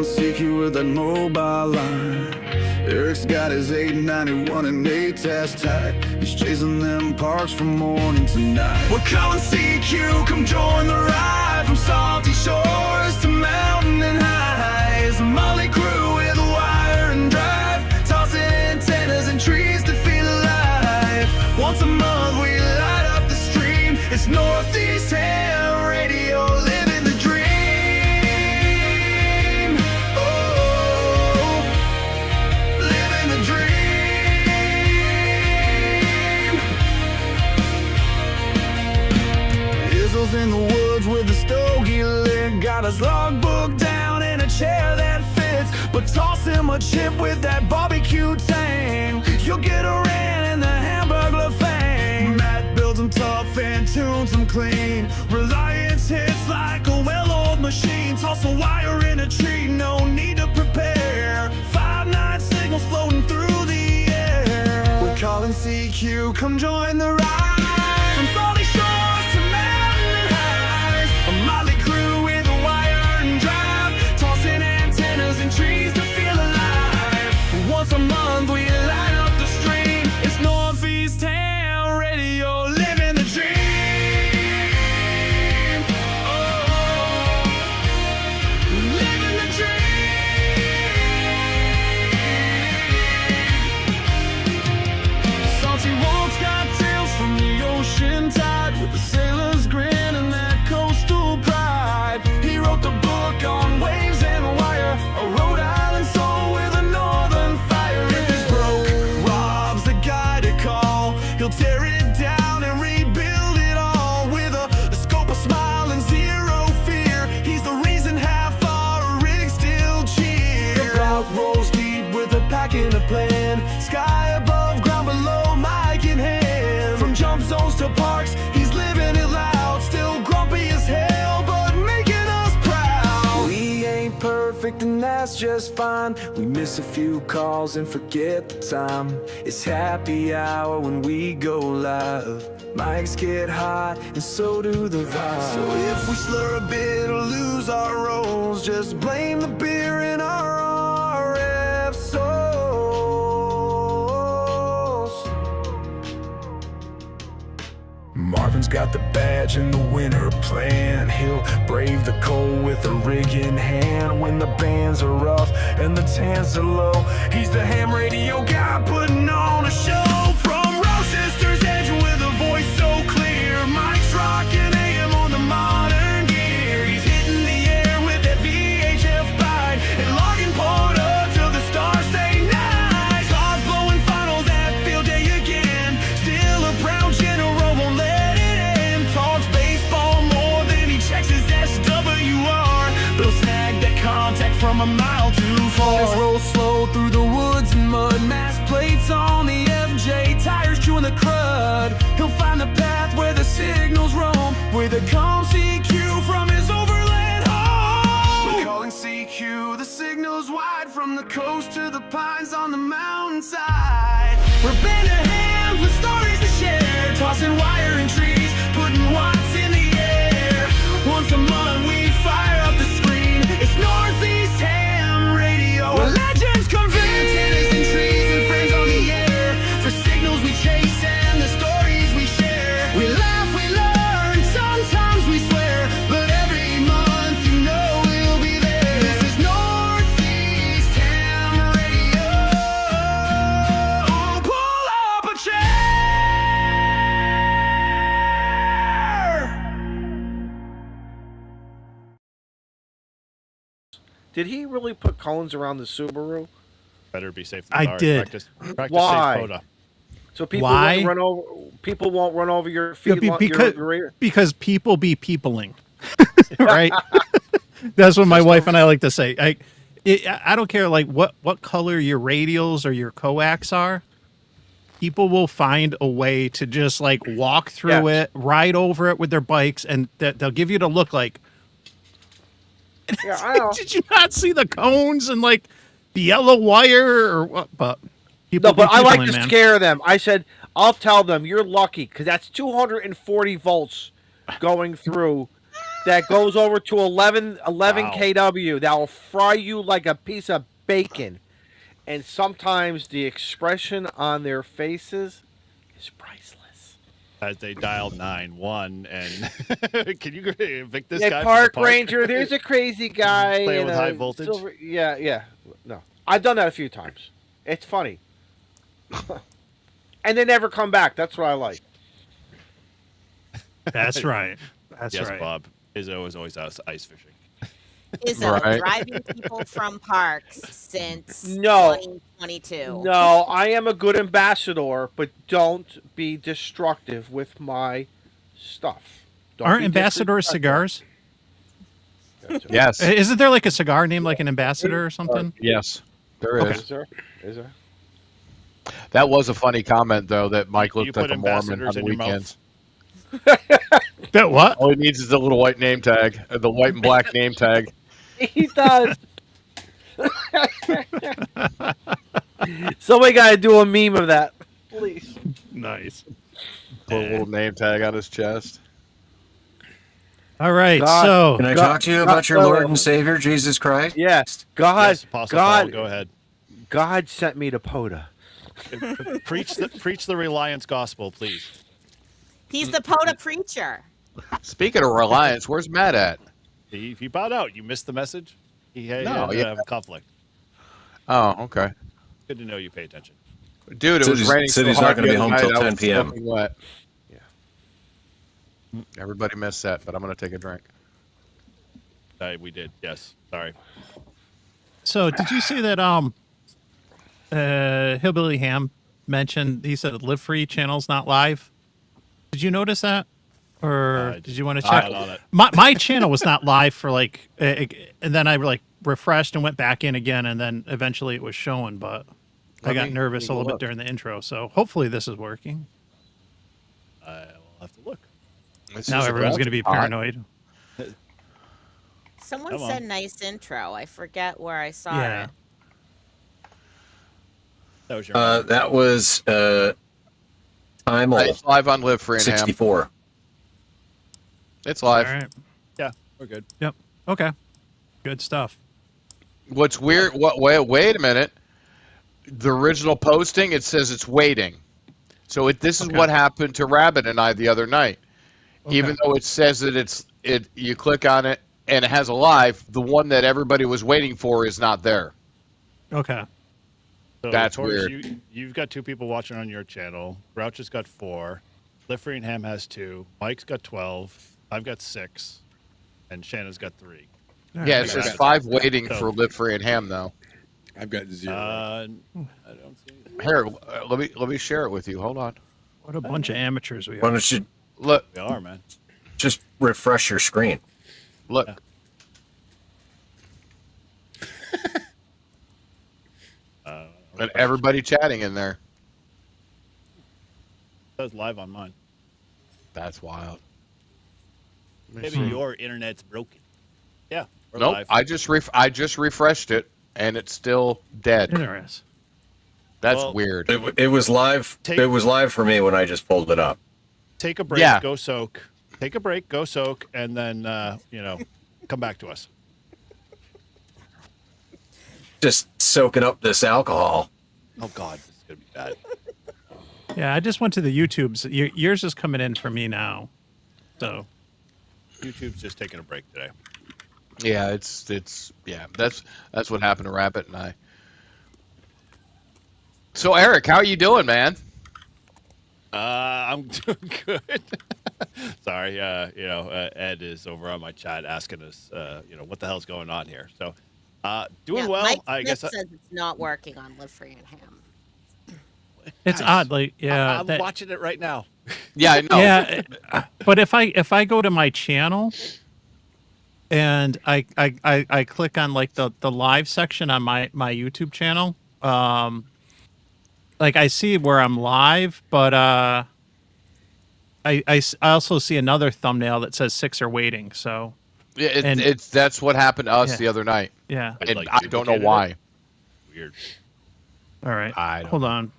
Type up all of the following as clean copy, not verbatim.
calling CQ with that mobile line. Eric's got his 891 and 8 test tight. He's chasing them parks from morning to night. We're calling CQ, come join the ride. From salty shores to mountain and highs. A Molly crew with wire and drive, tossing antennas and trees to feel alive. Once a month we light up the stream. It's Northeast Ham Radio, living the dream. Oh, living the dream. Izzle's in the woods with a stogie lit. Got his logbook down in a chair that fits. But toss him a chip with that barbecue tang. You'll get a ran in the Hamburglar fang. Matt builds them tough and tunes them clean. Reliance hits like a well-oiled machine. Toss a wire in a tree, no need to prepare. 5-9 signals floating through the air. We're calling CQ, come join the ride. From salty shores to mountain and highs. A motley crew with a wire and drive, tossing antennas and trees to feel alive. Once a month we light up the stream. It's Northeast Ham Radio, living the dream. Oh, living the dream. Salty walks got tales from the ocean tide, with the sailor's grin and that coastal pride. He wrote the book on waves and wire, a Rhode Island soul with a northern fire. If he's broke, Rob's the guy to call. He'll tear it down and rebuild it all with a scope, a smile, and zero fear. He's the reason half our rigs still cheer. The route rolls deep with a pack and a plan. Sky above, ground below, mic in hand. From jump zones to parks, he's living it loud. Still grumpy as hell, but making us proud. We ain't perfect and that's just fine. We miss a few calls and forget the time. It's happy hour when we go live. Mics get hot and so do the vibes. So if we slur a bit or lose our roles, just blame the beer in our RF souls. Marvin's got the badge and the winter plan. He'll brave the cold with a rig in hand. When the bands are rough and the tans are low, he's the ham radio guy putting on a show. From Rochester's Edge with a voice so clear, Mike's rocking AM on the modern gear. He's hitting the air with that VHF bite and logging port up till the stars say night. Todd's blowing finals at field day again. Still a proud general, won't let it end. Talks baseball more than he checks his SWR. They'll snag that contact from a mile too far. Let's roll slow through the woods and mud. Mass plates on the FJ, tires chewing the crud. He'll find the path where the signals roam, with a calm CQ from his overland home. We're calling CQ, the signal's wide. From the coast to the pines on the mountainside. We're a band of hands with stories to share, tossing wire and trees, putting watts in the air. Once a month we fire up the screen. It's Northeast Ham Radio, where legends convene. Antennas and trees and friends on the air, for signals we chase and the stories we share. We laugh, we learn, sometimes we swear, but every month you know we'll be there. This is Northeast Ham Radio. Pull up a chair. Did he really put cones around the Subaru? Better be safe than I sorry. did. Practice Why? safe coda. So people Why? won't run over. People won't run over your Yeah, feet. because people be peopling, right? That's what my wife and I like to say. I don't care like what color your radials or your coax are. People will find a way to just like walk through it, ride over it with their bikes, and they'll give you the look like. Yeah, I know. Did you not see the cones and like the yellow wire or what? But people No, but I like to man. scare them. I said, I'll tell them you're lucky because that's 240 volts going through that goes over to 11 Wow. kW that will fry you like a piece of bacon. And sometimes the expression on their faces is priceless. As they dial 911 and can you evict this Yeah, guy from the park park? ranger, there's a crazy guy. Playing in with a high voltage? yeah. No. I've done that a few times. It's funny. And they never come back. That's what I like. That's right. That's Yes, right. Bob. Izzo is always out ice fishing. Izzo, Right. driving people from parks since No. 2022. No, I am a good ambassador, but don't be destructive with my stuff. Don't Aren't be ambassadors cigars? disrespectful. Yes. Isn't there like a cigar named like an ambassador or something? Yes. There is. Is there? Is there? That was a funny comment, though, that Mike You looked put like a Mormon on ambassadors the in your mouth? weekends. That what? All he needs is the little white name tag, the white and black name tag. He does. Somebody got to do a meme of that, please. Nice. Put a little name tag on his chest. All right. God. So Can I God- talk to you about your God- Lord and Savior, Jesus Christ? Yes, God, Yes, Apostle Paul, go ahead. God sent me to POTA. Preach the Reliance gospel, please. He's the POTA preacher. Speaking of Reliance, where's Matt at? He bowed out. You missed the message? He had No, yeah. a conflict. Oh, okay. Good to know you pay attention. Dude, it Said was he's- raining said so he's not hard gonna the be other home night, till I 10 was p.m. soaking wet. Yeah. Everybody missed that, but I'm going to take a drink. We did. Yes. Sorry. did you see that Hillbilly Ham mentioned he said Live Free channel's not live? Did you notice that? Or did you want to check? Not on it. My channel was not live for like and then I like refreshed and went back in again and then eventually it was showing, but I got nervous a little bit during the intro. So hopefully this is working. I will have to look. This Now is everyone's a- going to be paranoid. Someone Come on. said nice intro. I forget where I saw Yeah. it. That was your That was Time It's live on Live Free and Ham. 64. It's All live. right. Yeah, we're good. Yep. Okay. Good stuff. What's weird? Wait a minute. The original posting, it says it's waiting. So this is Okay. what happened to Rabbit and I the other night. Okay. Even though it says that you click on it and it has a live, the one that everybody was waiting for is not there. Okay. So, That's Torres, weird. You've got 2 people watching on your channel. Grouch has got 4. Liffrey and Ham has 2. Mike's got 12. I've got 6. And Shannon's got 3. Yeah, it says Rabbit. 5 waiting So- for Live Free and Ham though. I've got 0. I don't see anything. Here, let me share it with you. Hold on. What a bunch of amateurs we Why are. don't you Look, We are, man. just refresh your screen? look. Yeah. And everybody chatting in there. It says live on mine. That's wild. Maybe your internet's broken. Yeah, we're Nope. live. I just refreshed it and it's still dead. Interesting. That's Well, weird. It was live. It was live for me when I just pulled it up. Take a break, Yeah. go soak. Take a break, go soak, and then, come back to us. Just soaking up this alcohol. Oh, God, this is going to be bad. Yeah, I just went to the YouTubes. Yours is coming in for me now. So YouTube's just taking a break today. Yeah, it's that's what happened to Rabbit and I. So Eric, how are you doing, man? I'm doing good. Sorry, Ed is over on my chat asking us, what the hell's going on here. So, doing Yeah, well. Mike I Smith guess says it's not working on Live Free and Ham. it's Guys, odd, like yeah. I'm that- watching it right now. Yeah, I know. Yeah, but if I go to my channel and I click on like the live section on my YouTube channel, like I see where I'm live, but I also see another thumbnail that says 6 are waiting. So Yeah, And- that's what happened to us Yeah. the other night, yeah, It, and like, I don't know duplicated why. it? Weird. all right. I don't Hold know. on.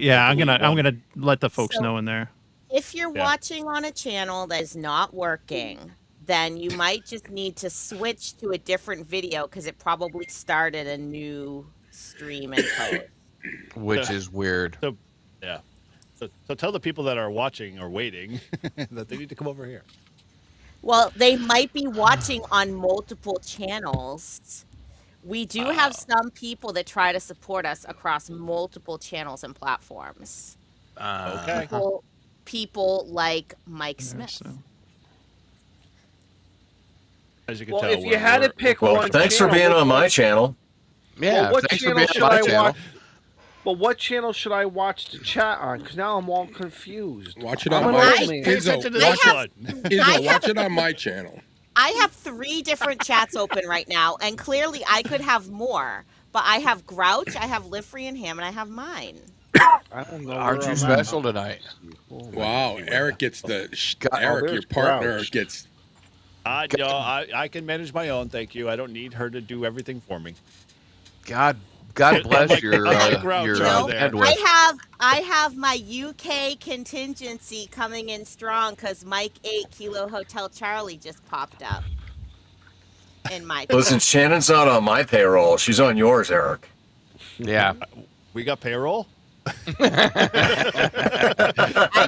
Yeah, I'm gonna let the folks So- know in there. If you're Yeah. watching on a channel that is not working, then you might just need to switch to a different video because it probably started a new stream and post. Which is weird. So, yeah. So tell the people that are watching or waiting that they need to come over here. Well, they might be watching on multiple channels. We do have some people that try to support us across multiple channels and platforms. Okay. People like Mike Smith. So- As you can Well, tell, if you had to pick Well, one, thanks for channel, being on my channel. Yeah, what thanks for channel being should on my I channel. watch? But what channel should I watch the chat on? Because now I'm all confused. Watch it I'm on an my old channel. man. Pay Izzo, attention to watch this it. one. Izzo, watch it on my channel. I have 3 different chats open right now, and clearly I could have more. But I have Grouch, I have Live Free and Ham, and I have mine. I don't know. Aren't where you I'm at. special tonight? Wow, Eric gets the God, your there's partner Grouch. gets. No, I can manage my own. Thank you. I don't need her to do everything for me. God bless your Grouch your over there. bandwidth. I have my UK contingency coming in strong because Mike 8 Kilo Hotel Charlie just popped up in my Listen, Shannon's not on my payroll. She's on yours, Eric. Yeah. We got payroll. I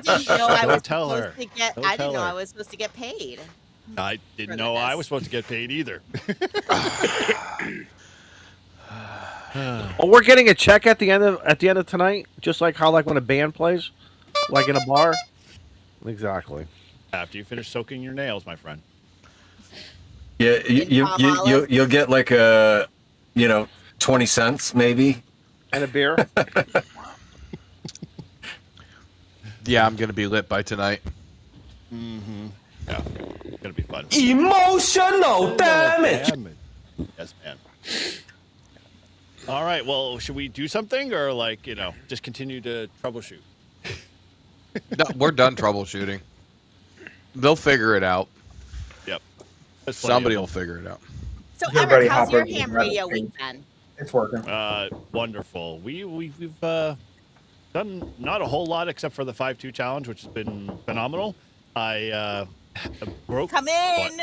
didn't know I was Don't tell her. supposed to get. Don't I tell didn't know her. I was supposed to get paid. I didn't For know I this. was supposed to get paid either. Well, we're getting a check at the end of tonight, just like how when a band plays, like in a bar. Exactly. After you finish soaking your nails, my friend. Yeah, Palm Olive. you'll get like a, 20 cents maybe. And a beer. Yeah, I'm gonna be lit by tonight. Yeah, it's gonna be fun. Emotional damage. Yes, man. All right. Well, should we do something or just continue to troubleshoot? No, we're done troubleshooting. They'll figure it out. Yep. There's plenty of Somebody them. will figure it out. So Everybody Eric, how's hop your over to ham the radio Livestream. weekend? It's working. Wonderful. We've done not a whole lot except for the 5-2 challenge, which has been phenomenal. I broke. Come in.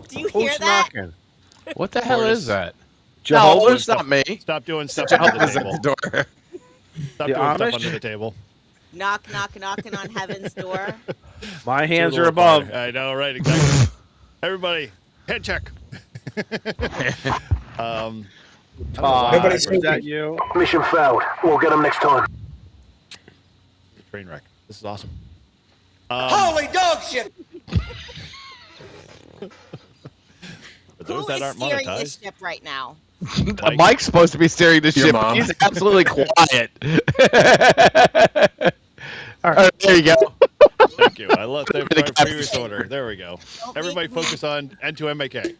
Do you hear Who's that? knocking? What the hell is that? No, Jehovah's? it's not me. Stop doing stuff under the Jehovah's at table. the door. Stop The doing stuff Amish? under the table. Knocking on heaven's door. My hands Do a are little above. party. I know, right? Exactly. Everybody, head check. Nobody's Is that speaking. you? Mission failed. We'll get them next time. Train wreck. This is awesome. Holy dog shit! For those Who that is aren't steering this monetized, ship right now? Mike's supposed to be steering the Your ship. mom. He's absolutely quiet. All right, there you go. thank you. I left that The for guy- previous order. There we go. Everybody focus on N2MAK.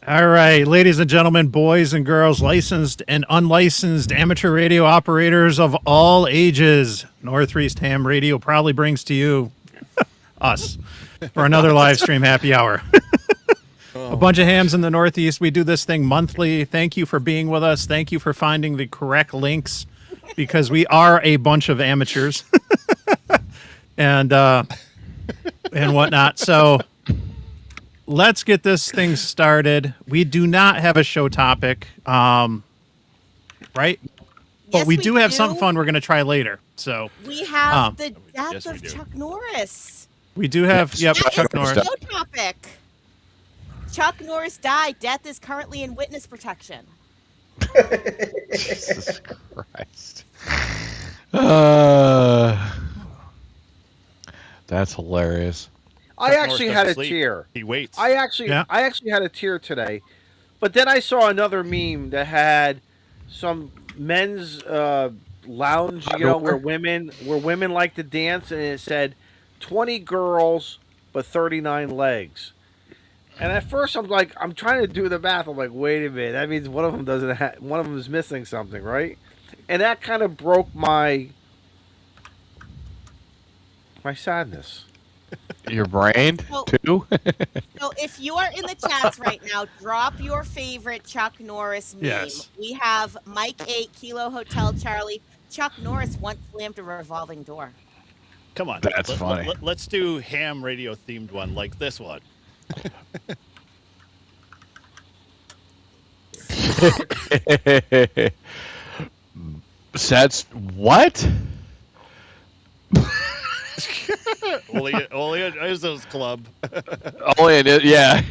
All right, ladies and gentlemen, boys and girls, licensed and unlicensed amateur radio operators of all ages, Northeast Ham Radio proudly brings to you us for another live stream happy hour. A bunch of hams in the Northeast. We do this thing monthly. Thank you for being with us. Thank you for finding the correct links because we are a bunch of amateurs and whatnot. So let's get this thing started. We do not have a show topic, right? But Yes, we do have something fun we're going to try later. So We have the death yes, we of do. Chuck Norris. we do have, yep, That Chuck is the Norris. show topic. Chuck Norris died. Death is currently in witness protection. Jesus Christ. That's hilarious. I Chuck actually Norris had a doesn't sleep. tear. He waits. I actually had a tear today, but then I saw another meme that had some men's lounge, where women like to dance, and it said 20 girls but 39 legs. And at first I'm trying to do the math. I'm like, wait a minute, that means one of them one of them is missing something, right? And that kind of broke my sadness. Your brain, So- too? So if you are in the chats right now, drop your favorite Chuck Norris meme. Yes. We have Mike 8 Kilo Hotel Charlie. Chuck Norris once slammed a revolving door. Come on. That's funny. Let's do ham radio themed one like this one. That's what? Only is those club. Only it, yeah.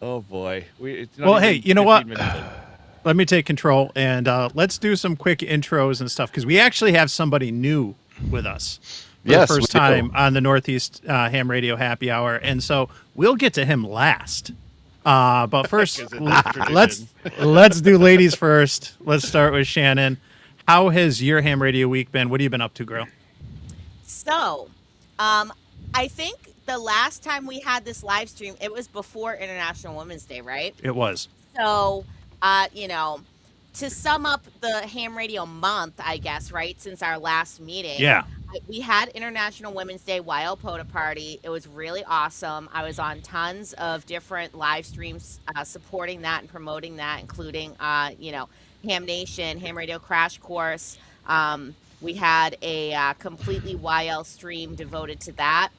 Oh boy. Well, hey, you know what? 15 minutes in. Let me take control and let's do some quick intros and stuff because we actually have somebody new with us for Yes, the first we do. time on the Northeast Ham Radio Happy Hour, and so we'll get to him last. But first, 'Cause it's let's do ladies first. Let's start with Shannon. How has your Ham Radio week been? What have you been up to, girl? So, I think the last time we had this live stream, it was before International Women's Day, right? It was. So, to sum up the ham radio month, I guess, right, since our last meeting. Yeah. We had International Women's Day Wild Pota Party. It was really awesome. I was on tons of different live streams supporting that and promoting that, including, Ham Nation, Ham Radio Crash Course. We had a completely YL stream devoted to that,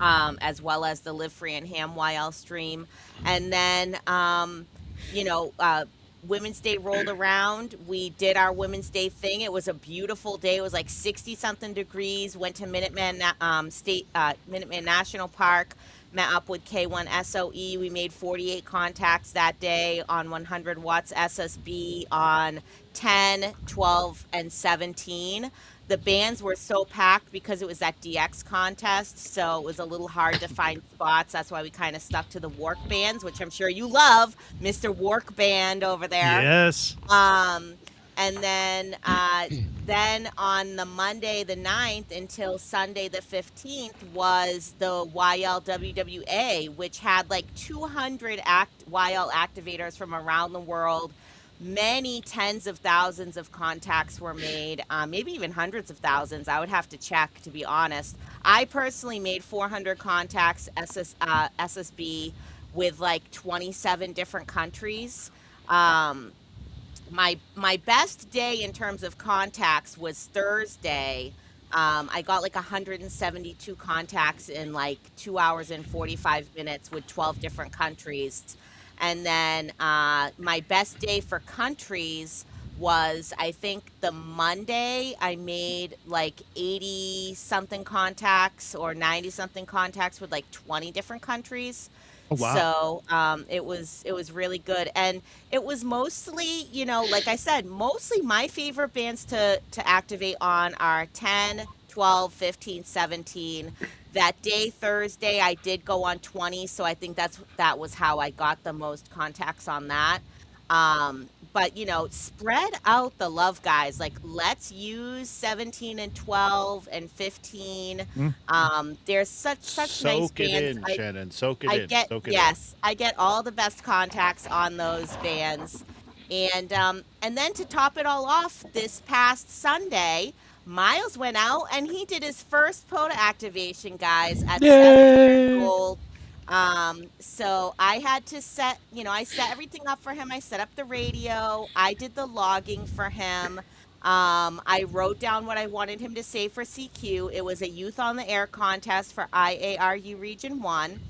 as well as the Live Free and Ham YL stream. And then, Women's Day rolled around. We did our Women's Day thing. It was a beautiful day. It was like 60 something degrees. Went to Minuteman Minuteman National Park. Met up with K1 SOE. We made 48 contacts that day on 100 watts SSB on 10, 12, and 17. The bands were so packed because it was that DX contest, so it was a little hard to find spots. That's why we kind of stuck to the Wark bands, which I'm sure you love, Mr. Wark Band over there. Yes. And then on the Monday the 9th until Sunday the 15th was the YL WWA, which had like 200 YL activators from around the world. Many tens of thousands of contacts were made, maybe even hundreds of thousands. I would have to check, to be honest. I personally made 400 contacts SSB with like 27 different countries. My best day in terms of contacts was Thursday. I got like 172 contacts in like 2 hours and 45 minutes with 12 different countries. And then my best day for countries was, I think, the Monday. I made like 80 something contacts or 90 something contacts with like 20 different countries. Oh, wow. So it was really good, and it was mostly, like I said, mostly my favorite bands to activate on are 10, 12, 15, 17. That day, Thursday, I did go on 20, so I think that was how I got the most contacts on that. But spread out the love, guys. Like, let's use 17 and 12 and 15. There's such nice Soak it bands. in, Shannon. Soak it in. Soak it Yes, I get all the best contacts on those bands. And then to top it all off, this past Sunday, Miles went out and he did his first POTA activation, guys, at 7 years old. So I had to I set everything up for him. I set up the radio. I did the logging for him. I wrote down what I wanted him to say for CQ. It was a Youth on the Air contest for IARU Region 1.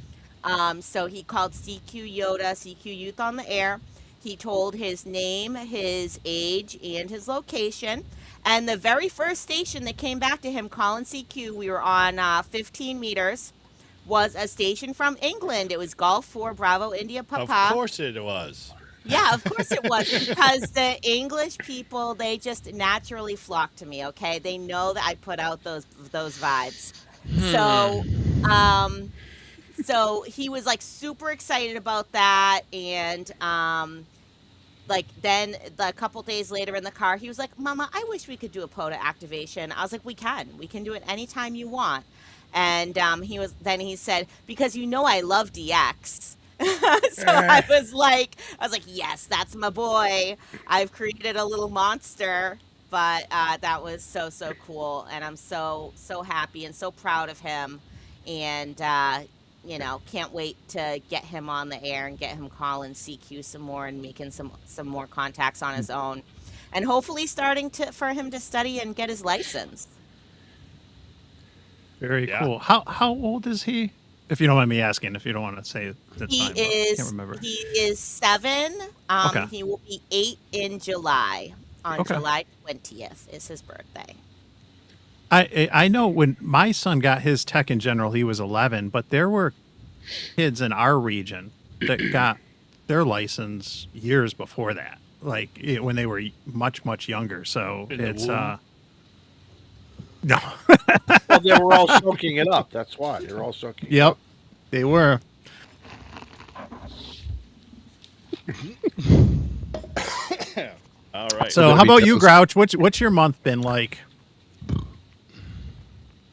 So he called CQ Yoda, CQ Youth on the Air. He told his name, his age, and his location. And the very first station that came back to him calling CQ, we were on 15 meters, was a station from England. It was Golf 4 Bravo India Papa. Of course it was. Yeah, of course it was, because the English people, they just naturally flock to me, okay? They know that I put out those vibes. So he was like super excited about that, and then a couple days later in the car, he was like, "Mama, I wish we could do a POTA activation." I was like, we can do it anytime you want. And he said, because I love DX. So I was like, yes, that's my boy. I've created a little monster. But that was so cool, and I'm so happy and so proud of him, and can't wait to get him on the air and get him calling CQ some more and making some more contacts on his own. and hopefully starting for him to study and get his license. Very Yeah. cool. How old is he? If you don't mind me asking, if you don't want to say, that's He fine. but I is can't remember. he is 7. Okay. He will be 8 in July. On Okay. July 20th is his birthday. I know when my son got his tech in general, he was 11, but there were kids in our region that got their license years before that, like when they were much younger. So In the it's womb? no. Well, they were all soaking it up. That's why they were all soaking. It Yep, up. they were. All right. So how about you, Grouch? What's your month been like?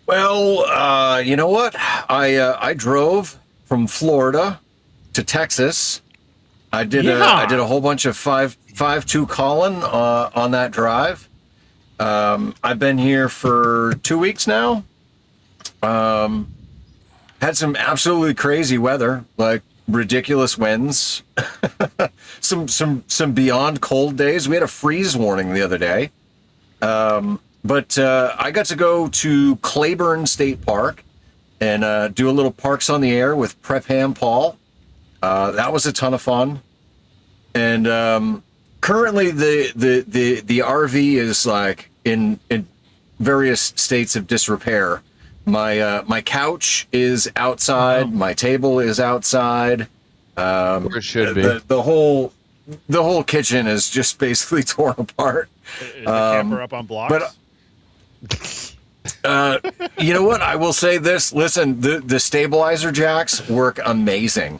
Well, you know what? I drove from Florida to Texas. I did a whole bunch of 5.2 Colin on that drive. I've been here for 2 weeks now. Had some absolutely crazy weather, like ridiculous winds. some beyond cold days. We had a freeze warning the other day. But I got to go to Claiborne State Park and do a little Parks on the Air with Prep Ham Paul. That was a ton of fun. And currently the RV is like in various states of disrepair. My couch is outside. My table is outside. Where it should be. The whole kitchen is just basically torn apart. Is the camper up on blocks? But you know what? I will say this. Listen, the stabilizer jacks work amazing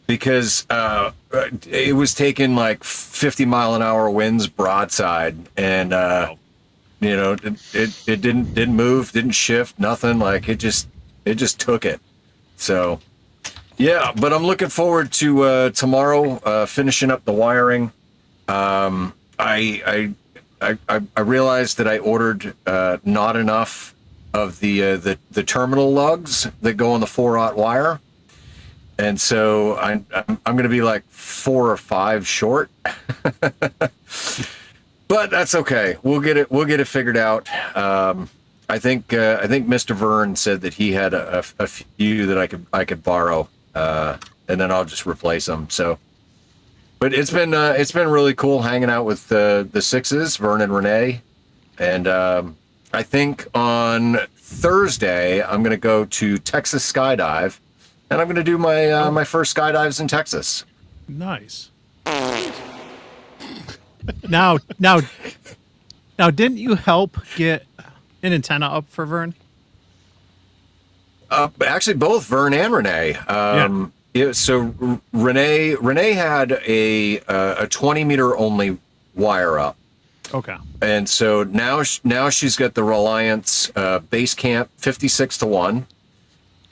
because it was taking like 50-mile-an-hour winds broadside, and you know, it didn't move, didn't shift, nothing. Like it just took it. So yeah, but I'm looking forward to tomorrow finishing up the wiring. I realized that I ordered not enough of the terminal lugs that go on the 4/0 wire, and so I'm going to be like 4 or 5 short. But that's okay. We'll get it figured out. I think Mr. Vern said that he had a few that I could borrow, and then I'll just replace them. So. But it's been really cool hanging out with the Sixes, Vern and Renee, and I think on Thursday I'm going to go to Texas Skydive, and I'm going to do my my first skydives in Texas. Nice. Now, didn't you help get an antenna up for Vern? Actually, both Vern and Renee. Yeah, so Renee had a 20-meter only wire up. Okay. And so now she's got the Reliance base camp 56-1.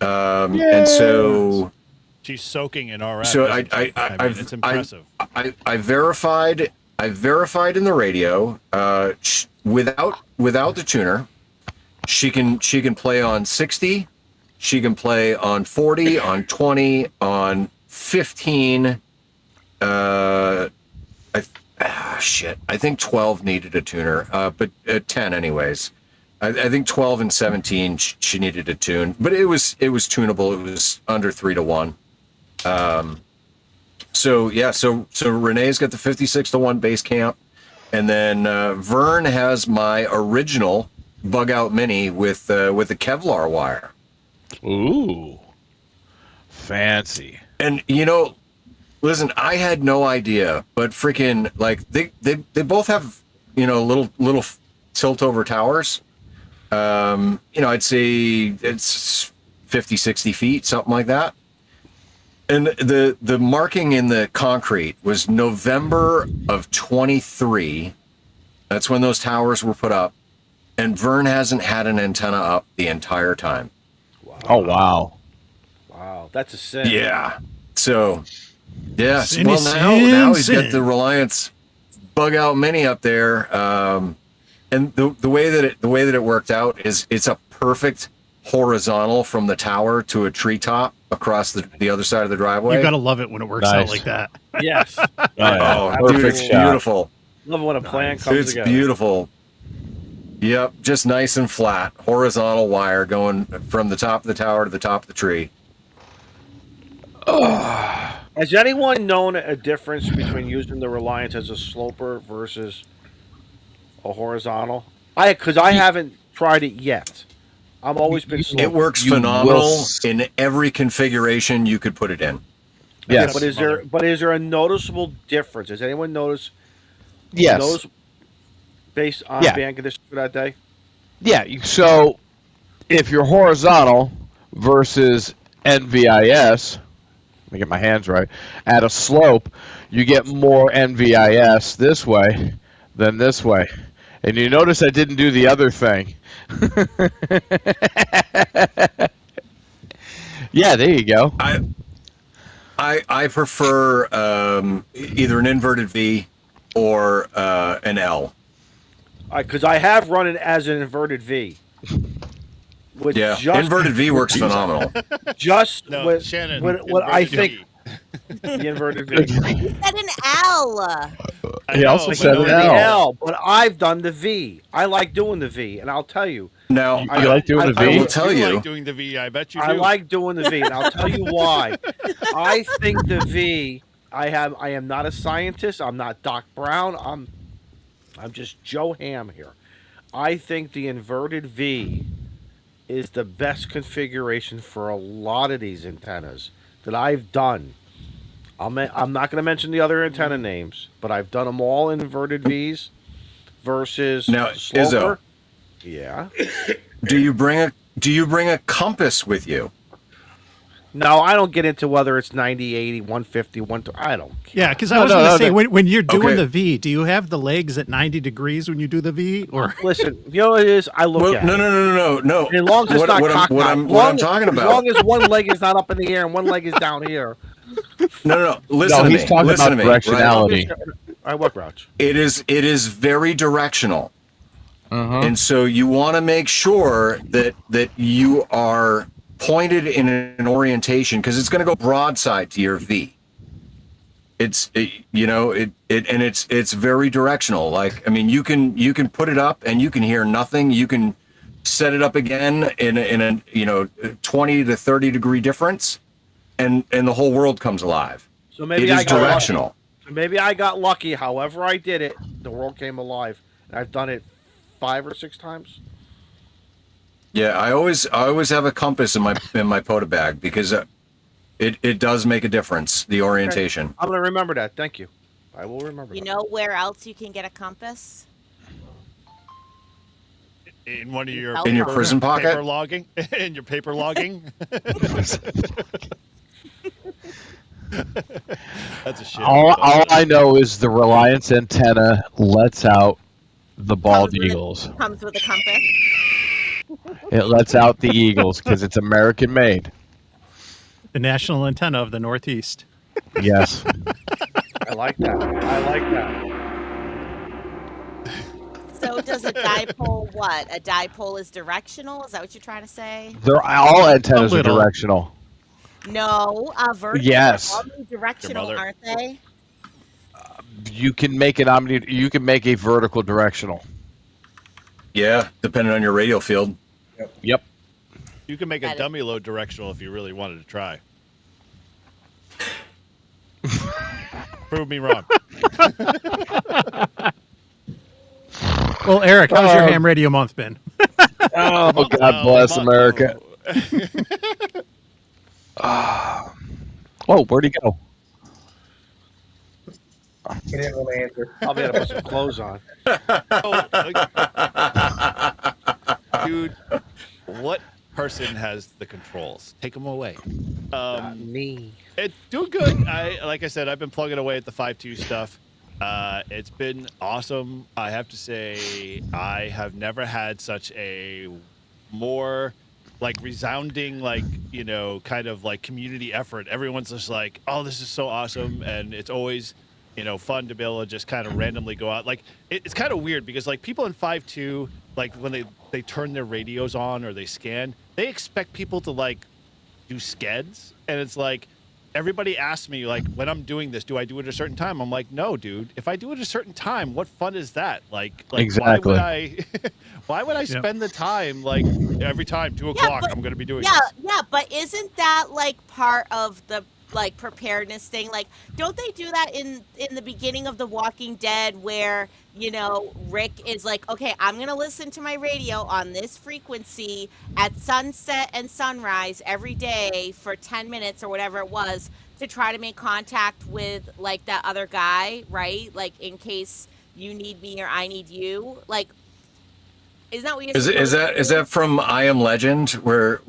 And so she's soaking in RF. So I mean, it's impressive. I verified in the radio without the tuner. She can play on 60. She can play on 40, on 20, on 15. I think 12 needed a tuner, but 10 anyways. I think 12 and 17 she needed a tune, but it was tunable. It was under 3-1. So Renee's got the 56-1 base camp, and then Vern has my original Bug Out Mini with the Kevlar wire. Ooh, fancy. And you know, listen, I had no idea, but freaking like they both have, you know, little tilt over towers. You know, I'd say it's 50, 60 feet, something like that. And the marking in the concrete was November of 23. That's when those towers were put up. And Vern hasn't had an antenna up the entire time. Wow. Oh, wow. Wow, that's a sin. Yeah. So, yes. Sin, Well, now he's sin. got the Reliance Bug Out Mini up there. And the way that it worked out is it's a perfect horizontal from the tower to a treetop across the other side of the driveway. You gotta love it when it works out like that. Yes. Oh, dude, it's shot. beautiful. Love when a plan It's comes together. beautiful. Yep, just nice and flat, horizontal wire going from the top of the tower to the top of the tree. Has anyone known a difference between using the Reliance as a sloper versus a horizontal? Because I haven't tried it yet. I've always been sloper. It works You will phenomenal s- in every configuration you could put it in. Yes. But is there a noticeable difference? Has anyone noticed? Yes. Based on Yeah. band conditions for that day. Yeah. So if you're horizontal versus NVIS, let me get my hands right, at a slope, you get more NVIS this way than this way. And you notice I didn't do the other thing. Yeah, there you go. I prefer either an inverted V or an L. Because I have run it as an inverted V. With Yeah, just, inverted V works phenomenal. Just No, with Shannon. what I inverted think V. the inverted V. You said an L. I He know, also but said no, an The L. L, but I've done the V. I like doing the V, and I'll tell you, Now, You like doing the I V? will tell you. like doing the V. I bet you do. I like doing the V, and I'll tell you why. I think the V. I am not a scientist. I'm not Doc Brown. I'm just Joe Ham here. I think the inverted V is the best configuration for a lot of these antennas that I've done. I'm not going to mention the other antenna names, but I've done them all in inverted Vs versus Now, sloper. Izzo. Yeah. do you bring a compass with you? No, I don't get into whether it's 90, 80, 150, 120. I don't care. Yeah, because I was going to say, no. when you're doing Okay. the V, do you have the legs at 90 degrees when you do the V? Or Listen, you know what it is? I look Well, at no, it. no, no, no, no, no. As long as it's not what I'm, cockeyed. what I'm talking As about. long as one leg is not up in the air and one leg is down here. No. Listen to he's me. talking Listen about to me. Right? directionality. I work, Grouch. It is very directional, and so you want to make sure that you are pointed in an orientation because it's going to go broadside to your V. It's very directional. Like, I mean, you can put it up and you can hear nothing. You can set it up again in a 20 to 30 degree difference, and the whole world comes alive. So maybe It I is got directional. lucky. So maybe I got lucky. However I did it, the world came alive. And I've done it 5 or 6 times. Yeah, I always have a compass in my POTA bag because it does make a difference, the orientation. I'm going to remember that. Thank you. I will remember You that. know where else you can get a compass? in one of your In your prison pocket? paper logging in your paper logging. That's a shit. All I know is the Reliance antenna lets out the bald Comes with a- eagles. Comes with a compass. It lets out the eagles because it's American made. the national antenna of the Northeast. Yes. I like that. So does a dipole what? A dipole is directional? Is that what you're trying to say? They're all antennas A are little. directional. No, vertical. Yes. All directional, mother. aren't they? You can make an you can make a vertical directional. Yeah, depending on your radial field. Yep. You can make a Got it. dummy load directional if you really wanted to try. Prove me wrong. Well, Eric, how's your ham radio month been? Oh, God bless America. Oh, where'd he go? He didn't want to answer. I'll be able to put some clothes on. Dude, what person has the controls? Take them away. Me. Doing good. Like I said, I've been plugging away at the 5.2 stuff. It's been awesome. I have to say, I have never had such a more like resounding, like, you know, kind of like community effort. Everyone's just like, oh, this is so awesome. And it's always, you know, fun to be able to just kind of randomly go out. Like, it's kind of weird because like people in 5.2, like when they turn their radios on or they scan, they expect people to like do skeds. And it's like, everybody asks me like when I'm doing this, do I do it at a certain time? I'm like, no, dude. If I do it at a certain time, what fun is that? Like Exactly. why would I spend the time like every time 2:00 but- I'm going to be doing Yeah, this? yeah, but isn't that like part of the like preparedness thing? Like, don't they do that in the beginning of The Walking Dead, where Rick is like, okay, I'm gonna listen to my radio on this frequency at sunset and sunrise every day for 10 minutes or whatever it was to try to make contact with like that other guy, right? Like in case you need me or I need you, like. Isn't that what you're Is that from I Am Legend, where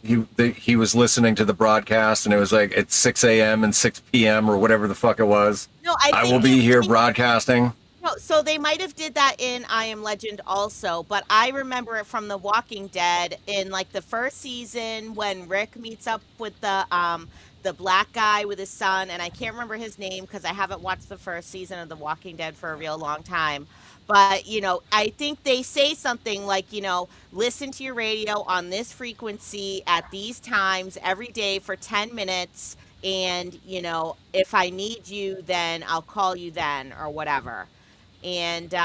he was listening to the broadcast and it was like at 6 a.m. and 6 p.m. or whatever the fuck it was? No, I will be here broadcasting. No, so they might have did that in I Am Legend also, but I remember it from The Walking Dead in like the first season when Rick meets up with the black guy with his son, and I can't remember his name because I haven't watched the first season of The Walking Dead for a real long time. But, I think they say something like, listen to your radio on this frequency at these times every day for 10 minutes. And, if I need you, then I'll call you then or whatever. And, so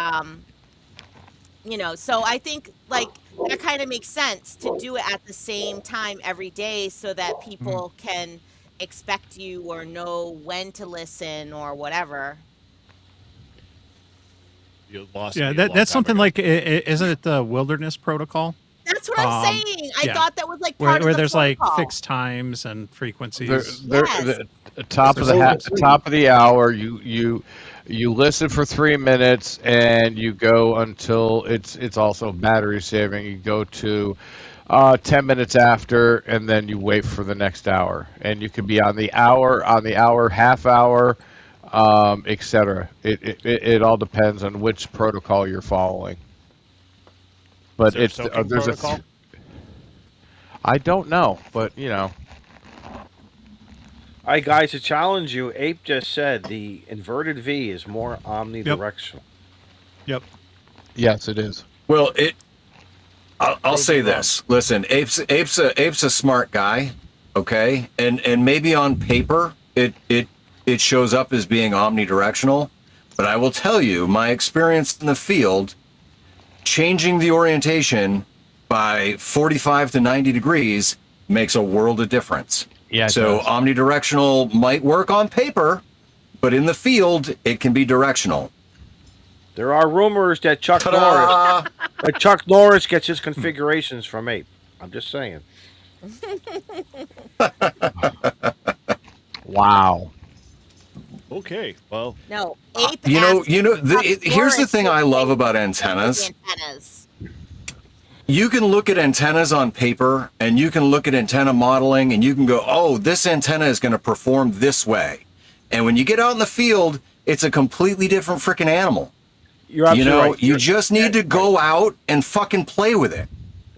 I think like that kind of makes sense to do it at the same time every day so that people can expect you or know when to listen or whatever. You lost Yeah, me a long that's time something ago. like, isn't it the Wilderness Protocol? That's what I'm saying. I yeah. thought that was like Where, part of where the there's like protocol. fixed times and frequencies. Yes. The top of top of the hour, you listen for 3 minutes and you go until it's also battery saving. You go to 10 minutes after, and then you wait for the next hour, and you can be on the hour, half hour, etc. It all depends on which protocol you're following. But Is there a soaking there's protocol? I don't know, but All right, guys, to challenge you, Ape just said the inverted V is more omnidirectional. Yep. yes, it is. Well, I'll say this. Listen, Ape's a smart guy, okay? And maybe on paper it shows up as being omnidirectional, but I will tell you, my experience in the field, changing the orientation by 45 to 90 degrees makes a world of difference. Yeah. So omnidirectional might work on paper, but in the field it can be directional. There are rumors that Chuck Ta-da! Norris gets his configurations from Ape. I'm just saying. Wow. Okay, well, No, Ape. Here's the thing I love about antennas. You can look at antennas on paper and you can look at antenna modeling and you can go, oh, this antenna is going to perform this way. And when you get out in the field, it's a completely different freaking animal. You're absolutely right. You just need to go out and fucking play with it.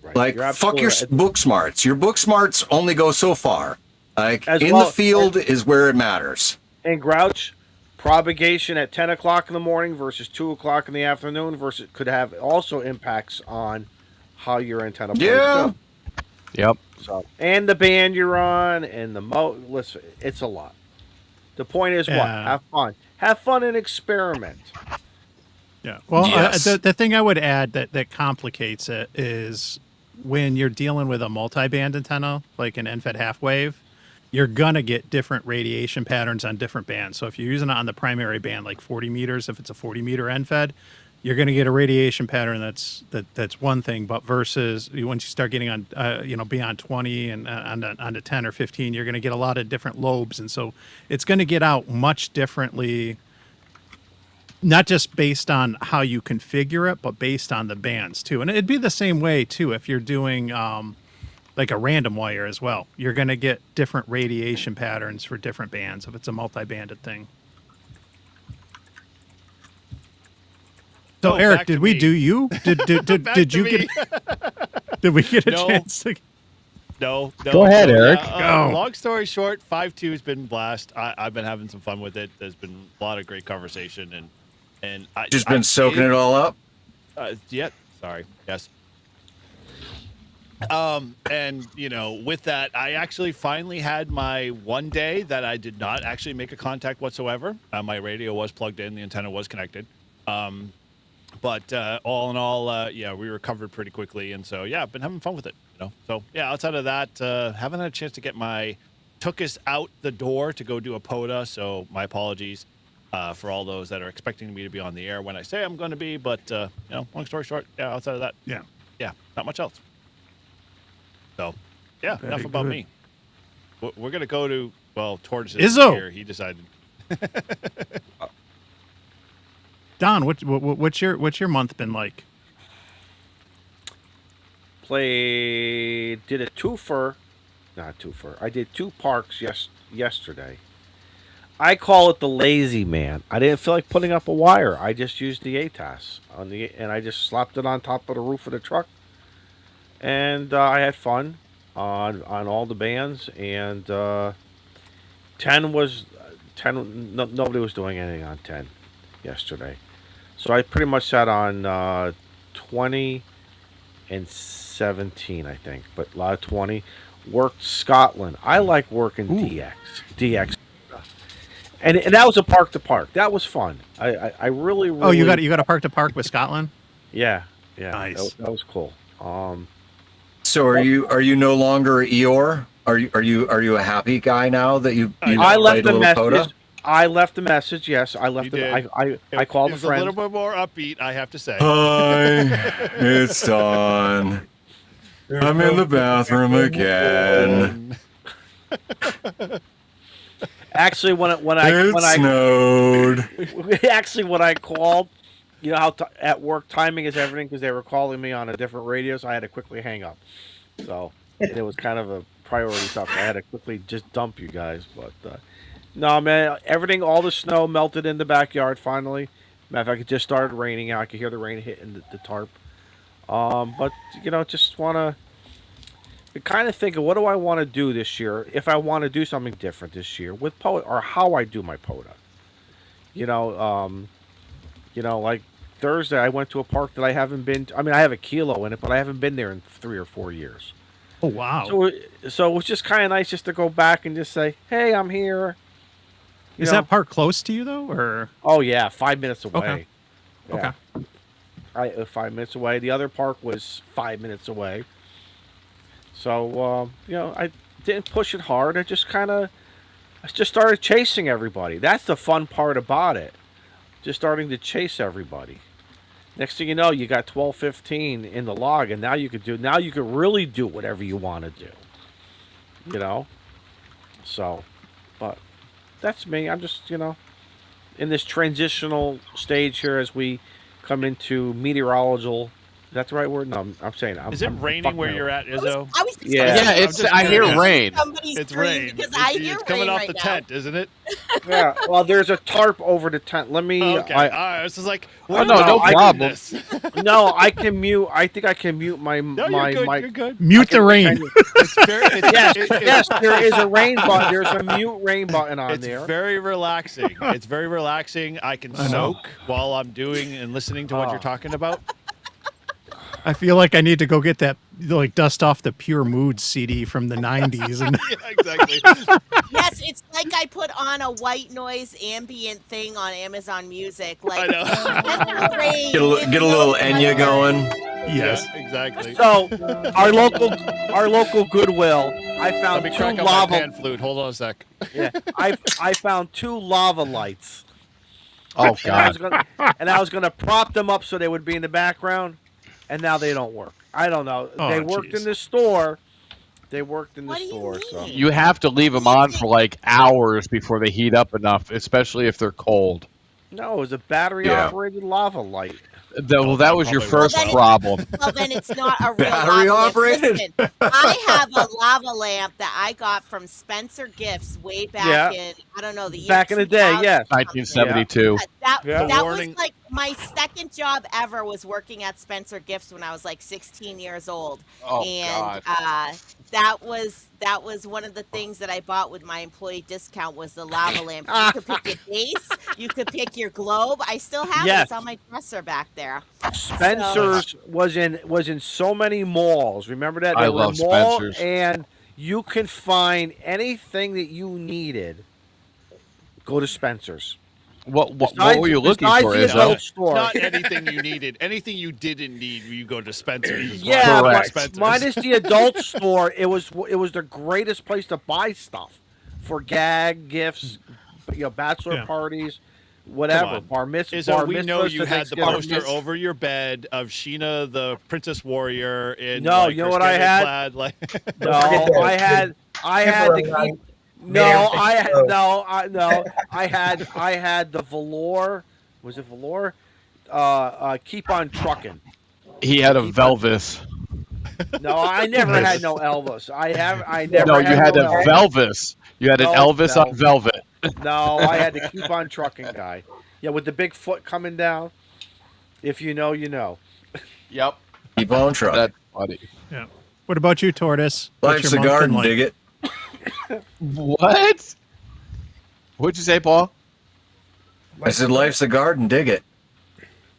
Right. Like, You're fuck your absolutely right. book smarts. Your book smarts only go so far. Like, As in well- the field is where it matters. And Grouch, propagation at 10 o'clock in the morning versus 2 o'clock in the afternoon versus could have also impacts on how your antenna plays. Yeah. too. Yep. So, and the band you're on and listen, it's a lot. The point is what? Yeah. Have fun. Have fun and experiment. Yeah. Well, Yes. the thing I would add that complicates it is when you're dealing with a multi-band antenna, like an NFED half wave, you're going to get different radiation patterns on different bands. So if you're using it on the primary band, like 40 meters, if it's a 40 meter NFED, you're going to get a radiation pattern that's one thing. But versus once you start getting on, beyond 20 and onto 10 or 15, you're going to get a lot of different lobes. And so it's going to get out much differently, not just based on how you configure it, but based on the bands too. And it'd be the same way too if you're doing like a random wire as well. You're going to get different radiation patterns for different bands if it's a multi-banded thing. So Oh, Eric, back did to we me. do you? Did you get? Did we get a No. chance to? No. Go ahead, Eric. Go. Long story short, 5.2 has been a blast. I've been having some fun with it. There's been a lot of great conversation and Just been soaking it all up. Yeah. Sorry. Yes. And with that, I actually finally had my one day that I did not actually make a contact whatsoever. My radio was plugged in, the antenna was connected. But all in all, we recovered pretty quickly, and so I've been having fun with it. So outside of that, haven't had a chance to get my Tookus out the door to go do a POTA. So my apologies for all those that are expecting me to be on the air when I say I'm going to be. But long story short, outside of that, not much else. So, enough about me. We're going to go to, towards Izzo. here. He decided. Don, what's your month been like? Did a twofer, not twofer. I did 2 parks yesterday. I call it the lazy man. I didn't feel like putting up a wire. I just used the ATAS and I just slapped it on top of the roof of the truck. And I had fun on all the bands, and 10 was 10. Nobody was doing anything on 10 yesterday, so I pretty much sat on 20 and 17, I think, but a lot of 20. Worked Scotland. I like working DX, and that was a park to park. That was fun. I really. Oh, you got a park to park with Scotland? Yeah. Nice. That was cool. So are you no longer Eeyore? Are you a happy guy now that you I left played a the little message. POTA? I left a message. Yes, I left You it. did. I called a It was friend. a little bit more upbeat, I have to say. Hi, it's Don. I'm in the bathroom again. Actually, when It snowed. actually when I called, you know how at work timing is everything, because they were calling me on a different radio, so I had to quickly hang up. So it was kind of a priority stuff. I had to quickly just dump you guys, but no, man, everything, all the snow melted in the backyard finally. Matter of fact, it just started raining out. I could hear the rain hitting the tarp. But just want to kind of think of what do I want to do this year, if I want to do something different this year with POTA, or how I do my POTA. Like Thursday, I went to a park that I haven't been to. I mean, I have a kilo in it, but I haven't been there in 3 or 4 years. Oh, wow. So it was just kind of nice just to go back and just say, hey, I'm here. Is that park close to you, though? Or Oh, yeah, 5 minutes away. Okay. Yeah. Okay. 5 minutes away. The other park was 5 minutes away. So, I didn't push it hard. I just started chasing everybody. That's the fun part about it. Just starting to chase everybody. Next thing you know, you got 12-15 in the log, and now you could really do whatever you want to do. So, but that's me. I'm just, in this transitional stage here as we come into meteorological. Is that the right word? No, I'm saying. Is it raining where you're at, Izzo? I was just Yeah. gonna Yeah, say, I hear rain. somebody's It's scream rain. because I hear It's coming rain off right the now. tent, isn't it? Yeah. Well, there's a tarp over the tent. Let me. Okay. All right. This is like, Oh, no I- problem. No, I can mute. I think I can mute my No, my you're good. mic. You're good. mute the rain. It's very, Yes, there is a rain button. There's a mute rain button on It's there. very relaxing. It's very relaxing. I can soak while I'm doing and listening to what you're talking about. I feel like I need to go get that, dust off the Pure Mood CD from the 90s. And Yeah, exactly. Yes, it's like I put on a white noise ambient thing on Amazon Music. Like, I know. rain, Get a little Enya going. yes. Yeah, exactly. So, our local Goodwill, I Let found me 2 crack up my lava. pan flute. Hold on a sec. Yeah, I found 2 lava lights. Oh And I was gonna prop them up so they would be in the background, and now they don't work. I don't know. Oh, They worked jeez. in the store. They worked in the What do you store. So mean? You have to leave them on for like hours before they heat up enough, especially if they're cold. no, it was a battery operated lava light. That was your Probably first wasn't. problem. Well, then it's not a real Battery lava lamp. operated? Listen, I have a lava lamp that I got from Spencer Gifts way back Yeah. in, I don't know, the year Back in the day, 2000 yes. something. 1972. That Yeah. that Warning. was like my second job ever was working at Spencer Gifts when I was like 16 years old, Oh, and God. that was one of the things that I bought with my employee discount was the lava lamp. You could pick your base, you could pick your globe. I still have it. Yes. It's on my dresser back there. So Spencer's was in so many malls. Remember that? I There were love malls, Spencer's. and you can find anything that you needed. Go to Spencer's. What Besides- were you looking besides for, the Izzo? adult store. Not anything you needed. Anything you didn't need, you go to Spencer's. is why Yeah, I go to Correct. but Spencer's. minus the adult store, it was the greatest place to buy stuff for gag gifts, bachelor Yeah. parties, whatever. Come on. Bar mitzvah. Izzo, we know mitzvahs, you had the Thanksgiving. poster over your bed of Sheena, the Princess Warrior. In No, like, you her know what I skirt had? plaid, like, No, forget that. I had to Temporary keep. Mayor I had the velour. Was it velour? Keep on trucking. He had a Velvis. No, I never had no Elvis. I never. No, you had no a Elvis. Velvis. You had an No, Elvis on velvet. No, I had to keep on trucking guy. Yeah, with the big foot coming down. If you know, you know. Yep. Keep on trucking. That's funny. Yeah. What about you, Tortoise? What's Life's your a month garden, been like? dig it. What? What'd you say, Paul? I said, life's a garden, dig it.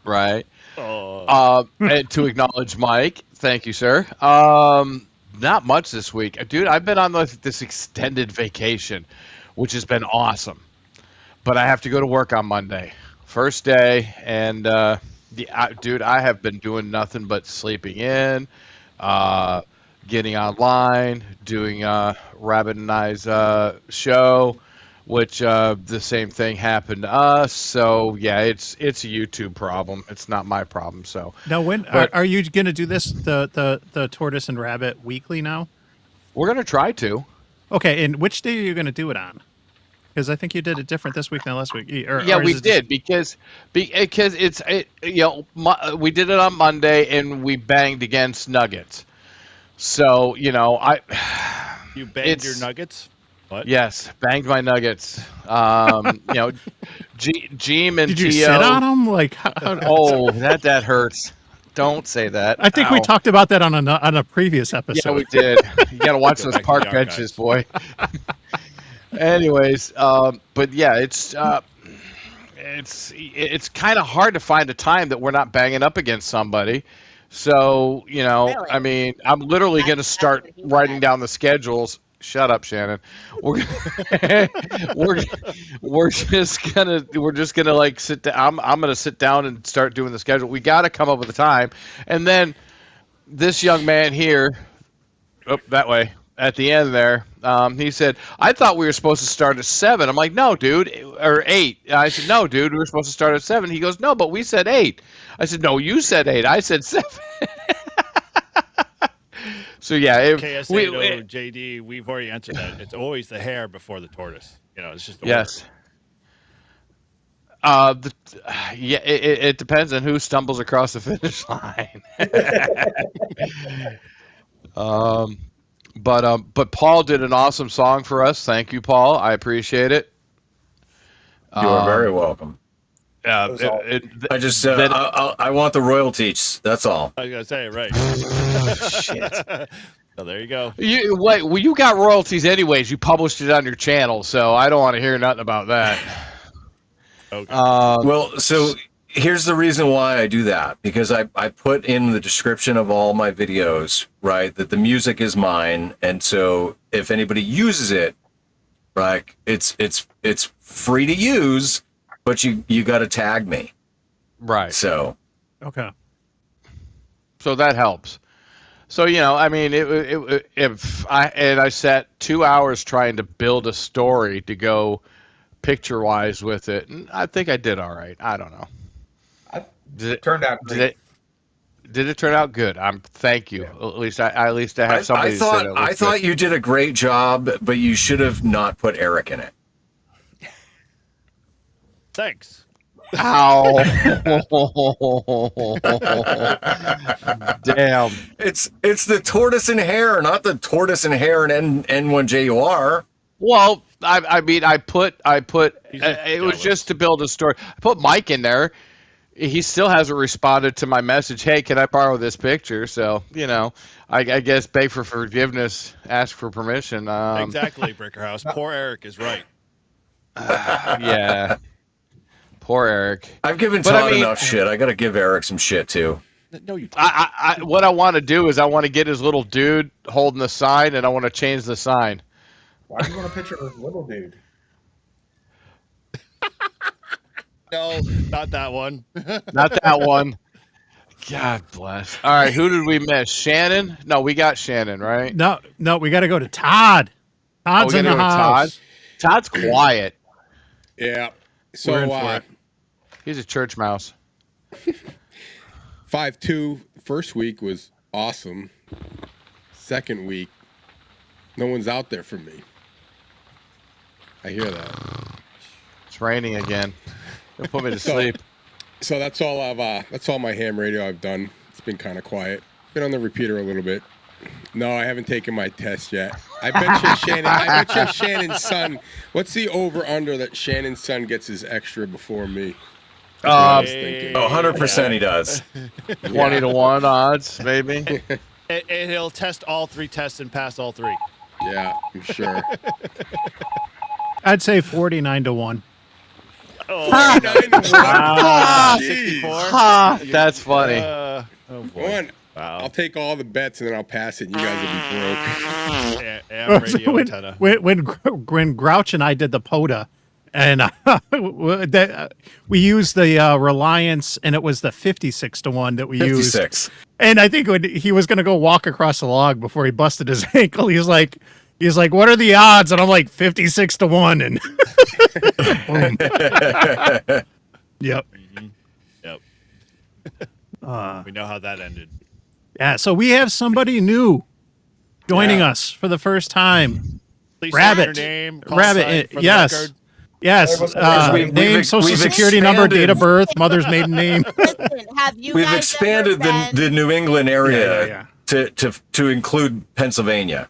Right. oh, And to acknowledge Mike, thank you, sir. Not much this week, dude. I've been on this extended vacation, which has been awesome. But I have to go to work on Monday, first day, and dude, I have been doing nothing but sleeping in, getting online, doing Rabbit and I's show, which the same thing happened to us. So yeah, it's a YouTube problem. It's not my problem. So Now, when But- are you going to do this? The Tortoise and Rabbit weekly now? we're gonna try to. Okay, and which day are you going to do it on? Because I think you did it different this week than last week. Yeah, we did because we did it on Monday and we banged against Nuggets. So you banged it's- your nuggets? What? yes, banged my Nuggets. Jeem and Did you Tio. sit on them? Like, how, Oh, that hurts. Don't say that. I think we Ow. talked about that on a previous episode. Yeah, we did. You got to watch Go those back to park the benches, boy. Anyways, but yeah, it's kind of hard to find a time that we're not banging up against somebody. So Really? I mean, I'm literally going to That's start what he writing said. down the schedules. Shut up, Shannon. We're just gonna like sit down. I'm gonna sit down and start doing the schedule. We got to come up with a time, and then this young man here, that way at the end there, he said, "I thought we were supposed to start at 7." I'm like, "No, dude, or 8." I said, "No, dude, we were supposed to start at 7." He goes, "No, but we said 8." I said, "No, you said 8. I said 7." So yeah, KSA, JD, we've already answered that. It's always the hare before the tortoise. It's just the yes. It depends on who stumbles across the finish line. But Paul did an awesome song for us. Thank you, Paul. I appreciate it. You are very welcome. I I just, I want the royalties. That's all. I was gonna say right. shit. So there you go. You got royalties anyways. You published it on your channel, so I don't want to hear nothing about that. Okay. Well, so here's the reason why I do that, because I put in the description of all my videos, right, that the music is mine, and so if anybody uses it, right, it's free to use, but you got to tag me. Right. So Okay. So that helps. So I mean, I sat 2 hours trying to build a story to go picture-wise with it, and I think I did all right. I don't know. Did it Turned out great. Did it turn out good? Thank you. Yeah. At least I have somebody. I thought I thought you did a great job, but you should have not put Eric in it. Thanks. Ow! Damn. It's the tortoise and hare, not the tortoise and hare and N1JUR. Well, I mean, I put. He's just It was jealous. just to build a story. I put Mike in there. he still hasn't responded to my message. Hey, can I borrow this picture? So I guess beg for forgiveness, ask for permission. Exactly, Bricker House. Poor Eric is right. Yeah. Poor Eric. I've given Todd enough shit. I got to give Eric some shit too. No, you. What I want to do is I want to get his little dude holding the sign, and I want to change the sign. Why do you want a picture of this little dude? No, not that one. Not that one. God bless. All right, who did we miss? Shannon? No, we got Shannon, right? No, we got to go to Todd. Todd's we in the gotta go to house. Todd's quiet. Yeah. We're in for So it. He's a church mouse. 5-2 first week was awesome. Second week, no one's out there for me. I hear that. It's raining again. It'll put me to sleep. So that's all that's all my ham radio I've done. It's been kind of quiet. Been on the repeater a little bit. No, I haven't taken my test yet. I bet you Shannon's son. What's the over under that Shannon's son gets his extra before me? That's what I was thinking. 100% he does. 20 to 1 odds, maybe. And he'll test all 3 tests and pass all 3. Yeah, I'm sure. I'd say 49 to 1. Oh, 49 to 1. Wow. Jeez. 64. That's funny. Oh boy. One. Wow. I'll take all the bets and then I'll pass it. And you guys will be broke. Am radio antenna. When Grouch and I did the POTA, and we used the Reliance, and it was the 56 to 1 that we used. 56. And I think when he was going to go walk across the log before he busted his ankle, he's like, what are the odds? And I'm like, 56 to 1. And boom. Yep. Mm-hmm. Yep. We know how that ended. Yeah. So we have somebody new joining us for the first time. Please Rabbit. state your name, call Rabbit. sign for the Yes. record. Yes. We've Name, social we've security number, date of expanded- birth, mother's maiden name. Listen, have you We've guys expanded ever been... the New England area Yeah. to include Pennsylvania.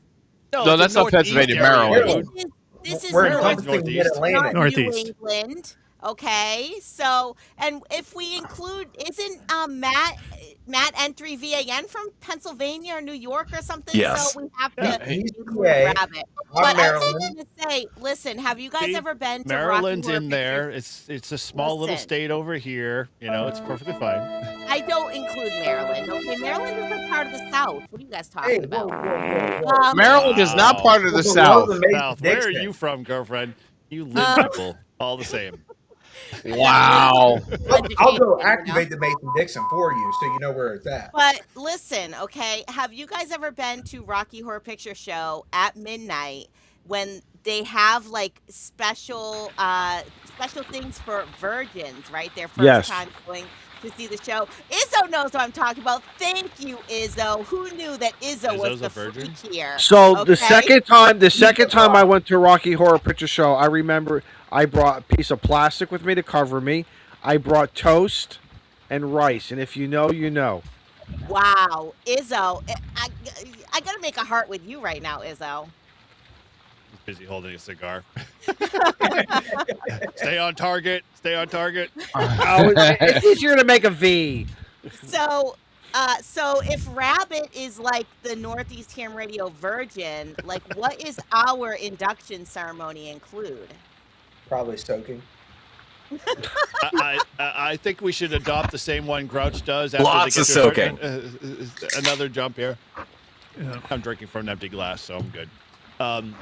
No, it's that's the not Pennsylvania, Northeast area, Maryland. dude. This is We're North- encompassing Northeast. Mid-Atlantic. New Northeast. England. Okay, so and if we include, isn't Matt entry VAN from Pennsylvania or New York or something? Yes. So we have Yeah, to he's include PA. Rabbit. I'm But I was Maryland. going to say, listen, have you guys See, ever been to Maryland's Rocky Horror in there. Picture- It's a small little Listen. state over here. It's perfectly fine. I don't include Maryland. Okay, Maryland is a part of the South. What are you guys Hey, talking whoa, about? whoa, whoa, whoa. Maryland is not part of the Below South. the Mason South. Where are Dixon. you from, girlfriend? You live people. All the same. Wow. I'll go activate the Mason Dixon for you, so you know where it's at. But listen, okay, have you guys ever been to Rocky Horror Picture Show at midnight when they have like special things for virgins, right? Their first Yes. time going to see the show. Izzo knows what I'm talking about. Thank you, Izzo. Who knew that Izzo was Izzo's the a virgin? freak here? So the Okay? second time I went to Rocky Horror Picture Show, I remember I brought a piece of plastic with me to cover me. I brought toast and rice, and if you know, you know. Wow, Izzo, I gotta make a heart with you right now, Izzo. He's busy holding a cigar. Stay on target. Stay on target. Oh, it's easier to make a V. So if Rabbit is like the Northeast Ham Radio Virgin, like what is our induction ceremony include? Probably soaking. I think we should adopt the same one Grouch does. After Lots they of get to a soaking. certain- another jump here. I'm drinking from an empty glass, so I'm good. The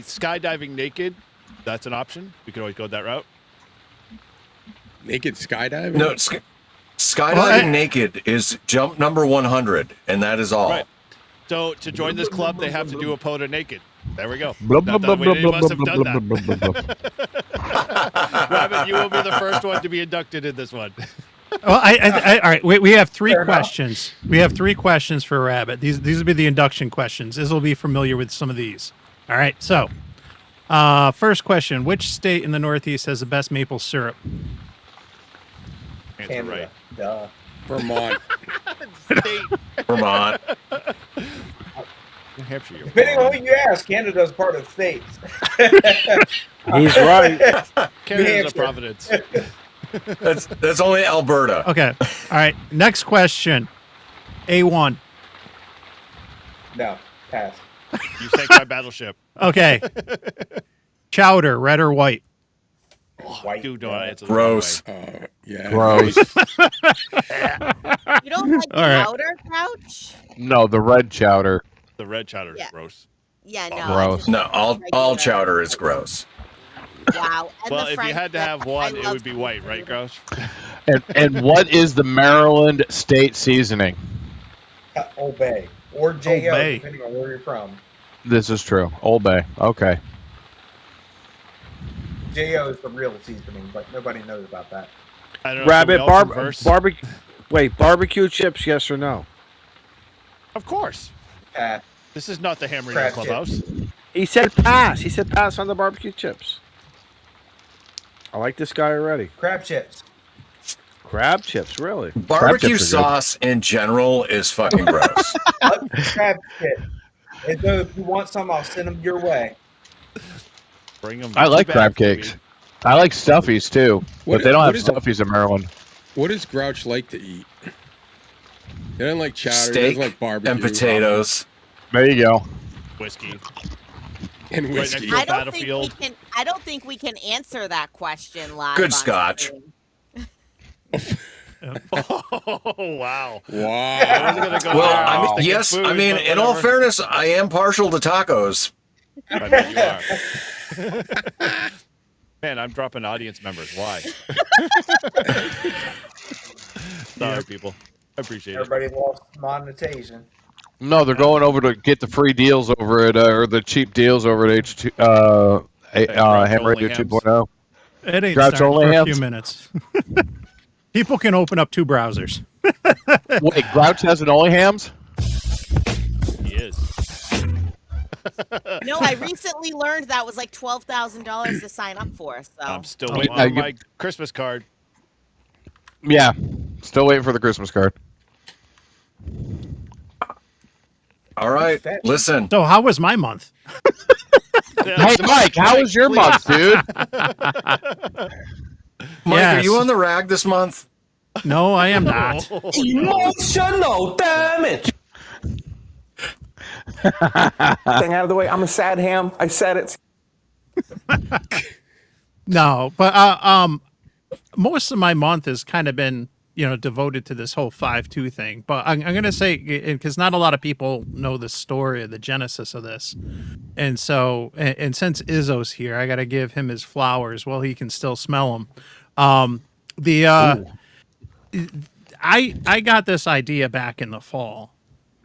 skydiving naked, that's an option. We could always go that route. Naked skydiving? No, skydiving naked is jump number 100, and that is all. Right. So to join this club, they have to do a POTA naked. There we go. Blah, Not blah, that blah, any blah, of us have blah, done blah, that. blah, blah, blah. Rabbit, you will be the first one to be inducted in this one. Well, all right. We have three Fair enough. questions. We have 3 questions for Rabbit. These will be the induction questions. This will be familiar with some of these. All right. So, first question: which state in the Northeast has the best maple syrup? Answer Canada. right. Duh. Vermont. State. Vermont. New Hampshire. Depending on who you ask, Canada's part of the states. He's right. Canada's a Providence. That's only Alberta. Okay. All right. Next question. A1. No, pass. You sank my battleship. Okay. Chowder, red or white? White. Dude, don't answer the Gross. Yeah. Gross. You don't like All right. powder couch? No, the red chowder. The red chowder is Yeah. gross. Yeah, no. Gross. just No, all regular. chowder is gross. Wow. And Well, the if you French had to dip, have I one, it love would be white, right, Grouch? And what is the Maryland state seasoning? Old Bay. Or J.O., Bay. depending on where you're from. This is true. Old Bay. Okay. J.O. is the real seasoning, but nobody knows about that. I don't know. Rabbit, can we all converse? barbecue. Wait, barbecue chips? Yes or no? Of course. Pass. This is not the Ham Radio Crab Clubhouse. He said pass. He said pass on the barbecue chips. I like this guy already. Crab chips. Crab chips, really? Barbecue chips are good. sauce in general is fucking gross. Crab chips. And so if you want some, I'll send them your way. Bring them. I like crab cakes. I like stuffies too, What- but they don't what have is- stuffies in Maryland. What does Grouch like to eat? He doesn't like chowder. He Steak doesn't like barbecue. and potatoes. There you go. Whiskey. And Right whiskey. next to I don't think we Battlefield. can. I don't think we can answer that question live. Good on scotch. stream. Oh, wow. Wow. I wasn't gonna go Well, there. I was mean, thinking yes, food, I mean, but in all whatever. fairness, I am partial to tacos. I bet you are. Man, I'm dropping audience members. Why? Sorry, people. I appreciate it. Everybody lost monetization. No, they're going over to get the free deals over at or the cheap deals over at H2 Ham Radio 2.0. It ain't Grouch starting only for a hands? few minutes. People can open up 2 browsers. Wait, Grouch has an only hams? He is. No, I recently learned that was like $12,000 to sign up for. So I'm still Oh, waiting yeah, on you- my Christmas card. Yeah. Still waiting for the Christmas card. All right, listen. So how was my month? Hey, Mike, how was your month, dude? Mike, are Yes. you on the rag this month? No, I am not. Emotional damage. Thing out of the way. I'm a sad ham. I said it. No, but most of my month has kind of been, devoted to this whole 5-2 thing. But I'm going to say, because not a lot of people know the story, the genesis of this. And so, and since Izzo's here, I got to give him his flowers while he can still smell them. I got this idea back in the fall,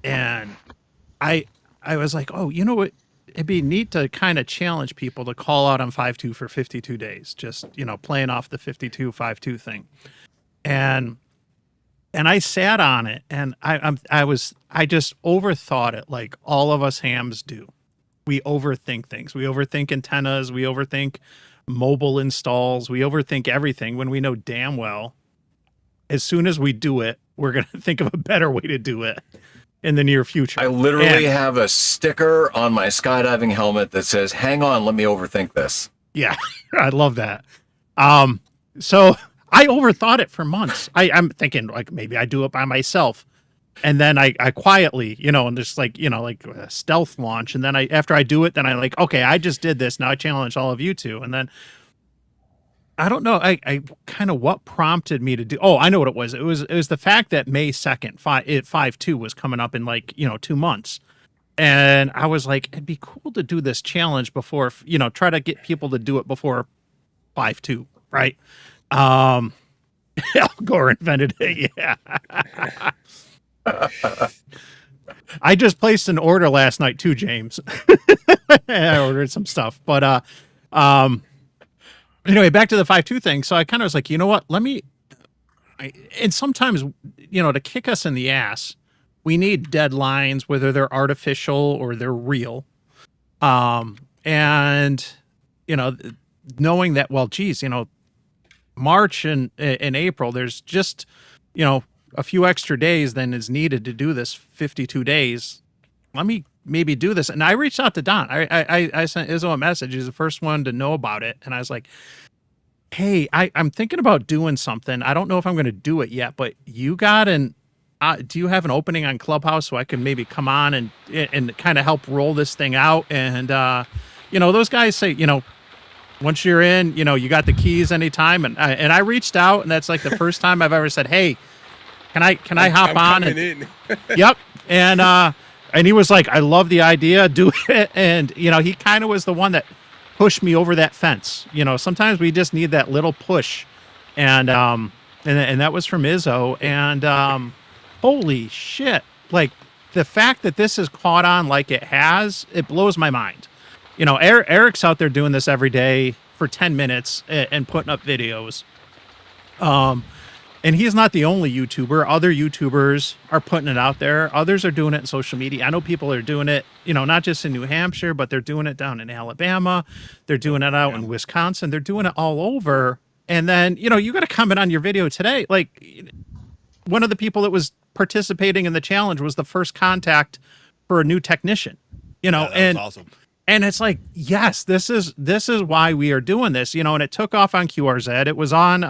and I was like, oh, you know what? It'd be neat to kind of challenge people to call out on 5-2 for 52 days, just, playing off the 52-5-2 thing. And I sat on it, and I just overthought it, like all of us hams do. We overthink things. We overthink antennas. We overthink mobile installs. We overthink everything when we know damn well, as soon as we do it, we're going to think of a better way to do it in the near future. I literally And- have a sticker on my skydiving helmet that says, "Hang on, let me overthink this." Yeah, I love that. So I overthought it for months. I'm thinking like maybe I do it by myself, and then I quietly, and just like like a stealth launch, and then after I do it, then I like, okay, I just did this. Now I challenge all of you to, and then I don't know. I kind of what prompted me to do. Oh, I know what it was. It was the fact that May 2nd, 5-2 was coming up in like 2 months. And I was like, it'd be cool to do this challenge before, try to get people to do it before 5-2, right? Al Gore invented it, yeah. I just placed an order last night too, James. I ordered some stuff, but anyway, back to the 5-2 thing. So I kind of was like, you know what? And sometimes, to kick us in the ass, we need deadlines, whether they're artificial or they're real. And, knowing that, well, geez, March and April, there's just, a few extra days than is needed to do this 52 days. Let me maybe do this. And I reached out to Don. I sent Izzo a message. He's the first one to know about it. And I was like, hey, I'm thinking about doing something. I don't know if I'm going to do it yet, but you got do you have an opening on Clubhouse so I can maybe come on and kind of help roll this thing out? And, those guys say, once you're in, you got the keys anytime. And I reached out, and that's like the first time I've ever said, hey, can I hop on? In. Yep. And he was like, I love the idea, do it. And, he kind of was the one that pushed me over that fence. Sometimes we just need that little push. And that was from Izzo. And holy shit. Like, the fact that this has caught on like it has, it blows my mind. Eric's out there doing this every day for 10 minutes and putting up videos. And he's not the only YouTuber. Other YouTubers are putting it out there. Others are doing it in social media. I know people are doing it, not just in New Hampshire, but they're doing it down in Alabama. They're doing it out in Wisconsin. They're doing it all over. And then, you got to comment on your video today. Like, one of the people that was participating in the challenge was the first contact for a new technician, That and was awesome. And it's like, yes, this is why we are doing this, and it took off on QRZ. It was on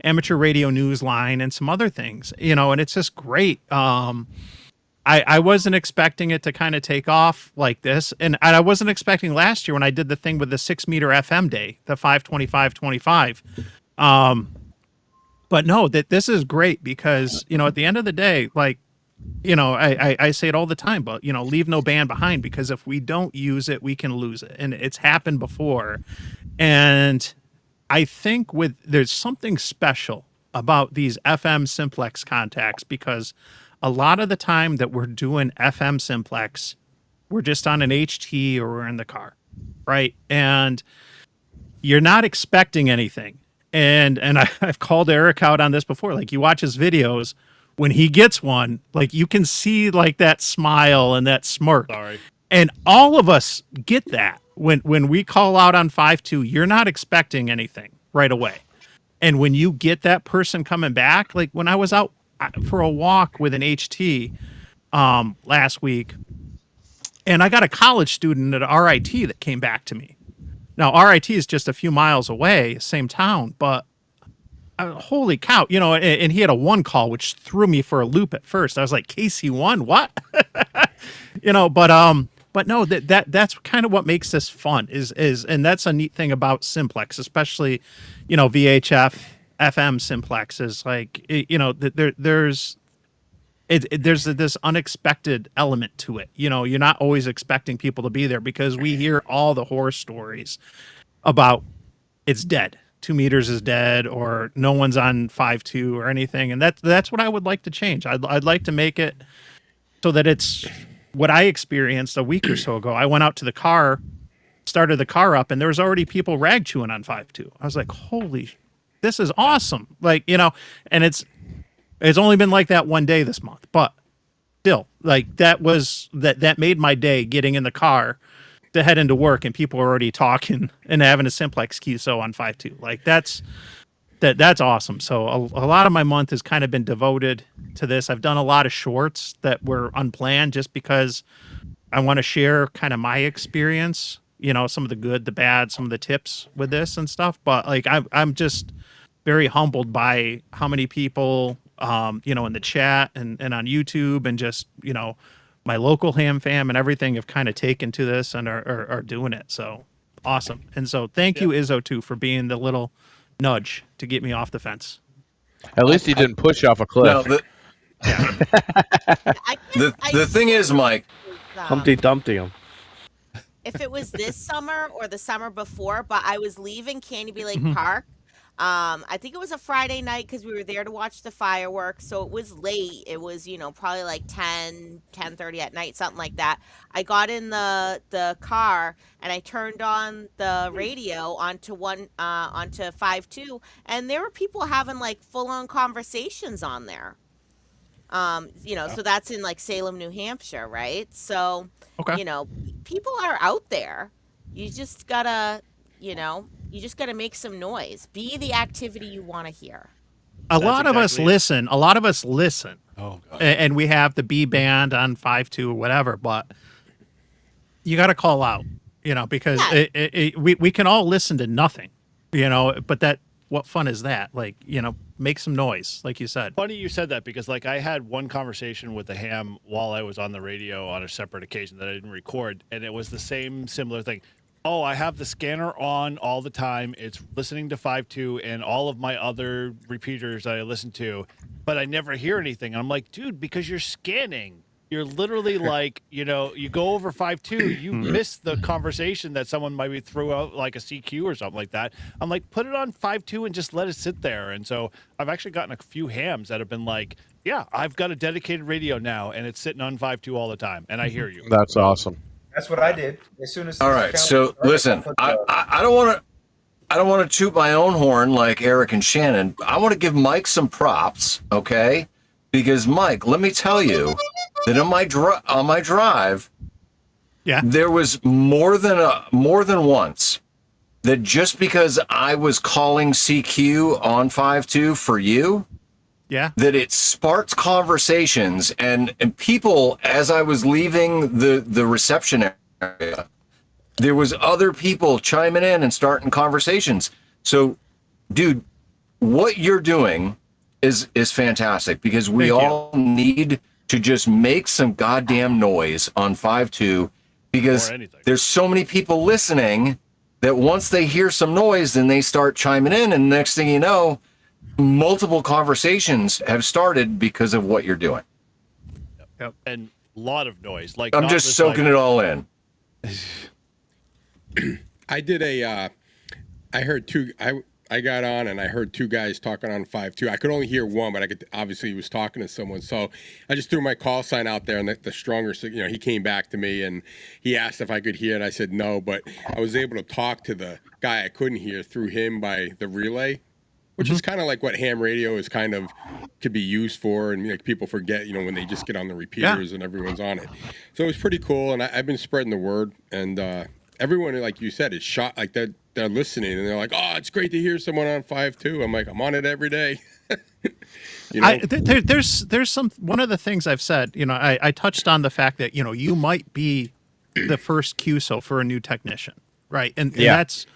Amateur Radio Newsline and some other things, and it's just great. I wasn't expecting it to kind of take off like this. And I wasn't expecting last year when I did the thing with the 6 meter FM day, the 525-25. But no, that this is great because, at the end of the day, like, I say it all the time, but, leave no band behind, because if we don't use it, we can lose it. And it's happened before. And I think there's something special about these FM simplex contacts, because a lot of the time that we're doing FM simplex, we're just on an HT or we're in the car, right? And you're not expecting anything. And I've called Eric out on this before. Like, you watch his videos, when he gets one, like, you can see like that smile and that smirk. Sorry. And all of us get that when we call out on 5.2, you're not expecting anything right away. And when you get that person coming back, like when I was out for a walk with an HT last week, and I got a college student at RIT that came back to me. Now, RIT is just a few miles away, same town, but holy cow, and he had a 1 call, which threw me for a loop at first. I was like, KC1, what? But no, that's kind of what makes this fun is, and that's a neat thing about simplex, especially, VHF, FM simplex is like, there's this unexpected element to it. You're not always expecting people to be there, because we hear all the horror stories about it's dead. 2 meters is dead, or no one's on 5.2 or anything. And that's what I would like to change. I'd like to make it so that it's what I experienced a week or so ago. I went out to the car, started the car up, and there was already people rag chewing on 5.2. I was like, holy, this is awesome. Like, and it's only been like that one day this month, but still, like, that made my day, getting in the car to head into work, and people are already talking and having a simplex QSO on 5.2. Like, that's awesome. So a lot of my month has kind of been devoted to this. I've done a lot of shorts that were unplanned, just because I want to share kind of my experience, some of the good, the bad, some of the tips with this and stuff. But like, I'm just very humbled by how many people, in the chat and on YouTube, and just, my local ham fam and everything have kind of taken to this and are doing it. So awesome. And so thank you, Izzo, too, for being the little nudge to get me off the fence. At least he didn't push off a cliff. No, the thing is, Mike, Humpty Dumpty him. If it was this summer or the summer before, but I was leaving Canterbury Lake Park. I think it was a Friday night, because we were there to watch the fireworks, so it was late. It was, probably like 10:30 at night, something like that. I got in the car, and I turned on the radio onto 5.2, and there were people having like full-on conversations on there. So that's in like Salem, New Hampshire, right? So, Okay. People are out there. You just gotta, make some noise. Be the activity you want to hear. A lot of us listen. Oh, God. And we have the B band on 5.2 or whatever, but you got to call out, because Yeah. we can all listen to nothing, but what fun is that? Like, make some noise, like you said. Funny you said that, because like I had one conversation with the ham while I was on the radio on a separate occasion that I didn't record, and it was the same similar thing. Oh, I have the scanner on all the time. It's listening to 5.2 and all of my other repeaters that I listen to, but I never hear anything. And I'm like, dude, because you're scanning. You're literally like, you go over 5.2, you miss the conversation that someone maybe threw out like a CQ or something like that. I'm like, put it on 5.2 and just let it sit there. And so I've actually gotten a few hams that have been like, yeah, I've got a dedicated radio now and it's sitting on 5.2 all the time. And I hear you. That's awesome. That's what I did as soon as. All right, so listen, I don't want to toot my own horn like Eric and Shannon. I want to give Mike some props, okay? Because Mike, let me tell you that on my drive, there was more than once that just because I was calling CQ on 5.2 for you, that it sparked conversations and people as I was leaving the reception area. There was other people chiming in and starting conversations. So, dude, what you're doing is fantastic, because we all need to just make some goddamn noise on 5.2, because there's so many people listening that once they hear some noise, then they start chiming in, and next thing you know, multiple conversations have started because of what you're doing. Yep. And a lot of noise. Like, I'm just soaking it all in. I did I got on and I heard two guys talking on 5.2. I could only hear one, but obviously he was talking to someone. So I just threw my call sign out there, and the stronger, he came back to me and he asked if I could hear, and I said no, but I was able to talk to the guy I couldn't hear through him by the relay, which is kind of like what ham radio is kind of could be used for, and like people forget, when they just get on the repeaters and everyone's on it. So it was pretty cool, and I've been spreading the word, and everyone, like you said, is shot like that. They're listening and they're like, "Oh, it's great to hear someone on 5.2." I'm like, I'm on it every day. There's one of the things I've said. I touched on the fact that you might be the first QSO for a new technician, right? And that's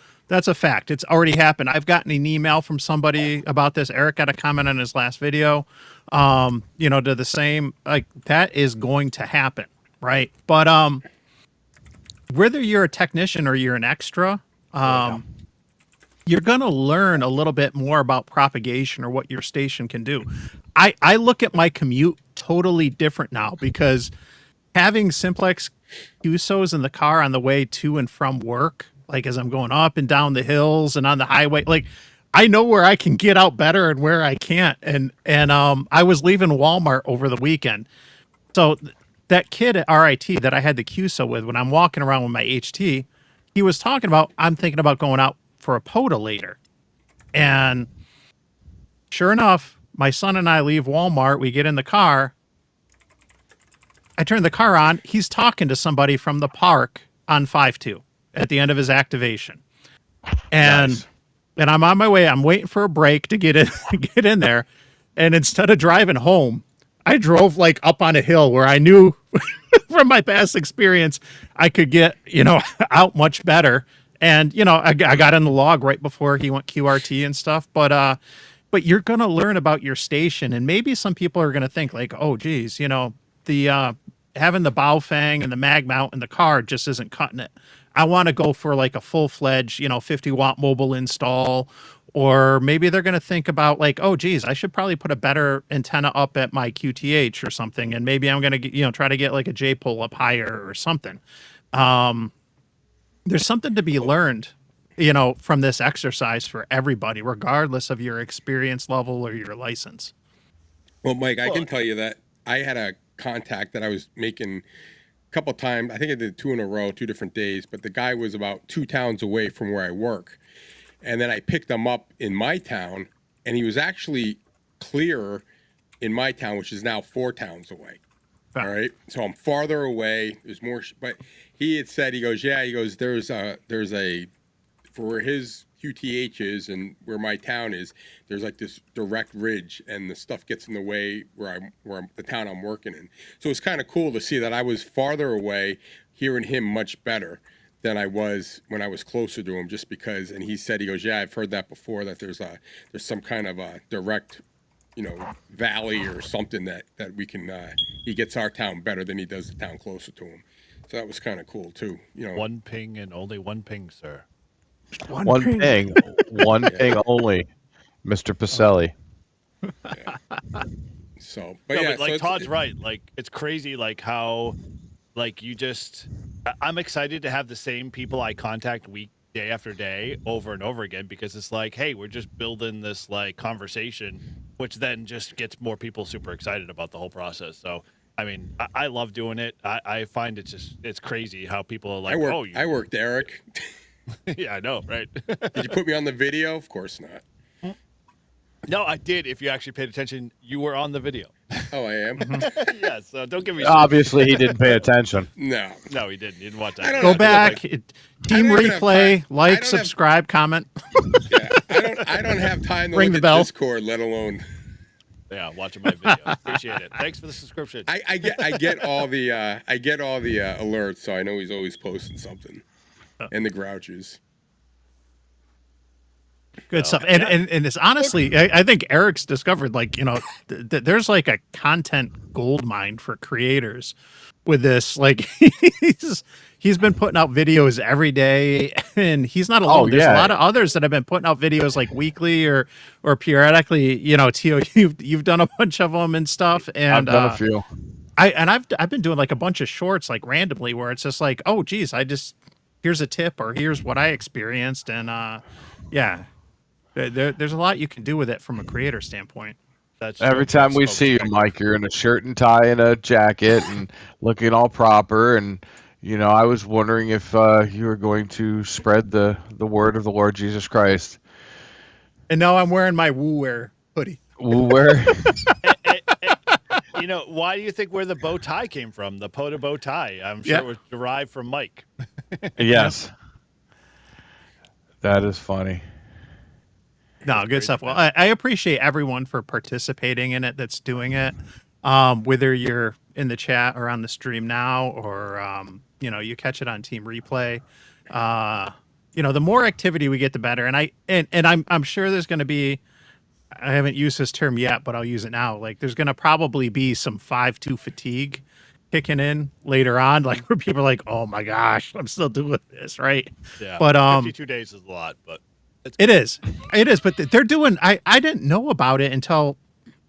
a fact. It's already happened. I've gotten an email from somebody about this. Eric got a comment on his last video. To the same, like, that is going to happen, right? But whether you're a technician or you're an extra, you're going to learn a little bit more about propagation or what your station can do. I look at my commute totally different now, because having simplex QSOs in the car on the way to and from work, like as I'm going up and down the hills and on the highway, like I know where I can get out better and where I can't. And I was leaving Walmart over the weekend. So that kid at RIT that I had the QSO with, when I'm walking around with my HT, he was talking about, I'm thinking about going out for a POTA later. And sure enough, my son and I leave Walmart. We get in the car. I turn the car on. He's talking to somebody from the park on 5.2 at the end of his activation. And I'm on my way. I'm waiting for a break to get in there. And instead of driving home, I drove like up on a hill where I knew from my past experience I could get, out much better. And, I got in the log right before he went QRT and stuff. But you're going to learn about your station. And maybe some people are going to think like, oh, geez, the having the bow fang and the mag mount in the car just isn't cutting it. I want to go for like a full-fledged, 50-watt mobile install. Or maybe they're going to think about like, oh, geez, I should probably put a better antenna up at my QTH or something. And maybe I'm going to, try to get like a J-pole up higher or something. There's something to be learned, from this exercise for everybody, regardless of your experience level or your license. Well, Mike, I can tell you that I had a contact that I was making a couple times. I think I did 2 in a row, 2 different days, but the guy was about 2 towns away from where I work. And then I picked him up in my town, and he was actually clearer in my town, which is now 4 towns away. All right. So I'm farther away. There's more, but he had said, he goes, there's a, for where his QTH is and where my town is, there's like this direct ridge, and the stuff gets in the way where I'm the town I'm working in. So it's kind of cool to see that I was farther away. hearing him much better than I was when I was closer to him, just because. And he said, he goes, yeah, I've heard that before, that there's some kind of a direct, valley or something that we can. He gets our town better than he does the town closer to him. So that was kind of cool too. One ping and only one ping, sir. One ping, one ping only, Mr. Pacelli. Yeah. So, But like Todd's right. Like it's crazy, like how, like I'm excited to have the same people I contact day after day over and over again, because it's like, hey, we're just building this like conversation, which then just gets more people super excited about the whole process. So, I mean, I love doing it. I find it's crazy how people are like, I worked Eric. Yeah, I know, right? Did you put me on the video? Of course not. No, I did. If you actually paid attention, you were on the video. Oh, I am? Yeah, so don't give me Obviously, he didn't pay attention. No, he didn't. He didn't want that. Go back, team replay, subscribe, comment. Yeah, I don't have time to Ring look the at bell. Discord, let alone. Yeah, watching my video. Appreciate it. Thanks for the subscription. I get all the alerts, so I know he's always posting something. And the Grouches. Good stuff. And it's honestly, I think Eric's discovered, like, there's like a content gold mine for creators with this. Like, he's been putting out videos every day, and he's not alone. There's a lot of others that have been putting out videos like weekly or periodically. Tio, you've done a bunch of them and stuff. And I've done a few. I've been doing like a bunch of shorts, like randomly, where it's just like, oh geez, here's a tip, or here's what I experienced. And there's a lot you can do with it from a creator standpoint. Every time we see you, Mike, you're in a shirt and tie and a jacket and looking all proper. And, I was wondering if you were going to spread the word of the Lord Jesus Christ. And now I'm wearing my Woo-Wear hoodie. Woo-Wear? Why do you think where the bow tie came from? The POTA bow tie. I'm sure it was derived from Mike. Yes. That is funny. No, good stuff. Well, I appreciate everyone for participating in it that's doing it. Whether you're in the chat or on the stream now, or you catch it on Team Replay. The more activity we get, the better. And I'm sure there's going to be, I haven't used this term yet, but I'll use it now. Like, there's going to probably be some 5-2 fatigue kicking in later on, like where people are like, oh my gosh, I'm still doing this, right? Yeah. But 52 days is a lot, but it is. But they're doing. I didn't know about it until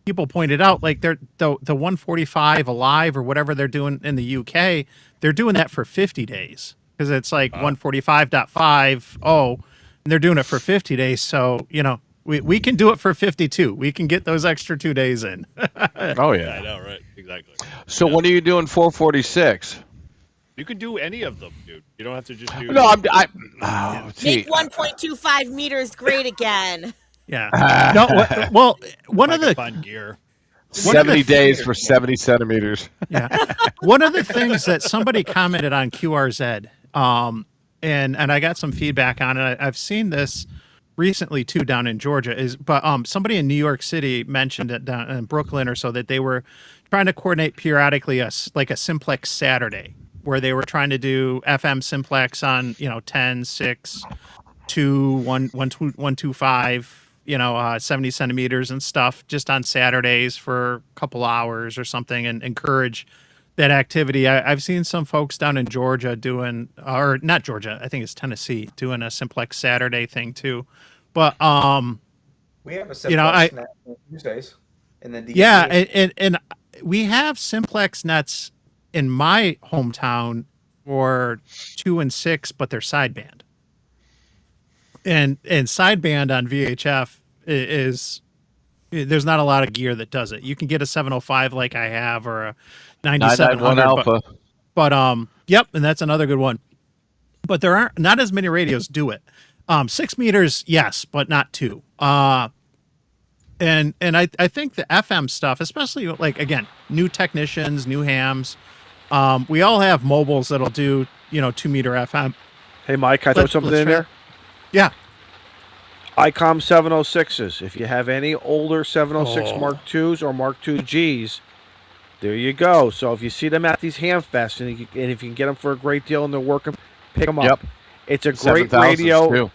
people pointed out. Like the 145 alive or whatever they're doing in the UK. They're doing that for 50 days because it's like 145.50, and they're doing it for 50 days. So we can do it for 52. We can get those extra 2 days in. Oh yeah, I know, right? Exactly. So when are you doing 446? You can do any of them, dude. You don't have to just do. No, Make 1.25 meters great again. Yeah. No. Well, one of the fun gear. 70 days for 70 centimeters. Yeah. One of the things that somebody commented on QRZ, and I got some feedback on it. I've seen this recently too down in Georgia. But somebody in New York City mentioned it down in Brooklyn or so, that they were trying to coordinate periodically like a simplex Saturday, where they were trying to do FM simplex on 10, 6, 2, 1, 125. 70 centimeters and stuff just on Saturdays for a couple hours or something, and encourage that activity. I've seen some folks down in Georgia doing, or not Georgia, I think it's Tennessee, doing a simplex Saturday thing too. But we have a simplex net on Tuesdays in the DMV. Yeah, and we have simplex nets in my hometown for 2 and 6, but they're sideband. And sideband on VHF is there's not a lot of gear that does it. You can get a 705 like I have, or a 9700 Alpha. But yep, and that's another good one. But there aren't not as many radios do it. 6 meters, yes, but not 2. And I think the FM stuff, especially like again, new technicians, new hams, we all have mobiles that'll do 2 meter FM. Hey Mike, can I throw something in there? Yeah. ICOM 706s. If you have any older 706 Mark IIs or Mark II Gs, There you go. So if you see them at these ham fests, and if you can get them for a great deal and they're working, pick them up. Yep. It's a 7,000s great radio. too.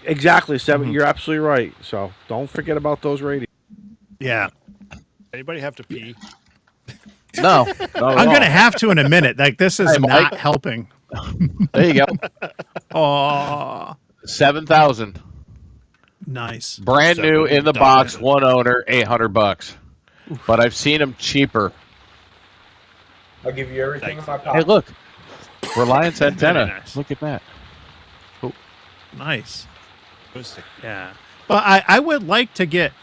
Exactly, 7. You're absolutely right. So don't forget about those radios. Yeah. Anybody have to pee? No, I'm going to have to in a minute. Like, this is Hey, Mike. not helping. There you go. Oh, 7,000. nice. Brand new in the Done. box, one owner, $800. But I've seen them cheaper. I'll give you everything in my Hey, pocket. look, Reliance antenna. nice. Look at that. Nice. Acoustic. Yeah. But I would like to get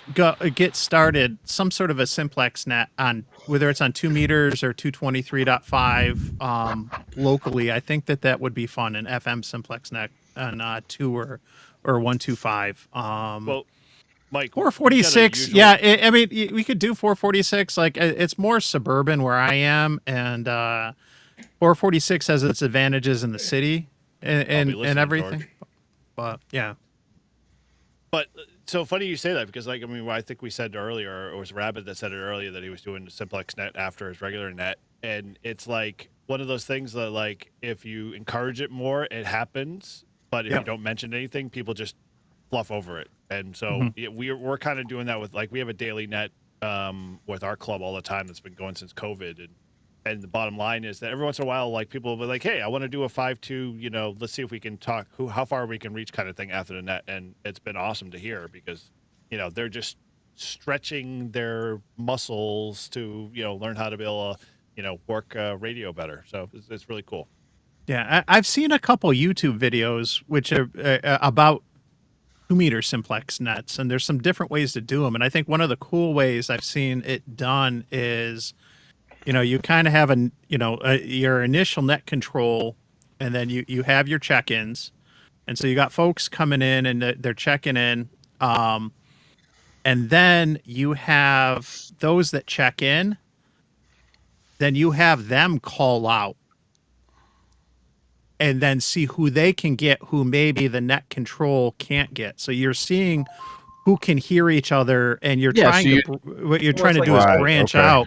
started some sort of a simplex net on whether it's on 2 meters or 223.5 locally. I think that would be fun, an FM simplex net on 2 or 125. Well, Mike, 446. we got a Yeah, I mean we could do 446. Like it's more suburban where I am, and 446 has its advantages in the city and listening, everything. George. But yeah. But so funny you say that because, like, I mean, I think we said earlier, or it was Rabbit that said it earlier that he was doing the simplex net after his regular net, and it's like one of those things that, like, if you encourage it more, it happens. But if you don't mention anything, people just fluff over it. And so we're kind of doing that with, like, we have a daily net with our club all the time that's been going since COVID, and the bottom line is that every once in a while, like, people will be like, hey, I want to do a 5.2, you know, let's see if we can talk how far we can reach kind of thing after the net. And it's been awesome to hear because, you know, they're just stretching their muscles to, you know, learn how to be able to, you know, work radio better. So it's really cool. Yeah, I've seen a couple YouTube videos which are about 2 meter simplex nets, and there's some different ways to do them. And I think one of the cool ways I've seen it done is, you know, you kind of have your initial net control, and then you have your check-ins, and so you got folks coming in and they're checking in, and then you have those that check in, then you have them call out, and then see who they can get, who maybe the net control can't get. So you're seeing who can hear each other, and you're what you're trying to do is branch out.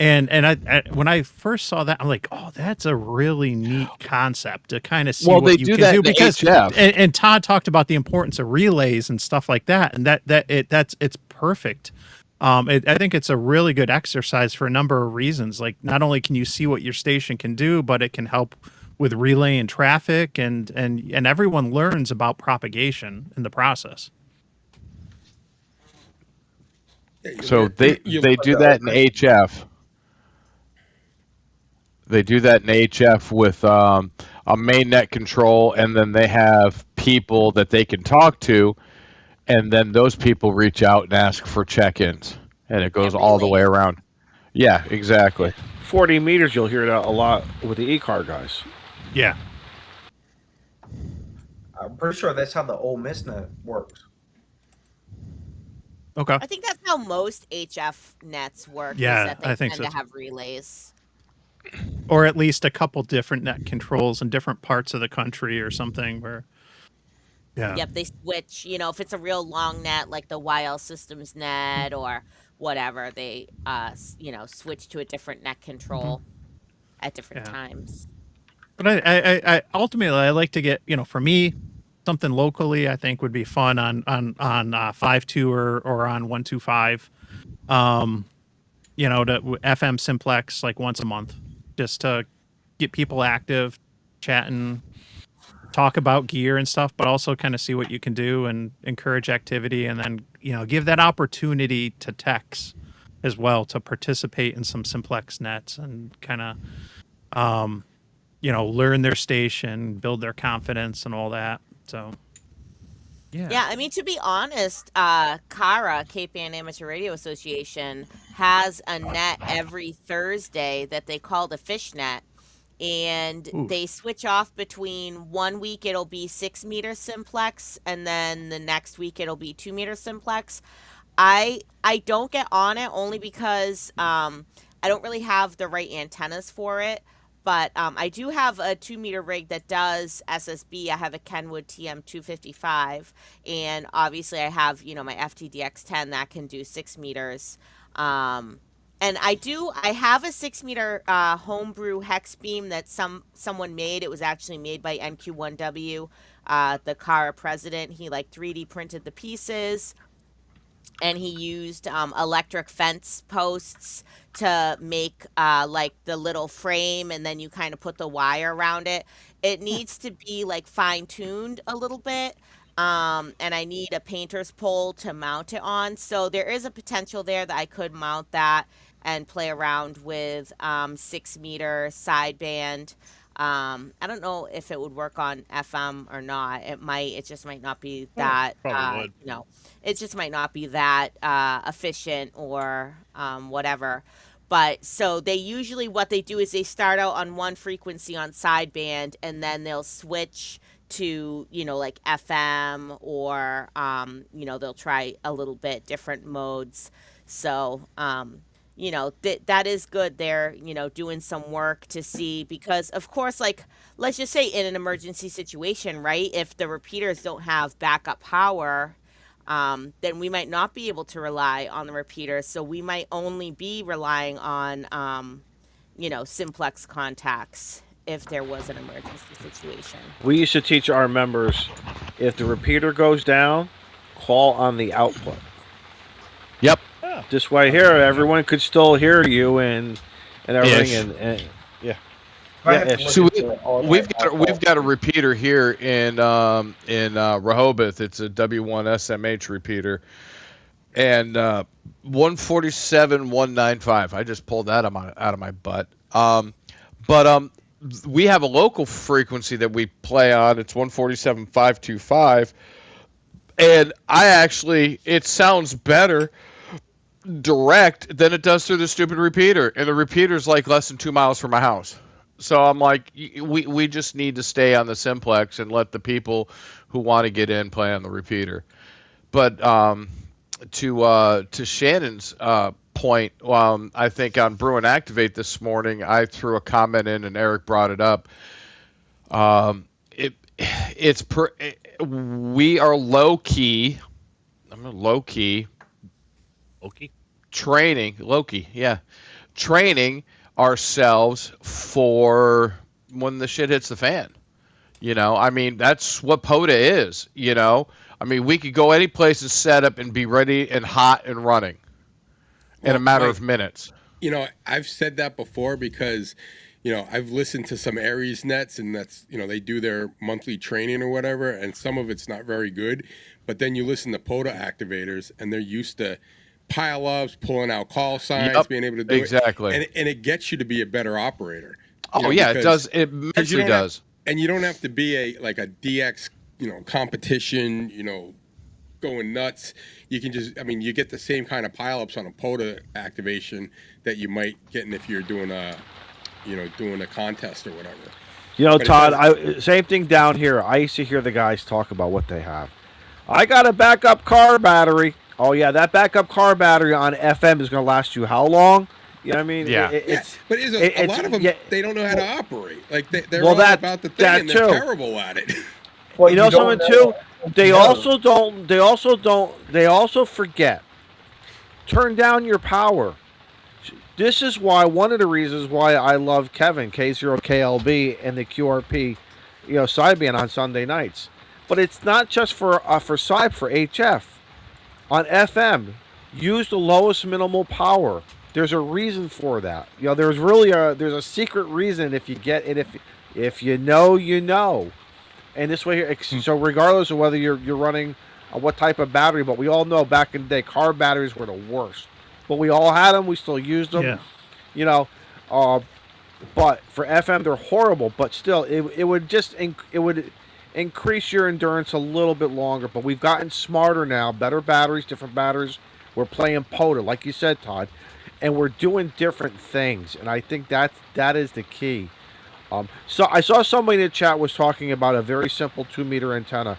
And I when I first saw that, I'm like, oh, that's a really neat concept to kind of see what you can do. Because and Todd talked about the importance of relays and stuff like that, and it's perfect. I think it's a really good exercise for a number of reasons. Like, not only can you see what your station can do, but it can help with relay and traffic, and everyone learns about propagation in the process. So they do that in HF. They do that in HF with a main net control, and then they have people that they can talk to, and then those people reach out and ask for check-ins, and it goes all the way around. Yeah, exactly. 40 meters, you'll hear that a lot with the E-car guys. Yeah. I'm pretty sure that's how the Ole Miss net works. Okay. I think that's how most HF nets work. Yeah, is that they I think tend so. to have relays. Or at least a couple different net controls in different parts of the country or something where, yeah. Yep, they switch. You know, if it's a real long net like the YL Systems net or whatever, they switch to a different net control at different times. But I ultimately I like to get, for me, something locally I think would be fun on 5.2 or on 125. To FM simplex like once a month, just to get people active, chatting, talk about gear and stuff, but also kind of see what you can do and encourage activity, and then give that opportunity to techs as well to participate in some simplex nets and kind of learn their station, build their confidence and all that. So Yeah, I mean, to be honest, CARA, Cape Ann Amateur Radio Association, has a net every Thursday that they call the fish net. And they switch off between 1 week it'll be 6 meter simplex, and then the next week it'll be 2 meter simplex. I don't get on it only because I don't really have the right antennas for it. But I do have a 2 meter rig that does SSB. I have a Kenwood TM255, and obviously I have my FTDX10 that can do 6 meters. And I have a 6-meter homebrew hex beam that someone made. It was actually made by NQ1W, the Kara president. He like 3D printed the pieces, and he used electric fence posts to make like the little frame, and then you kind of put the wire around it. It needs to be like fine tuned a little bit. And I need a painter's pole to mount it on. So there is a potential there that I could mount that and play around with 6-meter sideband. I don't know if it would work on FM or not. It might. It just might not be that. Probably would. It just might not be that efficient or whatever. But so they usually, what they do is they start out on one frequency on sideband, and then they'll switch to like FM, or they'll try a little bit different modes. So that is good. They're doing some work to see, because of course, like, let's just say in an emergency situation, right, if the repeaters don't have backup power, then we might not be able to rely on the repeaters. So we might only be relying on simplex contacts if there was an emergency situation. We used to teach our members, if the repeater goes down, call on the output. Yep. This way here, everyone could still hear you and everything. And yeah. So we've got a repeater here in Rehoboth. It's a W1 SMH repeater, and 147.195. I just pulled that out of my butt. But we have a local frequency that we play on. It's 147.525, and it sounds better direct than it does through the stupid repeater, and the repeater's like less than 2 miles from my house. So I'm like, we just need to stay on the simplex and let the people who want to get in play on the repeater. But to Shannon's point, I think on Bruin Activate this morning, I threw a comment in and Eric brought it up. We are low key training ourselves for when the shit hits the fan. I mean, that's what POTA is. I mean, we could go any place and set up and be ready and hot and running in a matter of minutes. I've said that before because, I've listened to some Aries nets, and that's, they do their monthly training or whatever, and some of it's not very good. But then you listen to POTA activators, and they're used to pile-ups, pulling out call signs, being able to do exactly. it. And it gets you to be a better operator. It does. It mentally does. And you don't have to be a DX, competition, going nuts. You can just, you get the same kind of pile-ups on a POTA activation that you might get if you're doing a contest or whatever. But Todd, same thing down here. I used to hear the guys talk about what they have. I got a backup car battery. Oh yeah, that backup car battery on FM is going to last you how long? You know what I mean? Yeah. But a lot of them, they don't know how to operate. Like they're all about the thing, and they're terrible at it. Well, something too. They also forget. Turn down your power. This is why one of the reasons why I love Kevin K0KLB and the QRP, sideband on Sunday nights. But it's not just for HF. On FM, use the lowest minimal power. There's a reason for that. There's a secret reason if you get it. If you know, you know. And this way here, so regardless of whether you're running what type of battery, but we all know back in the day, car batteries were the worst. But we all had them. We still used them. Yeah. But for FM, they're horrible. But still, it would increase your endurance a little bit longer. But we've gotten smarter now, better batteries, different batteries. We're playing POTA, like you said, Todd, and we're doing different things. And I think that is the key. So I saw somebody in the chat was talking about a very simple 2-meter antenna.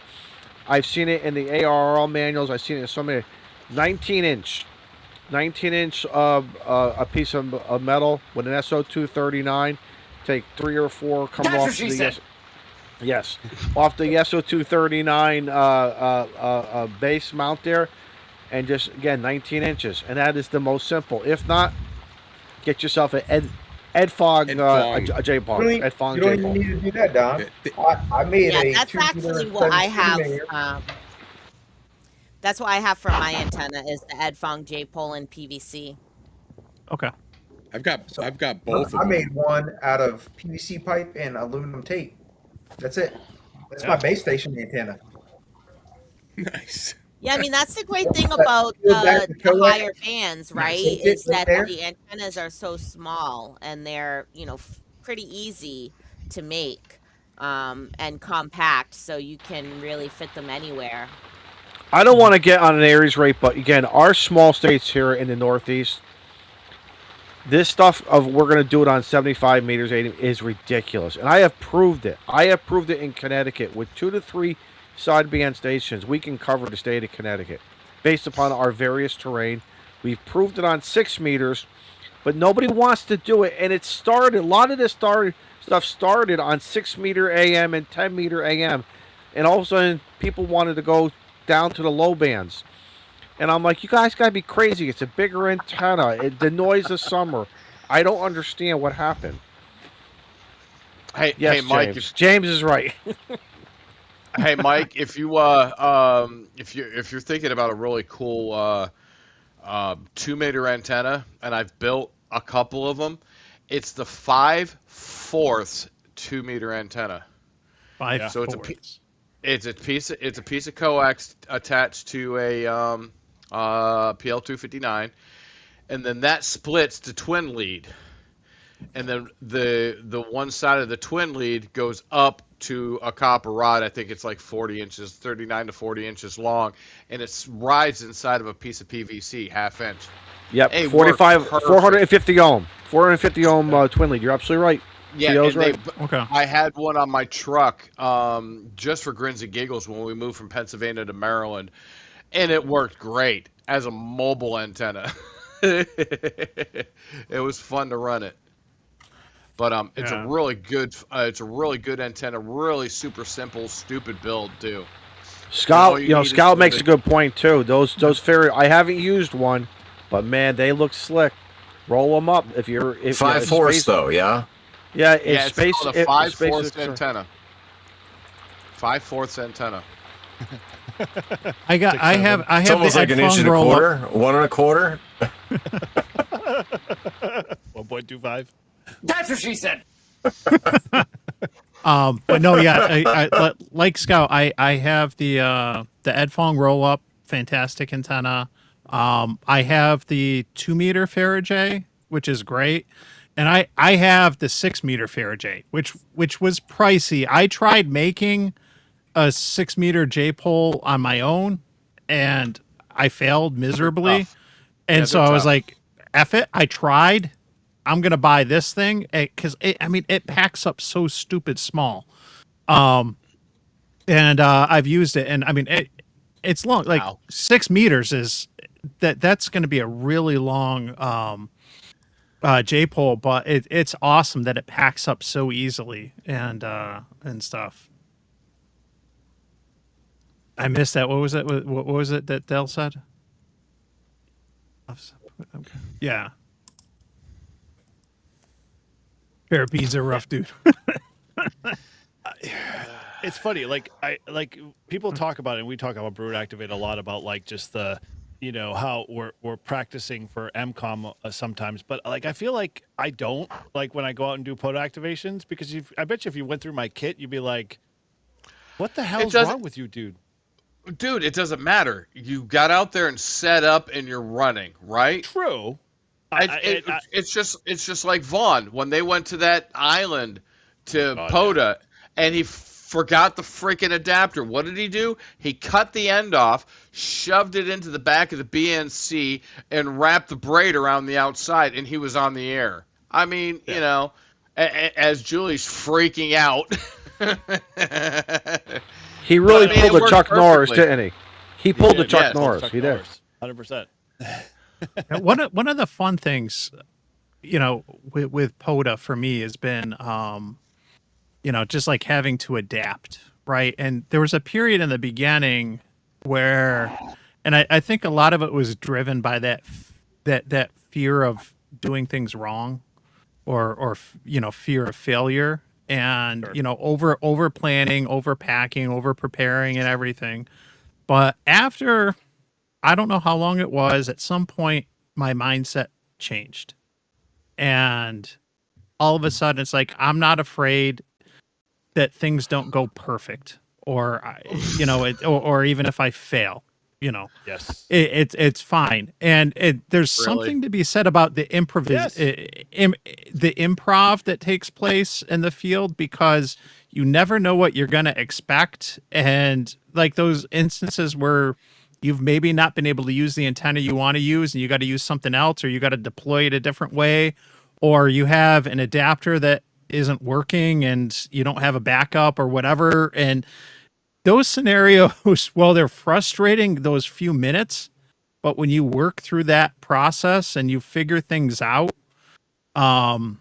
I've seen it in the ARRL manuals. I've seen it in so many 19-inch a piece of metal with an SO239. Take 3 or 4, come That's off what she the said. Yes, off the SO239 base mount there, and just again 19 inches, and that is the most simple. If not, get yourself an Ed Fong, Ed Fong. a J Paul. You Ed Fong, don't J even Paul. need to do that, Don. Yeah, I made Yeah, a that's 2 meter actually what I 17 have. millimeter. That's what I have for my antenna is the Ed Fong J pole and PVC. Okay. I've got So, both of I them. made one out of PVC pipe and aluminum tape. That's it. That's my Yeah. base station antenna. Nice. Yeah, I mean that's the great thing about Peel back the coax, higher bands, right? take it Is right that there. the antennas are so small and they're pretty easy to make and compact, so you can really fit them anywhere. I don't want to get on an Aries rate, but again, our small states here in the Northeast, this stuff of we're going to do it on 75 meters 80 is ridiculous, and I have proved it. I have proved it in Connecticut with 2 to 3 sideband stations. We can cover the state of Connecticut based upon our various terrain. We've proved it on 6 meters, but nobody wants to do it, and it started. A lot of this stuff started on 6 meter AM and 10 meter AM, and all of a sudden people wanted to go down to the low bands. And I'm like, you guys gotta be crazy. It's a bigger antenna. The noise of summer. I don't understand what happened. Hey, Yes, hey, Mike. James. James is right. Hey, Mike. If you're thinking about a really cool 2 meter antenna, and I've built a couple of them, it's the 5/4 2 meter antenna. 5/4. So it's a piece of coax attached to a PL259, and then that splits to twin lead, and then the one side of the twin lead goes up to a copper rod. I think it's like 40 inches, 39 to 40 inches long, and it rides inside of a piece of PVC, half inch. Yep, Hey, 45, worked 450 ohm. 450 ohm twin lead. You're absolutely right. Yeah, Theo's and right. Okay. I had one on my truck just for grins and giggles when we moved from Pennsylvania to Maryland, and it worked great as a mobile antenna. It was fun to run it, but it's Yeah. a really good antenna, really super simple, stupid build too. Scout, all you need is Scout makes the- a good point too. Those fairy. I haven't used one, but man, they look slick. Roll them up if you're 5/4 though, yeah. Yeah, Yeah, it's space. called a 5/4 antenna. 5/4 antenna. I have It's the almost like Ed an inch Fong and a roll-up. quarter, 1 1/4. 1.25. That's what she said. But no, yeah, I like Scout. I have the Ed Fong roll up, fantastic antenna. I have the 2 meter Faraday, which is great, and I have the 6 meter Faraday, which was pricey. I tried making a 6 meter J pole on my own, and I failed miserably. Tough. And Yeah, so they're I was tough. like, "F it!" I tried. I'm gonna buy this thing because it packs up so stupid small. And I've used it, and I mean it's long, like Wow. 6 meters is that's going to be a really long J pole, but it's awesome that it packs up so easily and stuff. I missed that. What was it? What was it that Dell said? Okay. Yeah. Pair of beads are rough, dude. It's funny, like people talk about it, and we talk about Brood Activate a lot about like just the, how we're practicing for MCOM sometimes, but like I feel like I don't like when I go out and do POTA activations because I bet you if you went through my kit, you'd be like, "What the hell's doesn't- wrong with you, dude?" Dude, it doesn't matter. You got out there and set up, and you're running, right? True. It's just like Vaughn when they went to that island to Oh, POTA, and he forgot the freaking adapter. What did he do? He cut the end off, shoved it into the back of the BNC, and wrapped the braid around the outside, and he was on the air. I mean, as Julie's freaking out. He really But, I mean, pulled it a worked Chuck Norris, perfectly. didn't he? He pulled the did, Chuck yes. Norris. Chuck He did. Norris, 100%. One of the fun things, with POTA for me has been, just like having to adapt, right? And there was a period in the beginning where, and I think a lot of it was driven by that fear of doing things wrong, or fear of failure, and over planning, over packing, over preparing, and everything. But after, I don't know how long it was, at some point my mindset changed, and all of a sudden it's like I'm not afraid that things don't go perfect, or or even if I fail, Yes. it's fine. And there's something to be said about the the improv that takes place in the field, because you never know what you're going to expect. And like those instances where you've maybe not been able to use the antenna you want to use, and you got to use something else, or you got to deploy it a different way, or you have an adapter that isn't working and you don't have a backup or whatever. And those scenarios, well, they're frustrating those few minutes, but when you work through that process and you figure things out, to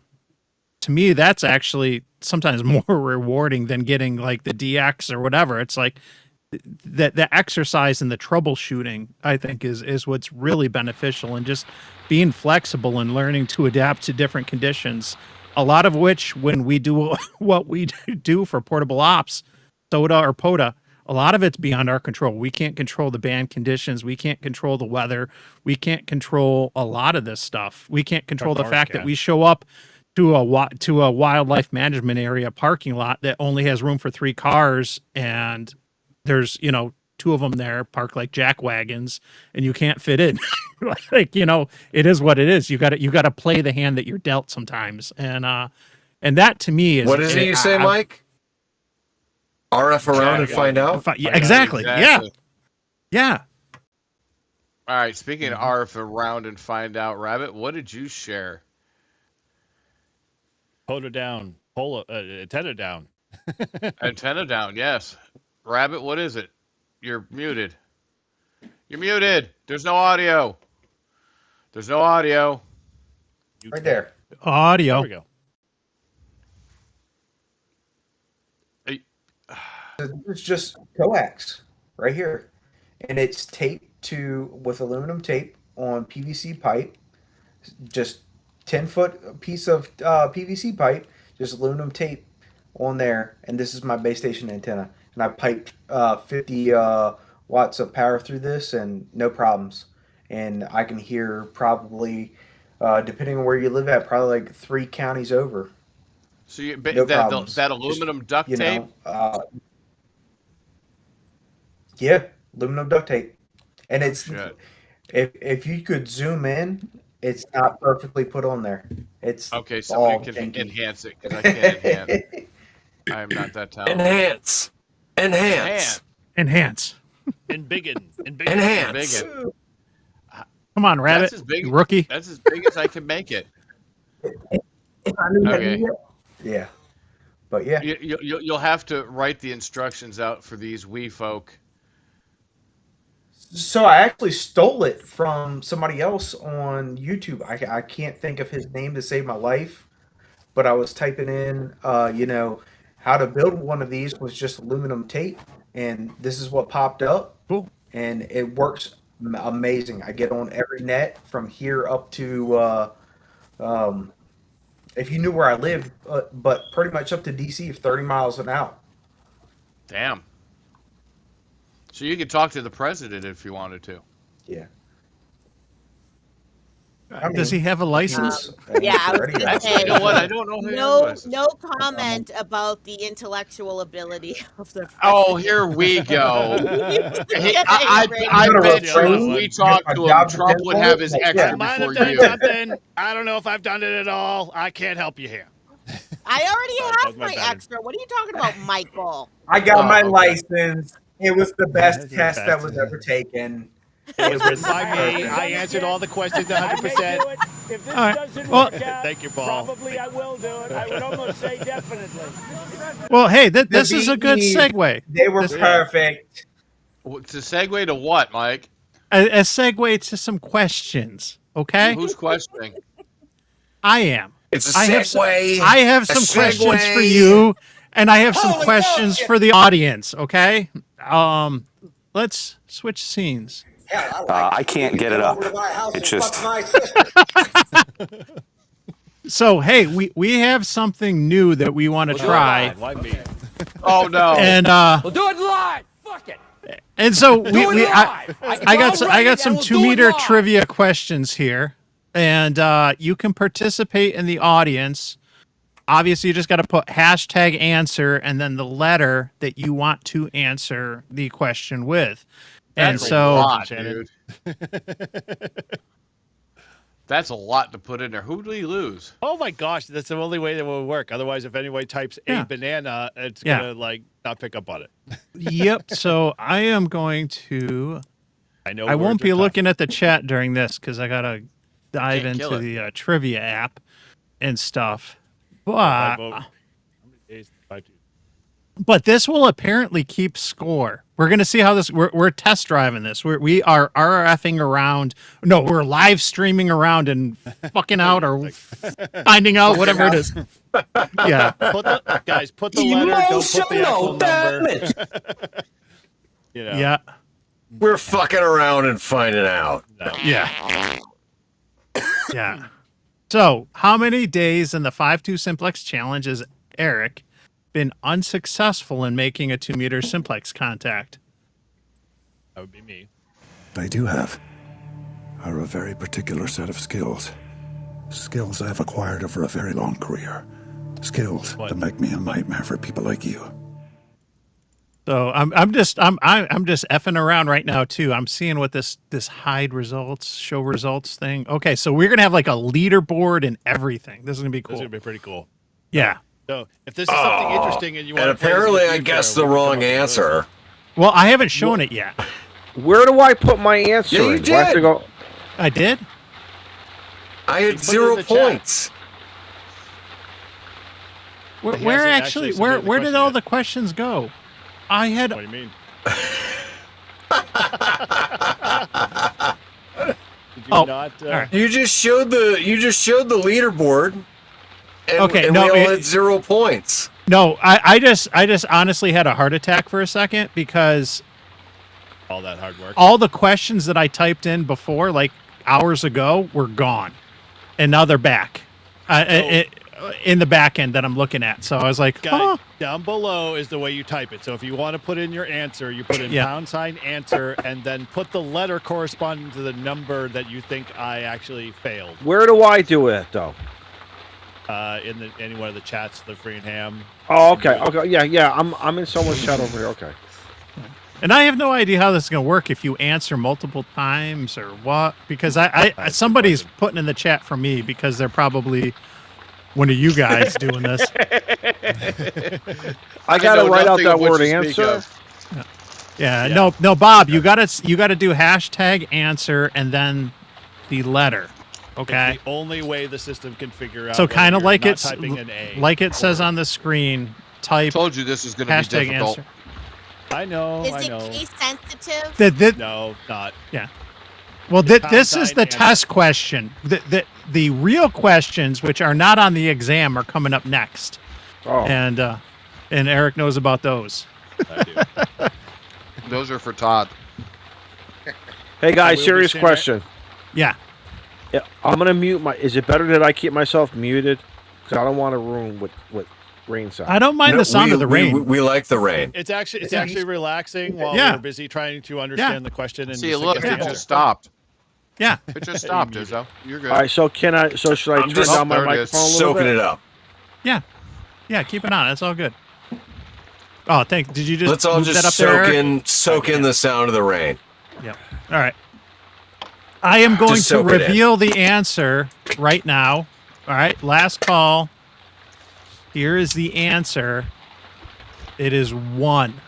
me, that's actually sometimes more rewarding than getting like the DX or whatever. It's like that the exercise and the troubleshooting, I think, is what's really beneficial, and just being flexible and learning to adapt to different conditions. A lot of which, when we do what we do for portable ops, SOTA or POTA, a lot of it's beyond our control. We can't control the band conditions. We can't control the weather. We can't control a lot of this stuff. We can't control the fact that we show up to a wildlife management area parking lot that only has room for 3 cars, and there's 2 of them there parked like jack wagons, and you can't fit in. Like, it is what it is. You got to play the hand that you're dealt sometimes, and that to me is What is it you say, Mike? RF around and find out? Yeah, exactly. Yeah. All right. Speaking of RF around and find out, Rabbit, what did you share? Antenna down. Antenna down. Yes. Rabbit, what is it? You're muted. You're muted. There's no audio. There's no audio. Right there. Audio. There we go. It's just coax right here, and it's taped with aluminum tape on PVC pipe. Just 10-foot piece of PVC pipe, just aluminum tape on there, and this is my base station antenna. And I piped 50 watts of power through this, and no problems. And I can hear probably, depending on where you live at, probably like 3 counties over. So No problems. that aluminum duct tape? Yeah, aluminum duct tape. And it's shit. If you could zoom in, it's not perfectly put on there. It's okay. Somebody can enhance it, because I can't enhance. I am not that talented. Enhance. And biggin. Enhance. Come on, Rabbit. That's as big, rookie. That's as big as I can make it. Okay. Yeah. But yeah. You'll have to write the instructions out for these wee folk. So I actually stole it from somebody else on YouTube. I can't think of his name to save my life, but I was typing in, how to build one of these with just aluminum tape, and this is what popped up. Cool. And it works amazing. I get on every net from here up to, if you knew where I live, but pretty much up to DC, 30 miles an hour. Damn. So you could talk to the president if you wanted to. Yeah. Does he have a license? Yeah, I was gonna say, You know what? I don't know. no comment about the intellectual ability of the. Oh, here we go. I bet you if we talked to him, Trump would have his extra before you. Something. I don't know if I've done it at all. I can't help you here. I already have my extra. What are you talking about, Michael? I got my license. It was the best test that was ever taken. It was written by me. I answered all the questions 100%. If this doesn't work out, thank you, Paul. Probably I will do it. I would almost say definitely. Well, hey, this is a good segue. They were perfect. To segue to what, Mike? A segue to some questions, okay? Who's questioning? I am. It's a segue. I have some questions for you, and I have some questions for the audience, okay? Let's switch scenes. I can't get it up. It's just. So hey, we have something new that we want to try, Why me? Oh no! and We'll do it live. Fuck it. and so Do it live. I got some 2-meter trivia questions here, and you can participate in the audience. Obviously, you just got to put hashtag answer and then the letter that you want to answer the question with. And That's so, a lot, Shannon. dude. That's a lot to put in there. Who do we lose? Oh my gosh, that's the only way that will work. Otherwise, if anybody types Yeah. a banana, it's Yeah. gonna like not pick up on it. yep. So I am going to. I know. I won't words are be tough. looking at the chat during this because I gotta dive Can't kill into it. the trivia app and stuff. If I But vote- how many days? 5-2. But this will apparently keep score. We're gonna see how this. We're test driving this. We are RFing around. No, we're live streaming around and fucking out or finding out whatever it is. Yeah, Put the guys. Put the letter. Don't put the actual number. You know. yeah, We're fucking around and finding out. No. yeah, yeah. So, how many days in the 5-2 simplex challenge has Eric been unsuccessful in making a 2-meter simplex contact? That would be me. I do have are a very particular set of skills. Skills I have acquired over a very long career. Skills What? that make me a nightmare for people like you. So I'm just effing around right now too. I'm seeing what this hide results, show results thing. Okay, so we're gonna have like a leaderboard and everything. This is gonna be This cool. is gonna be pretty cool. Yeah. So if this is something interesting and you want And to play this in apparently, the I future, guessed we the can come wrong up with answer. Well, I haven't shown it yet. Where do I put my answer? Yeah, you Do I have to did. go? I did. I You had put it in 0 the chat. points. Where, He where hasn't actually? actually Where submitted the where did question all yet. the questions go? I had. What do you mean? Did you Oh, not? all right. You just showed the leaderboard. And, Okay, and no, we all it- had 0 points. No, I just honestly had a heart attack for a second because All that hard work. all the questions that I typed in before, like hours ago, were gone, and now they're back. In the back end that I'm looking at. So I was like, Guys, huh. down below is the way you type it. So if you want to put in your answer, you put in Yeah. # answer and then put the letter corresponding to the number that you think I actually failed. Where do I do it though? In any one of the chats, the free and ham. Oh, okay, okay, yeah. I'm in someone's chat over here. Okay. And I have no idea how this is going to work if you answer multiple times or what, because I somebody's putting in the chat for me because they're probably one of you guys doing this. I gotta know write out nothing that of what word you speak answer. of. Yeah, Yeah. no, Bob, you got to do hashtag answer and then the letter. Okay. It's the only way the system can figure out. So whether kind of you're like not it's typing an A. like it says on the screen. Type Told you this is going to be hashtag difficult. answer. I know. Is I it know. case sensitive? No, not. Well, Pound this is sign the answer. test question. The real questions, which are not on the exam, are coming up next, Oh, and Eric knows about those. I do. Those are for Todd. hey guys, will be serious seeing that. question. Yeah. Yeah, I'm gonna mute my. Is it better that I keep myself muted? Because I don't want to ruin what rain sound. I don't mind the sound of the rain. We like the rain. It's actually relaxing while Yeah. we're busy trying to understand the question and See, just look, get it the just answer. stopped. Yeah. It just stopped, Izzo. You're good. All right, so can I? So should I I'm turn just- down my there it is. microphone a little Soaking bit? it up. Yeah, keep it on. That's all good. Oh, thank. Did you just Let's all move that just up there, Eric? soak in the sound of the rain. Yep. All right. I am going Just to soak it in. reveal the answer right now. All right. Last call. Here is the answer. It is 1.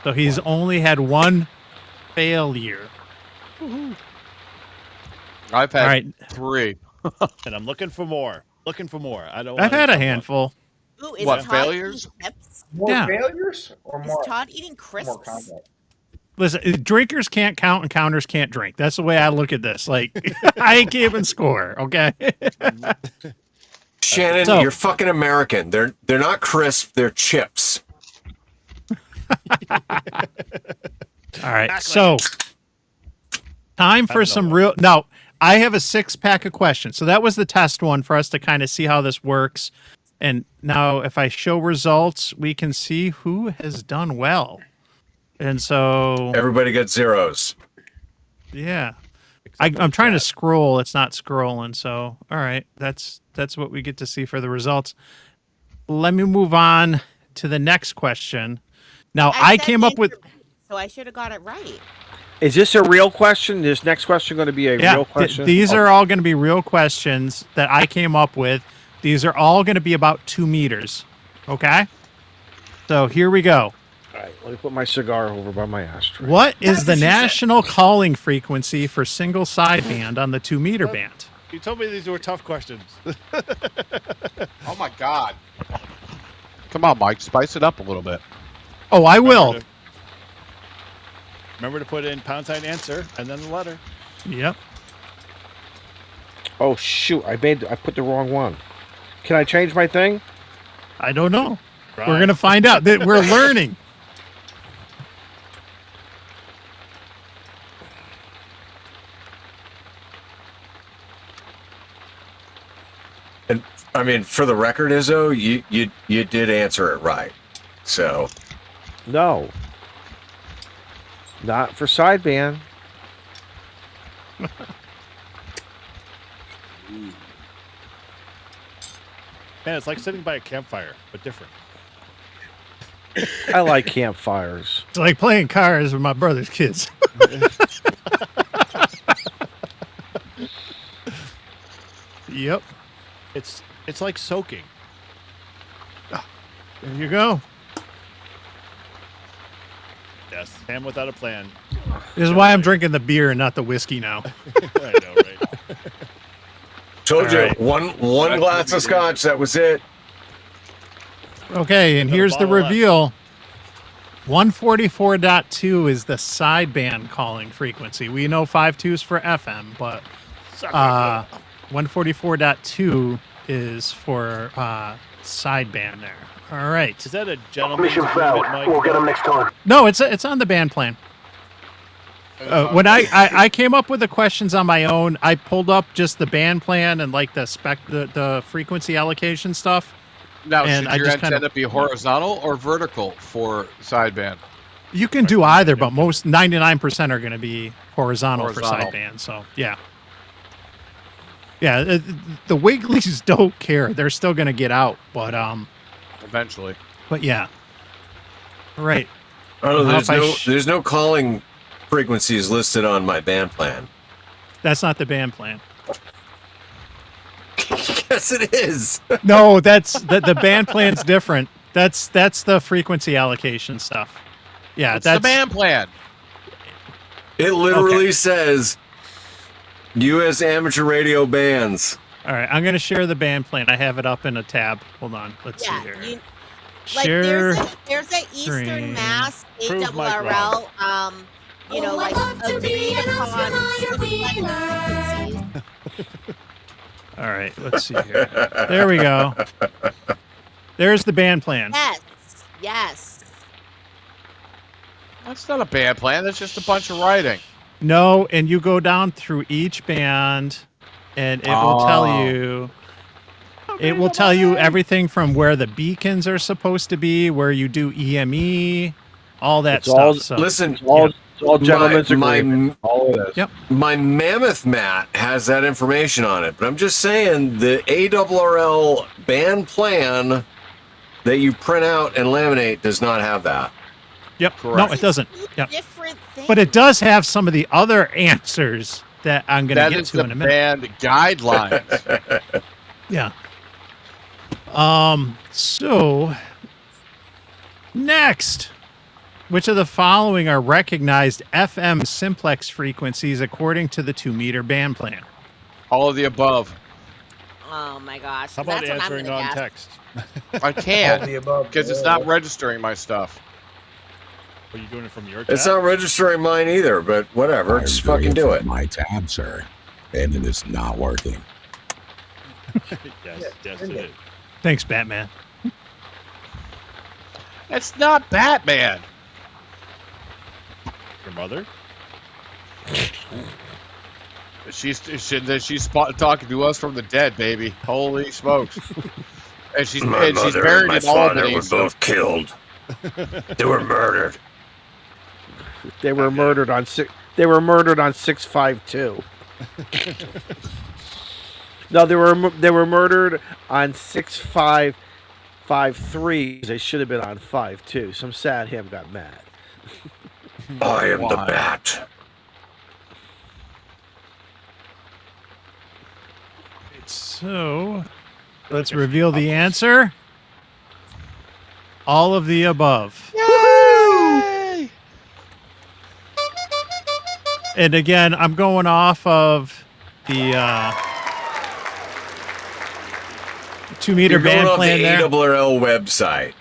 So he's only had 1 failure. I've had All right. 3. And I'm looking for more. Looking for more. I don't. I've wanna had a jump on- handful. Ooh, is What, Todd failures? eating chips? More Yeah. failures or Is more? Todd eating More crisps? contact. Listen, drinkers can't count and counters can't drink. That's the way I look at this. Like, I ain't keeping score, okay? Shannon, So- you're fucking American. They're not crisp. They're chips. All right. So, time for some real. Now, I have a 6-pack of questions. So that was the test one for us to kind of see how this works. And now if I show results, we can see who has done well. And so Everybody gets zeros. yeah. I'm trying to scroll. It's not scrolling. So all right. That's what we get to see for the results. Let me move on to the next question. Now I said came up with so I should have got it right. Is this a real question? This next question going to be a real question? These are all going to be real questions that I came up with. These are all going to be about 2 meters. Okay? So here we go. All right, let me put my cigar over by my ashtray. What is the national calling frequency for single sideband on the 2 meter band? You told me these were tough questions. Oh my God! Come on, Mike, spice it up a little bit. Oh, I will. Remember to put in # answer and then the letter. Yep. Oh shoot! I put the wrong one. Can I change my thing? I don't know. Right. We're going to find out. That we're learning. And I mean, for the record, Izzo, you did answer it right. So No. Not for sideband. Man, it's like sitting by a campfire, but different. I like campfires. It's like playing cars with my brother's kids. Yep. It's like soaking. There you go. Yes, ham without a plan. This is why I'm drinking the beer and not the whiskey now. I know, right? told you, right. one glass of scotch. That was it. Okay, and here's the reveal. 144.2 is the sideband calling frequency. We know 5.2 is for FM, but 144.2 is for sideband there. All right. Is that a gentleman's agreement, Mike? We'll get him next time. No, it's on the band plan. When I came up with the questions on my own, I pulled up just the band plan and like the frequency allocation stuff. Now, And should I your just antenna be horizontal or vertical for sideband? You can do either, but most 99% are going to be horizontal for Horizontal. sideband. So yeah, the Wigglies don't care; they're still going to get out. But Eventually. yeah, all right. Oh, How if I there's no calling frequencies listed on my band plan. That's not the band plan. Yes, it is. No, that's the band plan's different. That's the frequency allocation stuff. Yeah, What's that's the band plan? It literally Okay. says U.S. amateur radio bands. All right, I'm going to share the band plan. I have it up in a tab. Hold on. Let's see here. Share. There's a Eastern screen. Mass Prove Mike ARRL, like agreed upon frequencies. All right, let's see here. There we go. There's the band plan. Yes. That's not a band plan. That's just a bunch of writing. No, and you go down through each band, and it will tell you. It will tell you everything from where the beacons are supposed to be, where you do EME, all that It's all- stuff. So, Listen, It's all gentlemen's agreement. All it is. Yep. my Mammoth mat has that information on it, but I'm just saying the ARRL band plan that you print out and laminate does not have that. yep. Correct. No, it doesn't. Yep. Different things. But it does have some of the other answers that I'm going to That get is to the in a minute. band guidelines. Yeah. So next, which of the following are recognized FM simplex frequencies according to the 2 meter band plan? All of the above. Oh my gosh. How about That's what I'm answering gonna on guess. text? I All the can't above. because it's not registering my stuff. Are you doing it from your It's tab? not registering mine either, but whatever. Just fucking do it. My tab, sir, and it is not working. Yes, it is. Thanks, Batman. It's not Batman. Your mother? She's talking to us from the dead, baby. Holy smokes! And she's buried in Albany. Both killed. They were murdered. They were murdered on 652. No, they were murdered on 6553. They should have been on 52. Some sad ham got mad. I am the bat. So, let's reveal the answer. All of the above. Yay! And again, I'm going off of the 2-meter You're going band off plan the there. ARRL website.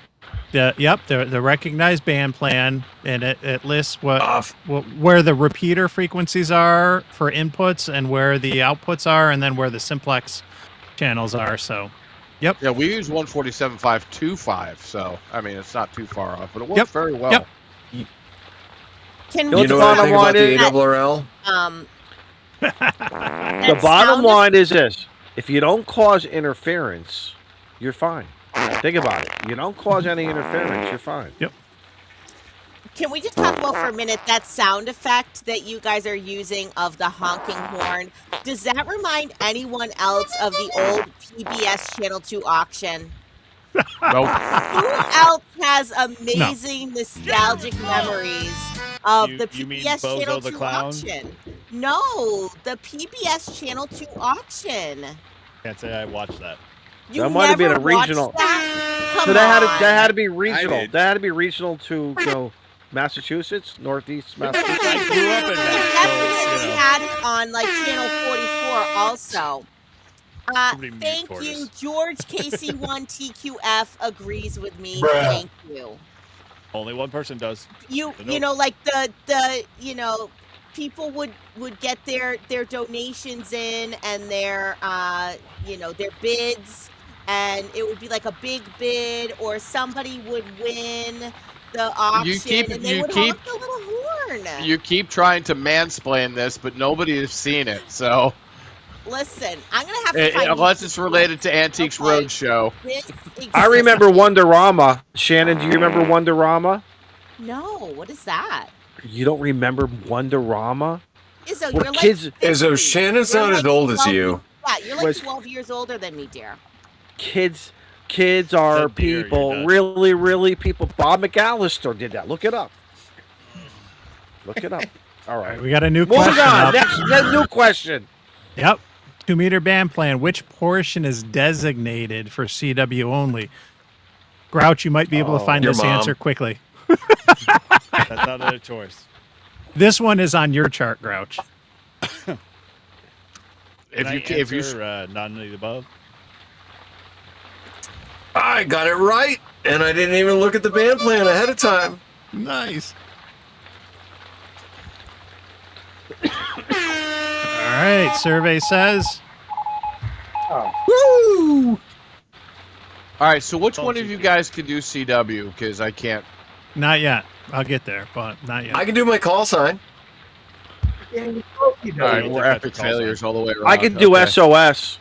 The recognized band plan, and it lists where the repeater frequencies are for inputs and where the outputs are, and then where the simplex channels are. So, yep. Yeah, we use 147.525, so I mean it's not too far off, but it works very well. Yep. Can You we know what I think about the that, ARRL? The bottom line is this: if you don't cause interference, you're fine. Think about it. You don't cause any interference, you're fine. Yep. Can we just talk about for a minute that sound effect that you guys are using of the honking horn? Does that remind anyone else of the old PBS Channel 2 auction? Nope. Who else has amazing nostalgic memories of the You mean PBS Bozo Channel the 2 Clown? auction? No, the PBS Channel 2 auction. Can't say I watched that. You That might have been never a regional. watched that? Come So that on. had to be regional. did. That had to be regional to Massachusetts, Northeast Massachusetts. I grew up in They that. definitely had it on like Channel 44 also. Somebody mute Thank Tortoise. you. George KC1TQF agrees with me. Bruh. Thank you. Only one person does. You Nope. know, like the people would get their donations in and their their bids, and it would be like a big bid, or somebody would win the auction and they would honk the little horn. You keep trying to mansplain this, but nobody has seen it. So Listen, I'm gonna have to find unless you- it's related to Antiques Okay. Roadshow. This I remember exists. Wonderama. Shannon, do you remember Wonderama? No, what is that? You don't remember Wonderama? Izzo, We're you're kids- like 50. Izzo, Shannon's You're not as like old as 12 you. Yeah, you're like Was- 12 years older than me, dear. Kids are Said dear, you're people. nuts. Really people. Bob McAllister did that. Look it up. Look it up. All right. We got a new Moving question on. up. Next new question. Yep. 2-meter band plan. Which portion is designated for CW only? Grouch, you might be able to find Your this mom. answer quickly. That's not a choice. This one is on your chart, Grouch. Can I answer, none of the above? I got it right, and I didn't even look at the band plan ahead of time. Nice. All right. Survey says Oh, All right, so which one of you guys can do CW? Because I can't. not yet. I'll get there, but not yet. I can do my call sign. All right, think we're that's epic a call failures all the way around. I can do Okay. SOS.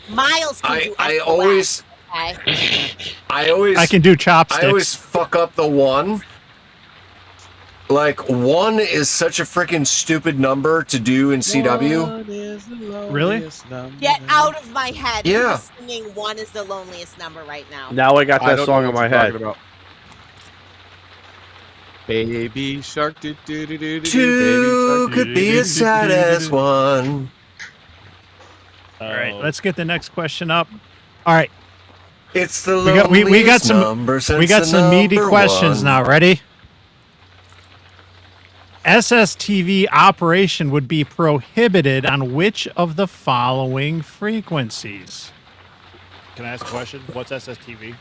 Miles can do I SOS, always, okay? I I can do chopsticks. I always fuck up the one. Like, one is such a freaking stupid number to do in CW. Really? Get out of my head. Yeah. Who's singing One is the Loneliest Number right now? Now I got I that don't song know in what my you're head. talking about. Baby shark, do do do do do. Two could be as sad as one. All right. Let's get the next question up. All right. It's the We got some number since we got the some meaty number questions one. now. Ready? SSTV operation would be prohibited on which of the following frequencies? Can I ask a question? What's SSTV?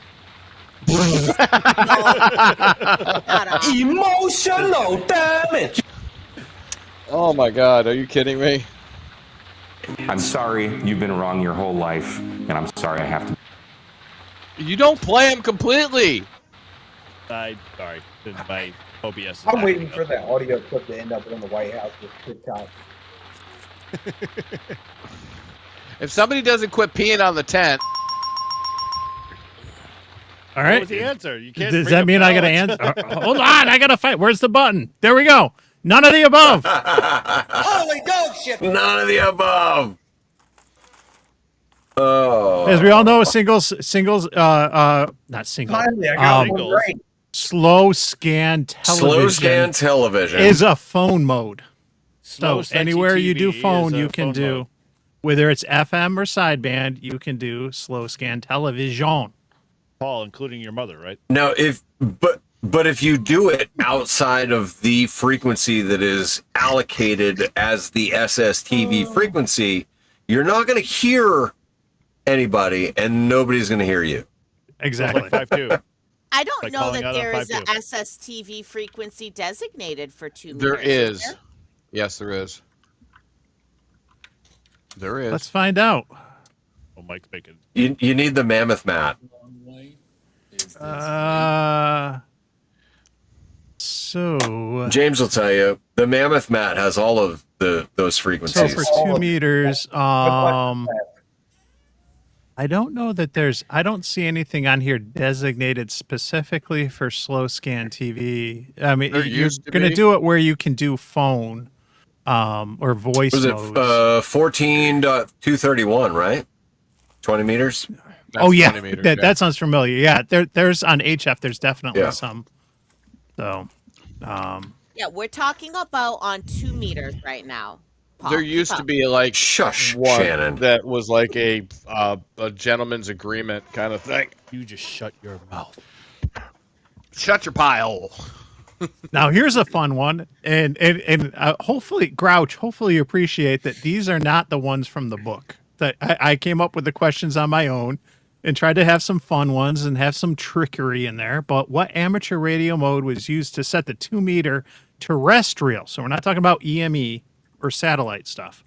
Emotional damage. Oh my God, are you kidding me? I'm sorry you've been wrong your whole life, and I'm sorry I have to. You don't play him completely. Sorry. My OBS is I'm not waiting coming for up. that audio clip to end up on the White House with TikTok. If somebody doesn't quit peeing on the tent, All What right. was the answer? You can't. Does bring that up mean I got to ballots. answer? Hold on, I got to fight. Where's the button? There we go. None of the above. Holy dog shit! None of the above. Oh. As we all know, singles, not single. Finally, I got Singles. one right. Slow scan television Slow scan television is a phone mode. Slow So sexy anywhere you do TV phone, is a you can phone do, mode. whether it's FM or sideband, you can do slow scan television. Paul, including your mother, right? Now, but if you do it outside of the frequency that is allocated as the SSTV frequency, you're not going to hear anybody, and nobody's going to hear you. Exactly. Like 5'2". I don't Like know calling that out on there is a 5'2". SSTV frequency designated for 2 meters. there is. Yes, there is. There is. Let's find out. Oh, Mike's making. You need the mammoth mat. So James will tell you the mammoth mat has all of those so frequencies. for 2 meters, I don't know that I don't see anything on here designated specifically for slow scan TV. I mean, There you're used to going to be. do it where you can do phone, or voice Was it modes. 14.231, right? 20 meters. Oh yeah, 20 meters, that sounds familiar. Yeah, there's on HF. There's definitely Yeah. some. So, Yeah, we're talking about on 2 meters right now. Paul, There keep used to up. be like Shush, one Shannon. that was like a gentleman's agreement kind of thing. You just shut your mouth. Shut your pile. now here's a fun one, and hopefully, Grouch, hopefully you appreciate that these are not the ones from the book. That I came up with the questions on my own and tried to have some fun ones and have some trickery in there. But what amateur radio mode was used to set the 2 meter terrestrial? So we're not talking about EME or satellite stuff.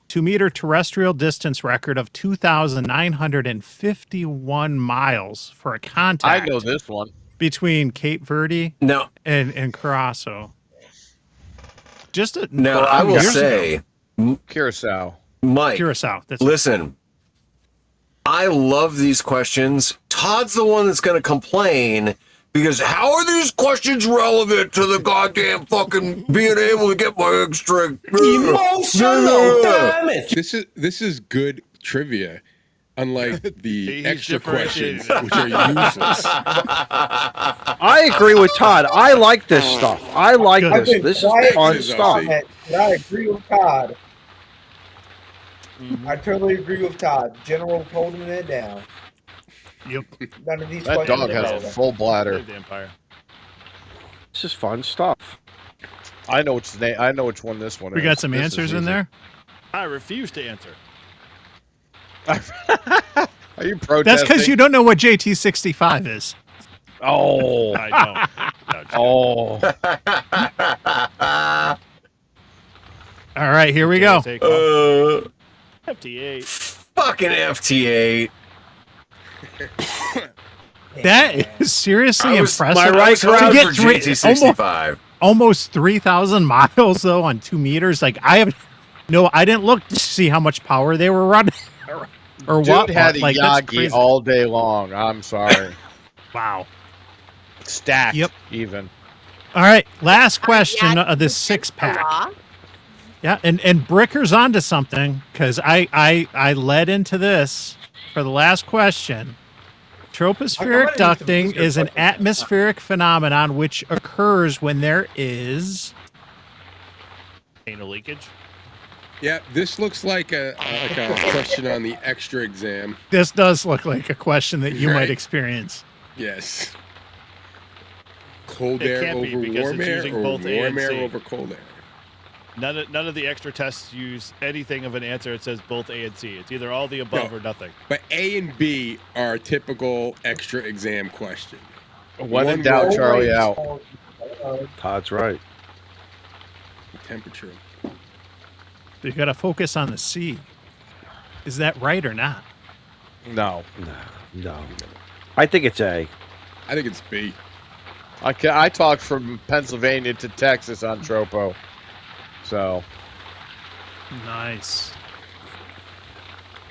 2 meter terrestrial distance record of 2,951 miles for a contact. I know this one. Between Cape Verde No, and Curaçao. Just a now I will years say, ago. Curacao. Mike, Curaçao. That's listen, I love these questions. Todd's the one that's going to complain because how are these questions relevant to the goddamn fucking being able to get my extra Emotional damage. This is good trivia, unlike the He's extra differentiating questions, which are useless. I agree with Todd. I like this stuff. I like I've this. been This quiet is fun This is stuff. awesome. but I agree with Todd. I totally agree with Todd. General holding it down. Yep. None of these That questions dog are has a relevant. full bladder. Save the Empire. This is fun stuff. I know which name. I know which one this one is. We got some This is answers in easy. there. I refuse to answer. Are you protesting? That's because you don't know what JT65 is. Oh. I don't. No, just Oh. All right, here we kidding. go. Take off. Uh, FT8. fucking FT8. That is seriously I was, impressive. Am I right, I was hoping To for get GT65. almost 3,000 miles though on 2 meters. Like I didn't look to see how much power they were running or Dude what. had but, a like that's Yagi crazy. all day long. I'm sorry. Wow. Stacked. Yep. Even. All right, last question Yeah, of this against the 6-pack. law. Yeah, and Bricker's onto something because I led into this for the last question. Tropospheric ducting is an atmospheric phenomenon which occurs when there is. Anal leakage. Yeah, this looks like a question on the extra exam. This does look like a question that you might Right. experience. Yes. Cold It air can't be over because warm it's air using or both A warm and air C. over cold air. None of the extra tests use anything of an answer. It says both A and C. It's either all the above No. or nothing. But A and B are a typical extra exam question. When in One doubt, word. Charlie out. Todd's right. Temperature. You got to focus on the C. Is that right or not? No. No. I think it's A. I think it's B. I talked from Pennsylvania to Texas on Tropo. So. Nice.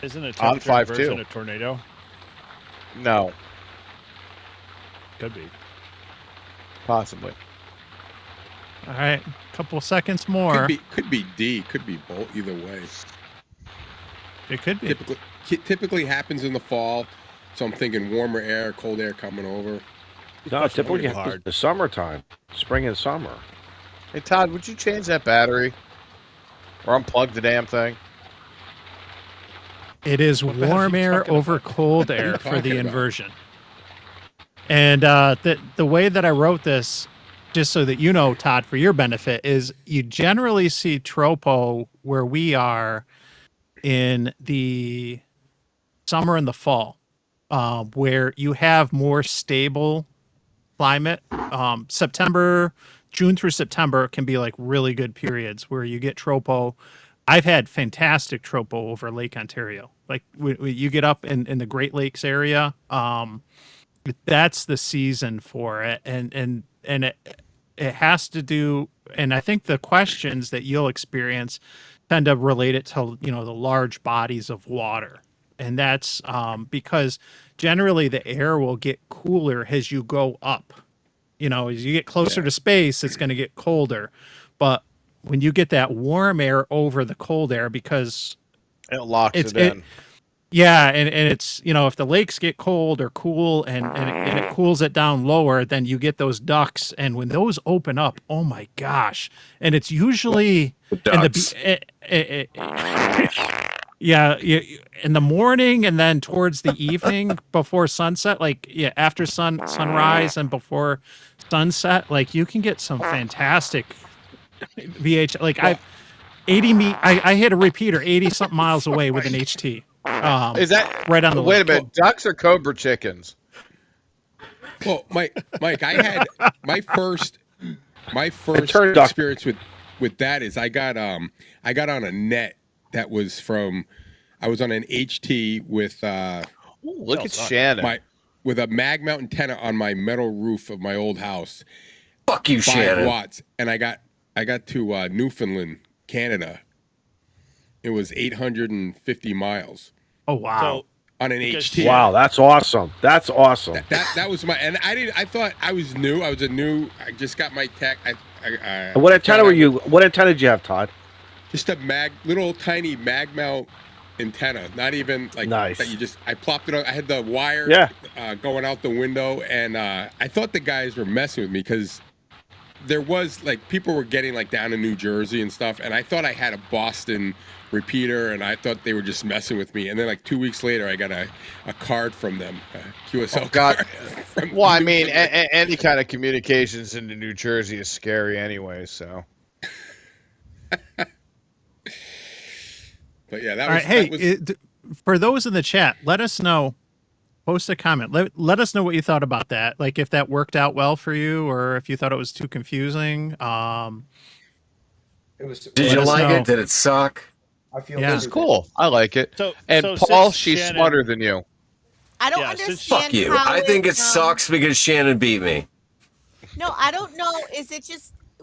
Isn't a On temperature 5-2. version a tornado? No, Could be. possibly. All right, couple seconds more. Could be D. Could be both. Either way. It could be. Typically happens in the fall, so I'm thinking warmer air, cold air coming over. No, typically really hard. the summertime, spring and summer. Hey Todd, would you change that battery or unplug the damn thing? It is What the hell are warm you air talking over about? cold What are you air for the talking about? inversion. And the way that I wrote this, just so that you know, Todd, for your benefit, is you generally see tropo where we are in the summer and the fall, where you have more stable climate. June through September can be like really good periods where you get tropo. I've had fantastic tropo over Lake Ontario. Like you get up in the Great Lakes area, that's the season for it, and it has to do. And I think the questions that you'll experience tend to relate it to the large bodies of water, and that's because generally the air will get cooler as you go up. As you get closer to space, it's going to get colder, but when you get that warm air over the cold air, because It locks it in. yeah, and it's if the lakes get cold or cool and it cools it down lower, then you get those ducts, and when those open up, oh my gosh! And it's usually Ducks. yeah, in the morning and then towards the evening before sunset, after sunrise and before sunset, you can get some fantastic VH. I hit a repeater 80 something miles away with an HT. Is that right on the Wait a lake. minute, ducks or cobra chickens? Well, Mike, I had my first turned duck. experience with that is I got on a net that was I was on an HT with Ooh, look at Shannon. with a mag mount antenna on my metal roof of my old house. Fuck you, 5 Shannon. watts, and I got to Newfoundland, Canada. It was 850 miles Oh wow! So on an Because HT. Wow, that's awesome. That's awesome. That was I thought I was new. I just got my tech. What antenna were you? What antenna did you have, Todd? Just a little tiny mag mount antenna. Not even Nice. that I plopped it on. I had the wire going out the window, and I thought the guys were messing with me because there was people were getting down in New Jersey and stuff, and I thought I had a Boston repeater, and I thought they were just messing with me. And then 2 weeks later, I got a card from them, a QSL card. Well, I mean, any kind of communications into New Jersey is scary anyway. So, but yeah, that All was. right, that hey, was, for those in the chat, let us know. Post a comment. Let us know what you thought about that. If that worked out well for you, or if you thought it was too confusing. It was. Did you us like know. it? Did it suck? I feel Yeah. it's cool. I like it. So Paul, since she's Shannon- smarter than you. I don't Yeah, since- understand. Fuck you. How I think it sucks because Shannon beat me. No, I don't know.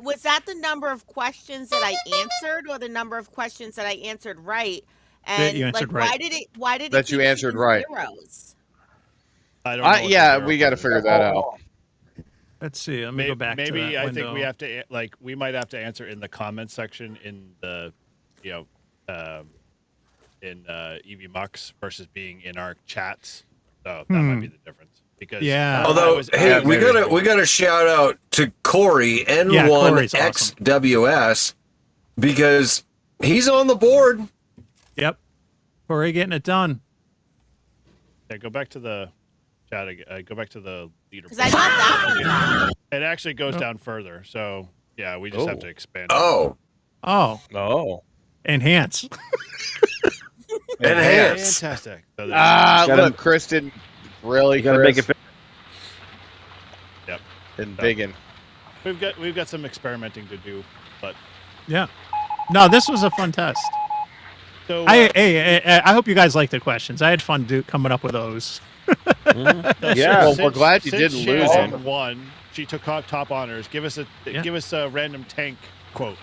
Was that the number of questions that I answered, or the number of questions that I answered right? And you answered why right. did it That you keep answered shooting right. zeros? I don't know. what the Yeah, zero we got to is. figure that out. Let's see. Let me go back. Maybe to that I window. think we have to we might have to answer in the comments section in the in EV Mux versus being in our chats. So that might be the difference. Because Yeah. Although, hey, we got a shout out to Corey Corey's awesome. N1XWS because he's on the board. Yep. Corey getting it done. Yeah, go back to the chat again. Go back to the leaderboard. Because I got that one. It actually goes down further. So yeah, we just have to expand. Oh, Oh. Enhance. enhance. Fantastic. So Look, Chris didn't really. You gotta make it. Yep. And biggin. We've got some experimenting to do, but Yeah. No, this was a fun test. so I hope you guys liked the questions. I had fun coming up with those. Yeah. Well, we're glad you since didn't lose Shannon him. won. She took top honors. Give us a random tank quote.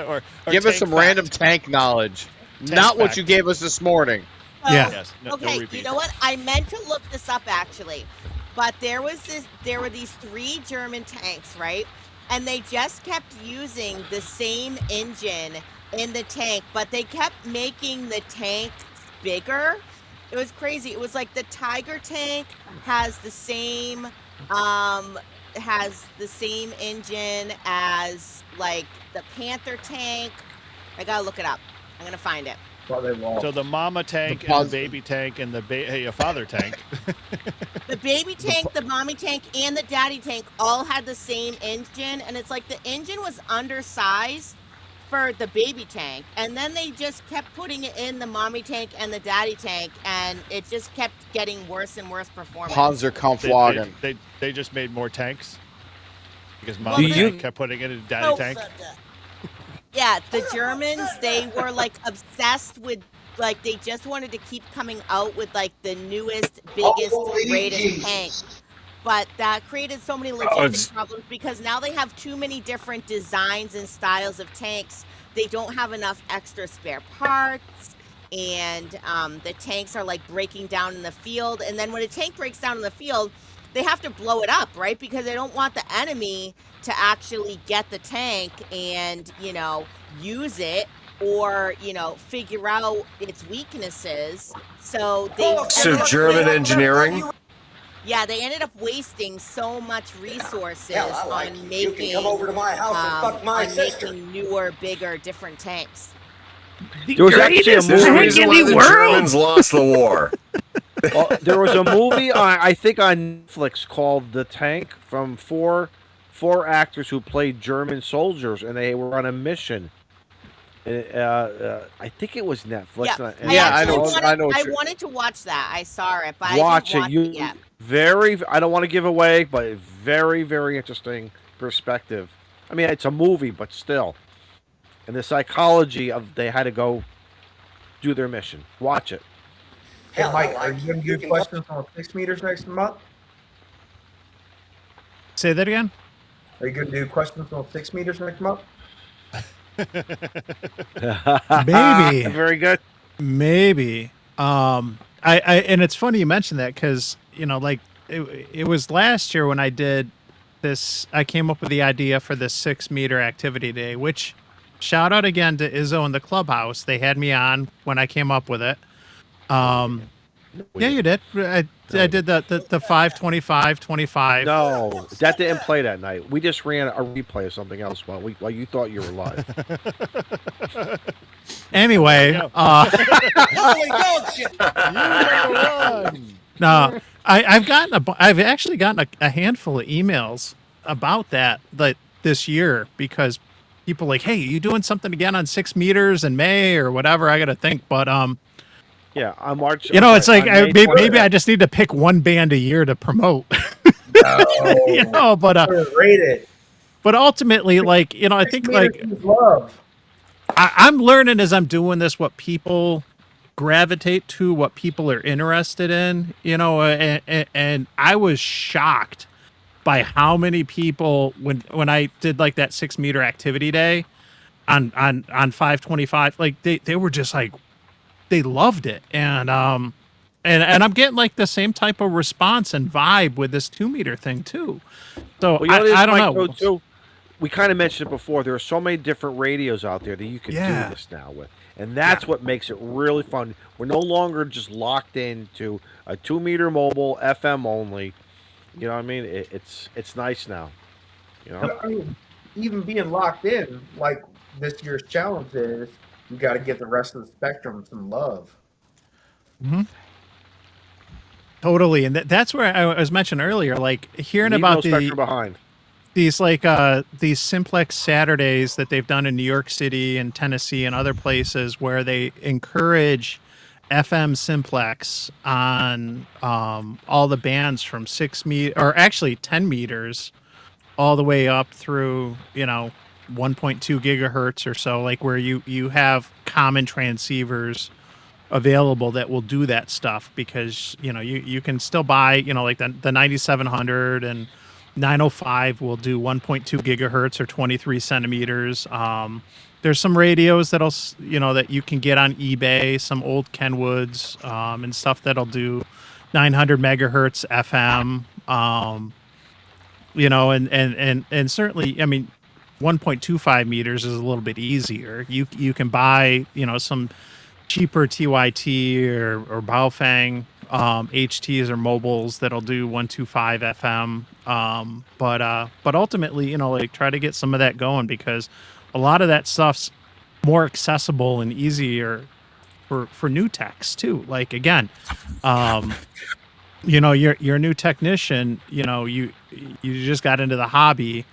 or Give us tank some fact. random tank knowledge. Tank Not what fact. you gave us this morning. So, Yeah. Yes, no okay, you repeat. know what? I meant to look this up actually, but there were these 3 German tanks, right? And they just kept using the same engine in the tank, but they kept making the tank bigger. It was crazy. It was like the Tiger tank has the same engine as like the Panther tank. I gotta look it up. I'm gonna find it. So the mama tank and the baby tank and the father tank. The baby tank, the mommy tank, and the daddy tank all had the same engine, and it's like the engine was undersized for the baby tank, and then they just kept putting it in the mommy tank and the daddy tank, and it just kept getting worse and worse performance. Panzerkampfwagen. They just made more tanks because Well, mama the- tank kept putting it in daddy Oh, tank. Yeah, the Germans, they were like obsessed with, like, they just wanted to keep coming out with like the newest, biggest, greatest tank. But that created so many logistic problems because now they have too many different designs and styles of tanks. They don't have enough extra spare parts, and the tanks are like breaking down in the field. And then when a tank breaks down in the field, they have to blow it up, right? Because they don't want the enemy to actually get the tank and, you know, use it or, you know, figure out its weaknesses. So they So German engineering. Yeah, they ended up wasting so much resources Hell, I like on you. making You can come over to my house and fuck my on sister. making newer, bigger, different tanks. There was actually a There's a movie. reason why the Germans lost the war. Well, there was a movie I think on Netflix called The Tank from four actors who played German soldiers, and they were on a mission. I think it was Netflix. Yeah, and I know. I wanted to watch that. I saw it, but Watch I it. didn't watch it yet. I don't want to give away, but very, very interesting perspective. I mean, it's a movie, but still, and the psychology of they had to go do their mission. Watch it. Hey, Hell, Mike, I are like you you. going to You do can questions on 6 meters next month? Say that again. Are you going to do questions on 6 meters next month? Maybe. Very good. Maybe. I and it's funny you mentioned that because, you know, like it was last year when I did this, I came up with the idea for this 6 meter activity day, which shout out again to Izzo and the clubhouse. They had me on when I came up with it. Yeah, you did. I did the 5, 25, 25. No, that didn't play that night. We just ran a replay of something else while you thought you were live. Anyway, Holy dog shit! no, I've actually gotten a handful of emails about that this year because people like, hey, you doing something again on 6 meters in May or whatever? I got to think, but yeah, on March. you know, it's like on May maybe I just need to pick one band a year to promote. You know, but Rated. but ultimately, like, you know, I think like Love. I'm learning as I'm doing this what people gravitate to, what people are interested in, you know, and I was shocked by how many people when I did like that 6 meter activity day on 525, like they were just like, they loved it. And I'm getting like the same type of response and vibe with this 2 meter thing too. So Well, you know what it is, I don't Mike, know. though, too? We kind of mentioned it before. There are so many different radios out there that you can Yeah. do this now with, and that's what makes it really fun. We're no longer just locked into a 2 meter mobile FM only. You know what I mean? It's nice now. You know. I mean, even being locked in, like this year's challenge is, you got to give the rest of the spectrum some love. Mm-hmm. Totally, and that's where I was mentioning earlier, like hearing Leave about no spectrum behind. these like these Simplex Saturdays that they've done in New York City and Tennessee and other places where they encourage FM Simplex on all the bands from 6 meter or actually 10 meters all the way up through, you know, 1.2 gigahertz or so, like where you have common transceivers available that will do that stuff because, you know, you can still buy, you know, like the 9700 and 905 will do 1.2 gigahertz or 23 centimeters. There's some radios that'll, that you can get on eBay, some old Kenwoods, and stuff that'll do 900 megahertz FM. And certainly, I mean, 1.25 meters is a little bit easier. You can buy, some cheaper TYT or Baofeng HTs or mobiles that'll do 125 FM. But ultimately, try to get some of that going, because a lot of that stuff's more accessible and easier for new techs too. Like, again, you're a new technician, you just got into the hobby,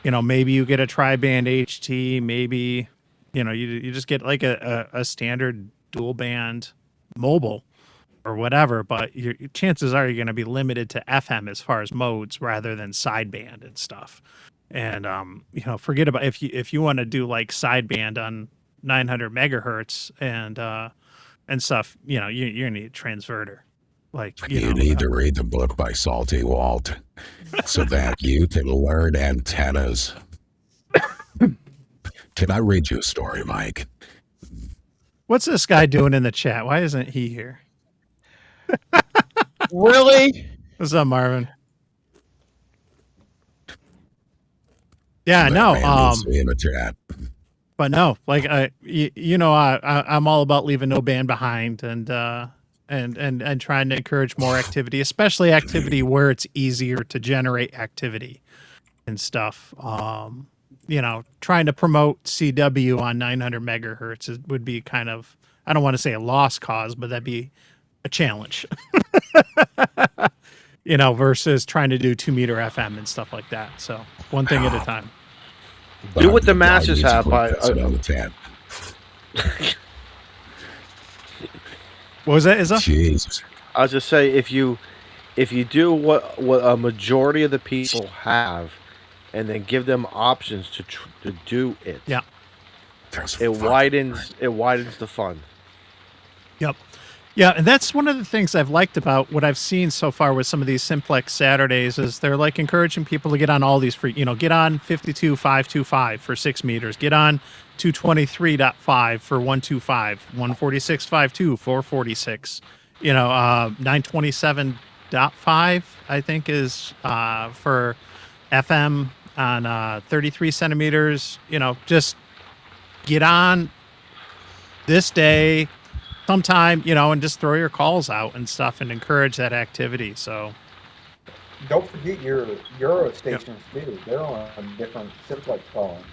maybe you get a tri-band HT, maybe, you just get like a standard dual band mobile or whatever, but your chances are you're going to be limited to FM as far as modes rather than sideband and stuff. And, forget about if you want to do like sideband on 900 megahertz and stuff, you're going to need a transverter. Like, you need to read the book by Salty Walt so that you can learn antennas. Can I read you a story, Mike? What's this guy doing in the chat? Why isn't he here? Really? What's up, Marvin? Yeah, no. In the chat. But no, like I'm all about leaving no band behind and trying to encourage more activity, especially activity where it's easier to generate activity and stuff. Trying to promote CW on 900 megahertz would be kind of, I don't want to say a lost cause, but that'd be a challenge. Versus trying to do 2 meter FM and stuff like that. So one thing at a time. Do what the masses have. On the chat. What was that, Izza? Jesus. I was just say, if you do what a majority of the people have, and then give them options to do it, yeah, it widens the fun. Yep. Yeah, and that's one of the things I've liked about what I've seen so far with some of these Simplex Saturdays is they're like encouraging people to get on all these free, get on 52.525 for 6 meters, get on 223.5 for 125, 146.52, 446, 927.5 I think is for FM on 33 centimeters. Just get on this day sometime, and just throw your calls out and stuff and encourage that activity. So don't forget your Euro stations too. They're on a different Simplex calling.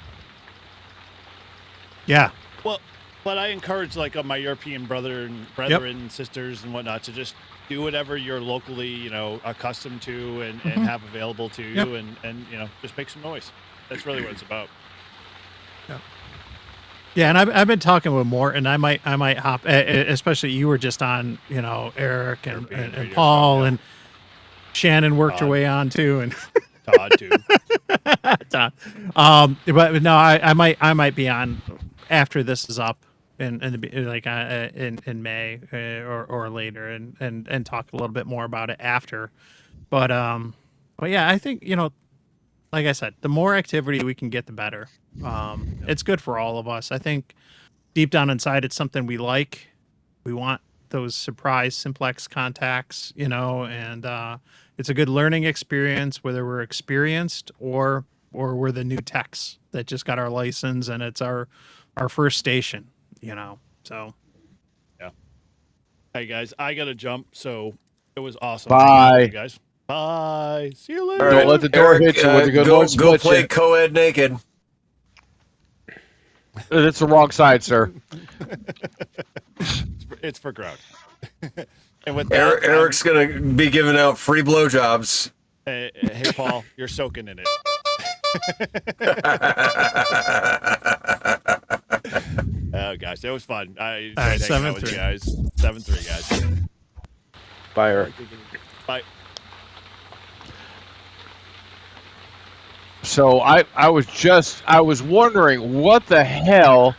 Yeah. Well, but I encourage like my European brethren, sisters and whatnot to just do whatever you're locally, accustomed to and have available to you and just make some noise. That's really what it's about. Yeah. Yeah, and I've been talking with more, and I might hop, especially you were just on, Eric and Paul and Shannon worked her way on too, and Todd too. Todd. But no, I might be on after this is up in May or later, and talk a little bit more about it after. But yeah, I think like I said, the more activity we can get, the better. It's good for all of us. I think deep down inside, it's something we like. We want those surprise Simplex contacts, and it's a good learning experience, whether we're experienced or we're the new techs that just got our license and it's our first station, so. Yeah. Hey guys, I got to jump. So it was awesome. Bye, you guys. Bye. See you later. Don't let the door hit you with a good Lord Go split play you. co-ed naked. It's the wrong side, sir. It's for crowd. And with that, Eric's gonna be giving out free blowjobs. Hey, Paul, you're soaking in it. Oh gosh, that was fun. I enjoyed hanging out with you guys. 7-3, guys. Bye, Eric. Bye. So I was wondering what the hell,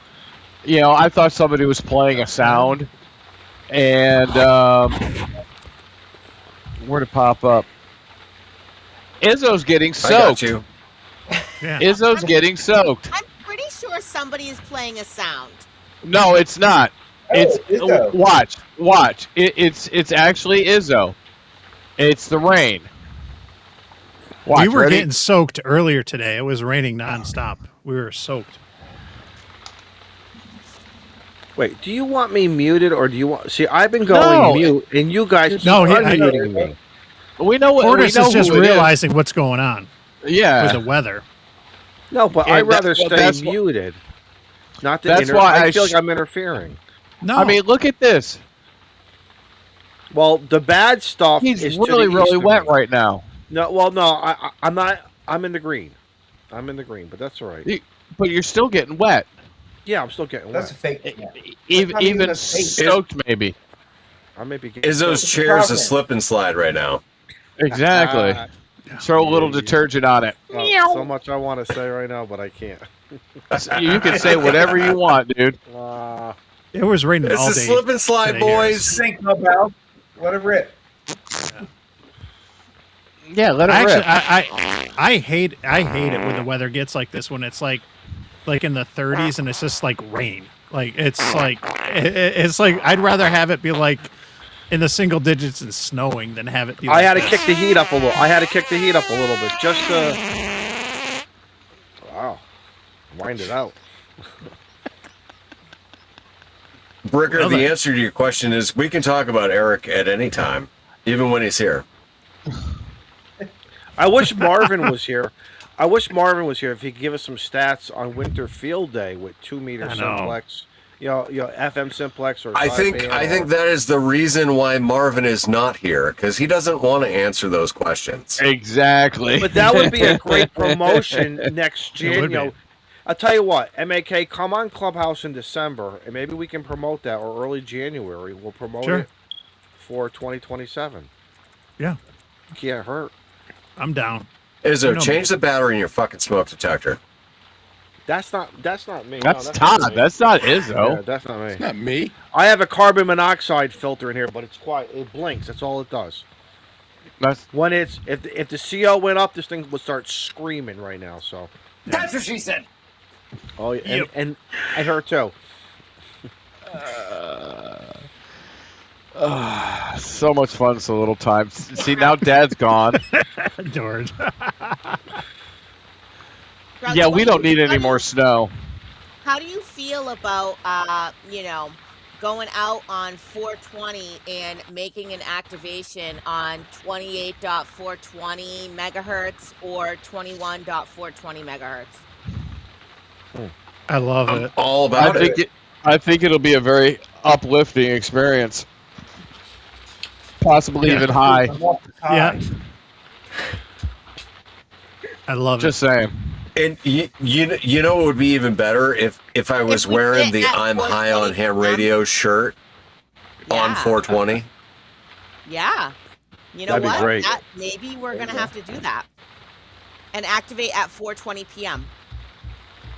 I thought somebody was playing a sound, and where'd it pop up? Izzo's getting I got soaked. you. Yeah. Izzo's getting soaked. I'm pretty sure somebody is playing a sound. No, it's not. It's Izzo. watch. It's actually Izzo. It's the rain. Watch, We were ready? getting soaked earlier today. It was raining nonstop. We were soaked. Wait, do you want me muted or do you want? See, I've been going No. mute, and you guys keep No, unmuting me. We know what. Portis we know is just who it realizing what's going on Yeah. with the weather. No, but And I'd rather that's what- stay that's what- muted. Not to That's why I I feel sh- like I'm interfering. No, I mean, look at this. Well, the bad stuff He's is really, to the really east of wet me. right now. No, well, no, I'm not. I'm in the green. I'm in the green, but that's all right. But you're still getting wet. Yeah, I'm still getting That's a wet. fake. Yeah. Even not even even a fake. soaked, maybe. I may be getting Izzo's soaked. chair's a problem. slip and slide right now. Exactly. Throw a little detergent on it. Well, so much I want to say right now, but I can't. You can say whatever you want, dude. it was raining It's all a day. slip and slide, today here. boys. Sink about. Let it rip. Yeah, let it Actually, rip. I hate it when the weather gets like this, when it's like in the 30s and it's just like rain. Like it's like I'd rather have it be like in the single digits and snowing than have it be. I Like had to this. kick the heat up a little. I had to kick the heat up a little bit just to. Wow, wind it out. Bricker, Well, the then. answer to your question is we can talk about Eric at any time, even when he's here. I wish Marvin was here. I wish Marvin was here if he could give us some stats on Winter Field Day with 2-meter I know. simplex, you know, FM simplex or. I think that is the reason why Marvin is not here, because he doesn't want to answer those questions. Exactly. But that would be a great promotion next It would Jan. You know, be. I'll tell you what, MAK, come on Clubhouse in December, and maybe we can promote that, or early January. We'll promote Sure. it for 2027. Yeah, Can't hurt. I'm down. Izzo, You know change me. the battery in your fucking smoke detector. That's not me. That's no, Todd. not me. That's not Yeah, Izzo. that's not me. Not me. I have a carbon monoxide filter in here, but it's quiet. It blinks. That's all it does. That's When it's if the CO went up, this thing would start screaming right now. So, That's what she said. oh yeah, Yep. and her too. so much fun, so little time. See, now Dad's gone. George. Yeah, we don't need any more snow. How do you feel about, going out on 420 and making an activation on 28.420 megahertz or 21.420 megahertz? I love I'm it. all about it. I think it'll be a very uplifting experience. Possibly Yeah. even high. Yeah, I love Just it. saying. And you know what would be even better if I was If we wearing did the at I'm high on 420 ham radio shirt on Yeah. 420. Yeah. You know That'd be what? great. Maybe we're going to have to do that. And activate at 4:20 p.m.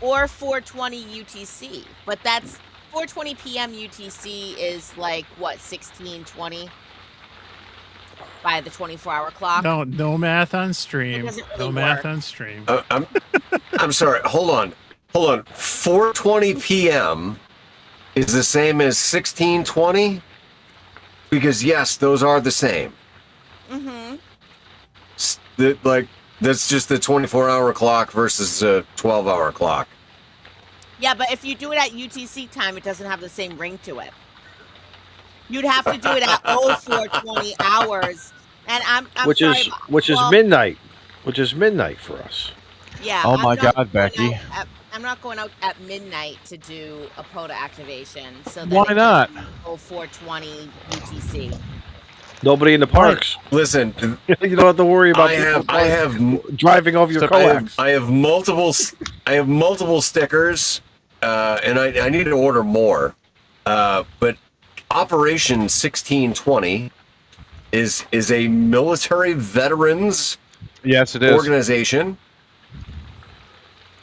or 4:20 UTC. But that's 4:20 p.m. UTC is like what, 16:20 by the 24-hour clock? No math on stream. doesn't really No math work. on stream. I'm sorry. Hold on. 4:20 p.m. is the same as 16:20 because yes, those are the same. Mm-hmm. That's just the 24-hour clock versus a 12-hour clock. Yeah, but if you do it at UTC time, it doesn't have the same ring to it. You'd have to do it at 0420 hours. And I'm which sorry, is which is well, midnight, which is midnight for us. Yeah. Oh I'm my not God, going Becky. out I'm not going out at midnight to do a POTA activation. So Why not? 0420 UTC. Nobody in the parks. Listen, You don't have to worry about I have driving over your coax. I have multiple stickers, and I need to order more. But Operation 1620 is a military veterans Yes, it is. organization,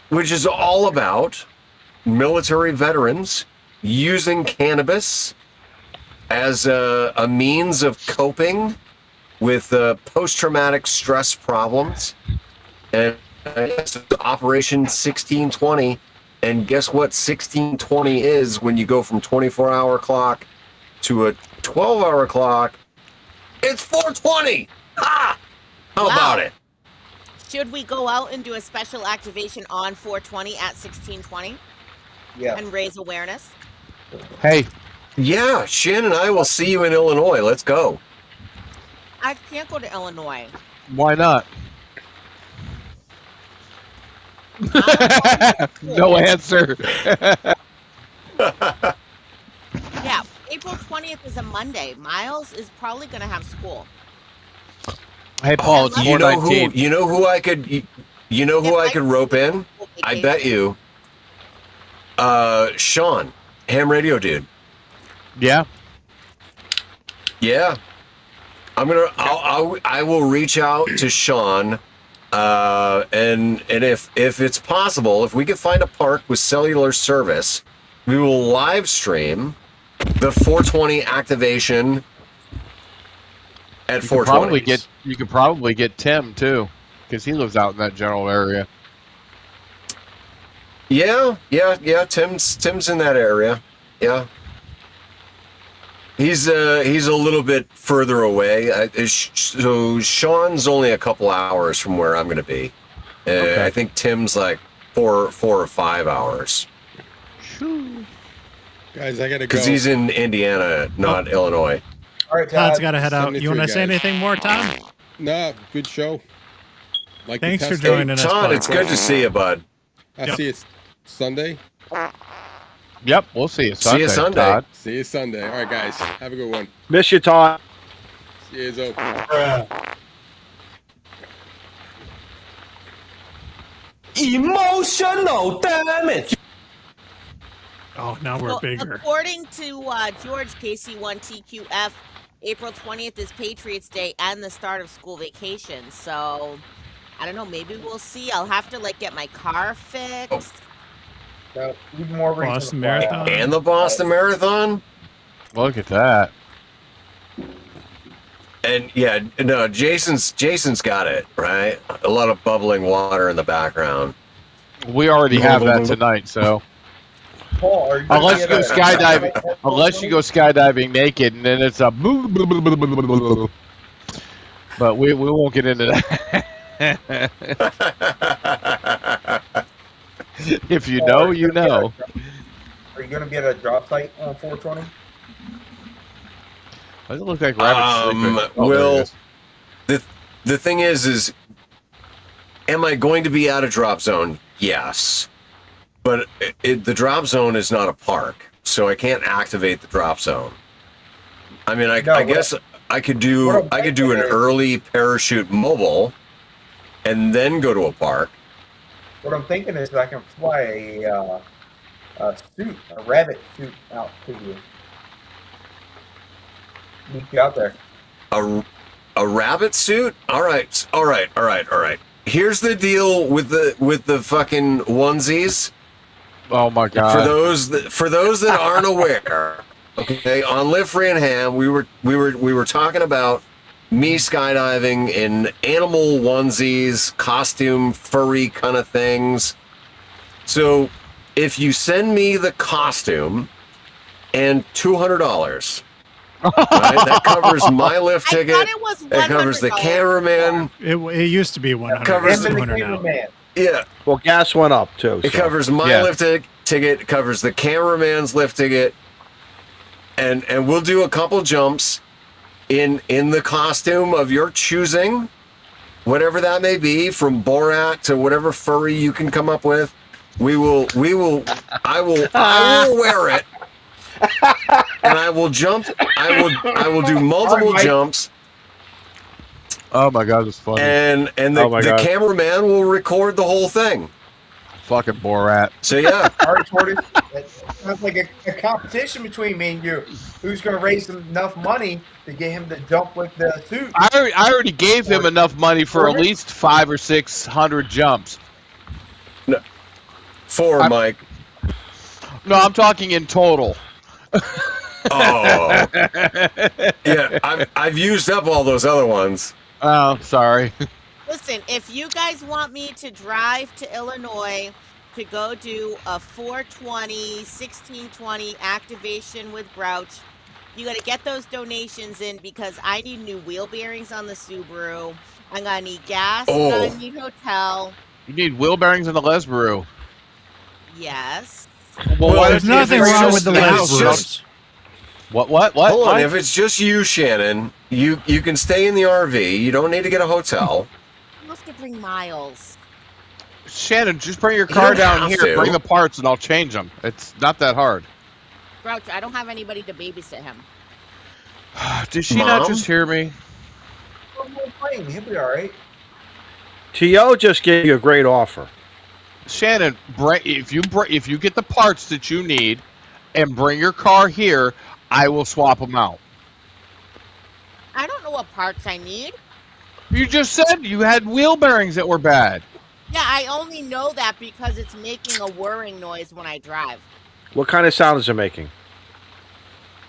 which is all about military veterans using cannabis as a means of coping with post-traumatic stress problems, and it's Operation 1620. And guess what 1620 is when you go from 24-hour clock to a 12-hour clock? It's 420. Ah! How about it? Should we go out and do a special activation on 420 at 1620? Yeah. And raise awareness? Hey. Yeah, Shan and I will see you in Illinois. Let's go. I can't go to Illinois. Why not? No answer. Yeah, April 20th is a Monday. Miles is probably going to have school. Hey, Paul, it's You know 419. who I could I could rope in? I bet you. Sean, ham radio dude. Yeah. Yeah. I will reach out to Sean, and if it's possible, if we can find a park with cellular service, we will live stream the 420 activation at 420. You could probably get Tim too, because he lives out in that general area. Yeah. Tim's in that area. Yeah. He's a little bit further away. So Sean's only a couple hours from where I'm going to be. Okay. I think Tim's like 4 or 5 hours. Guys, I gotta go. Because he's in Indiana, not Illinois. All right, Todd's got to head out. 73 You want to say guys. anything more, Todd? No, good show. Like the Thanks for test joining tape. us, Todd, bud. it's good to see you, bud. I'll see you Sunday. Yep, we'll see you Sunday. See you Sunday. Todd. See you Sunday. All right, guys. Have a good one. Miss you, Todd. See you, Zo. Emotional damage. Oh, now we're Well, bigger. according to George KC1TQF, April 20th is Patriots Day and the start of school vacation. So, I don't know. Maybe we'll see. I'll have to get my car fixed. So, even more reason Boston to fly out. Marathon. And the Boston Marathon. Look at that. And yeah, no, Jason's got it, right? A lot of bubbling water in the background. We already have that tonight, so Paul, are you gonna unless you get go a- skydiving, unless you go skydiving naked, and then it's a but we won't get into that. If you know, you know. Are you going to be at a drop site on 420? Does it look like rabbit sleeping? Oh, there it Well, is. the thing is, am I going to be at a drop zone? Yes, but the drop zone is not a park, so I can't activate the drop zone. I mean, I guess I could do an early parachute mobile, and then go to a park. What I'm thinking is I can fly a suit, a rabbit suit out to you. Meet you out there. A rabbit suit? All right. Here's the deal with the fucking onesies. Oh my god! For those that aren't aware, okay, on Live Free and Ham, we were talking about me skydiving in animal onesies, costume, furry kind of things. So, if you send me the costume and $200. Right? That covers my lift ticket. That covers the cameraman. It used to be 100. Covers It's the 200 now. Yeah. Well, gas went up too. It so. covers my lift ticket. It covers the cameraman's lift ticket, and we'll do a couple jumps in the costume of your choosing, whatever that may be, from Borat to whatever furry you can come up with. I will wear it. And I will jump. I will do multiple jumps. Oh my god, it's funny. And the cameraman will record the whole thing. Fucking Borat. So yeah. All right, Tortoise. It sounds like a competition between me and you. Who's going to raise enough money to get him to jump with the suit? I already gave him enough money for at least 500 or 600 jumps. No, Mike. No, I'm talking in total. Oh. Yeah, I've used up all those other ones. Oh, sorry. Listen, if you guys want me to drive to Illinois to go do a 420, 1620 activation with Grouch, you got to get those donations in because I need new wheel bearings on the Subaru. I'm going to need gas. I'm going to need hotel. You need wheel bearings in the Lesbaru. Yes. Well, why there's nothing wrong with the Lesbarus. What? Hold on, Mike? if it's just you, Shannon, you can stay in the RV. You don't need to get a hotel. You have to bring Miles. Shannon, just bring your car down have here. to. Bring the parts, and I'll change them. It's not that hard. Grouch, I don't have anybody to babysit him. Did she not just hear me? He'll be all right. T.O. just gave you a great offer. Shannon, if you get the parts that you need and bring your car here, I will swap them out. I don't know what parts I need. You just said you had wheel bearings that were bad. Yeah, I only know that because it's making a whirring noise when I drive. What kind of sound is it making?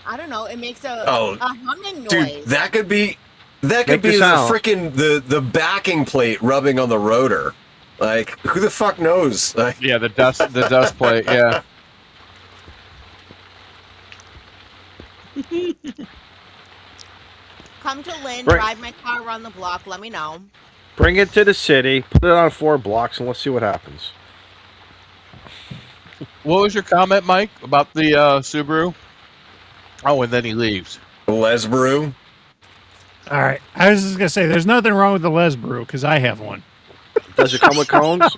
I don't know. It makes a humming noise. Dude, that could be Make the the sound. freaking the backing plate rubbing on the rotor. Like, who the fuck knows? Like, Yeah, the dust plate. Yeah. Come to Lynn, Right. drive my car around the block. Let me know. Bring it to the city, put it on 4 blocks, and let's see what happens. What was your comment, Mike, about the Subaru? Oh, and then he leaves. Lesbaru. All right. I was just going to say, there's nothing wrong with the Lesbaru because I have one. Does it come with cones?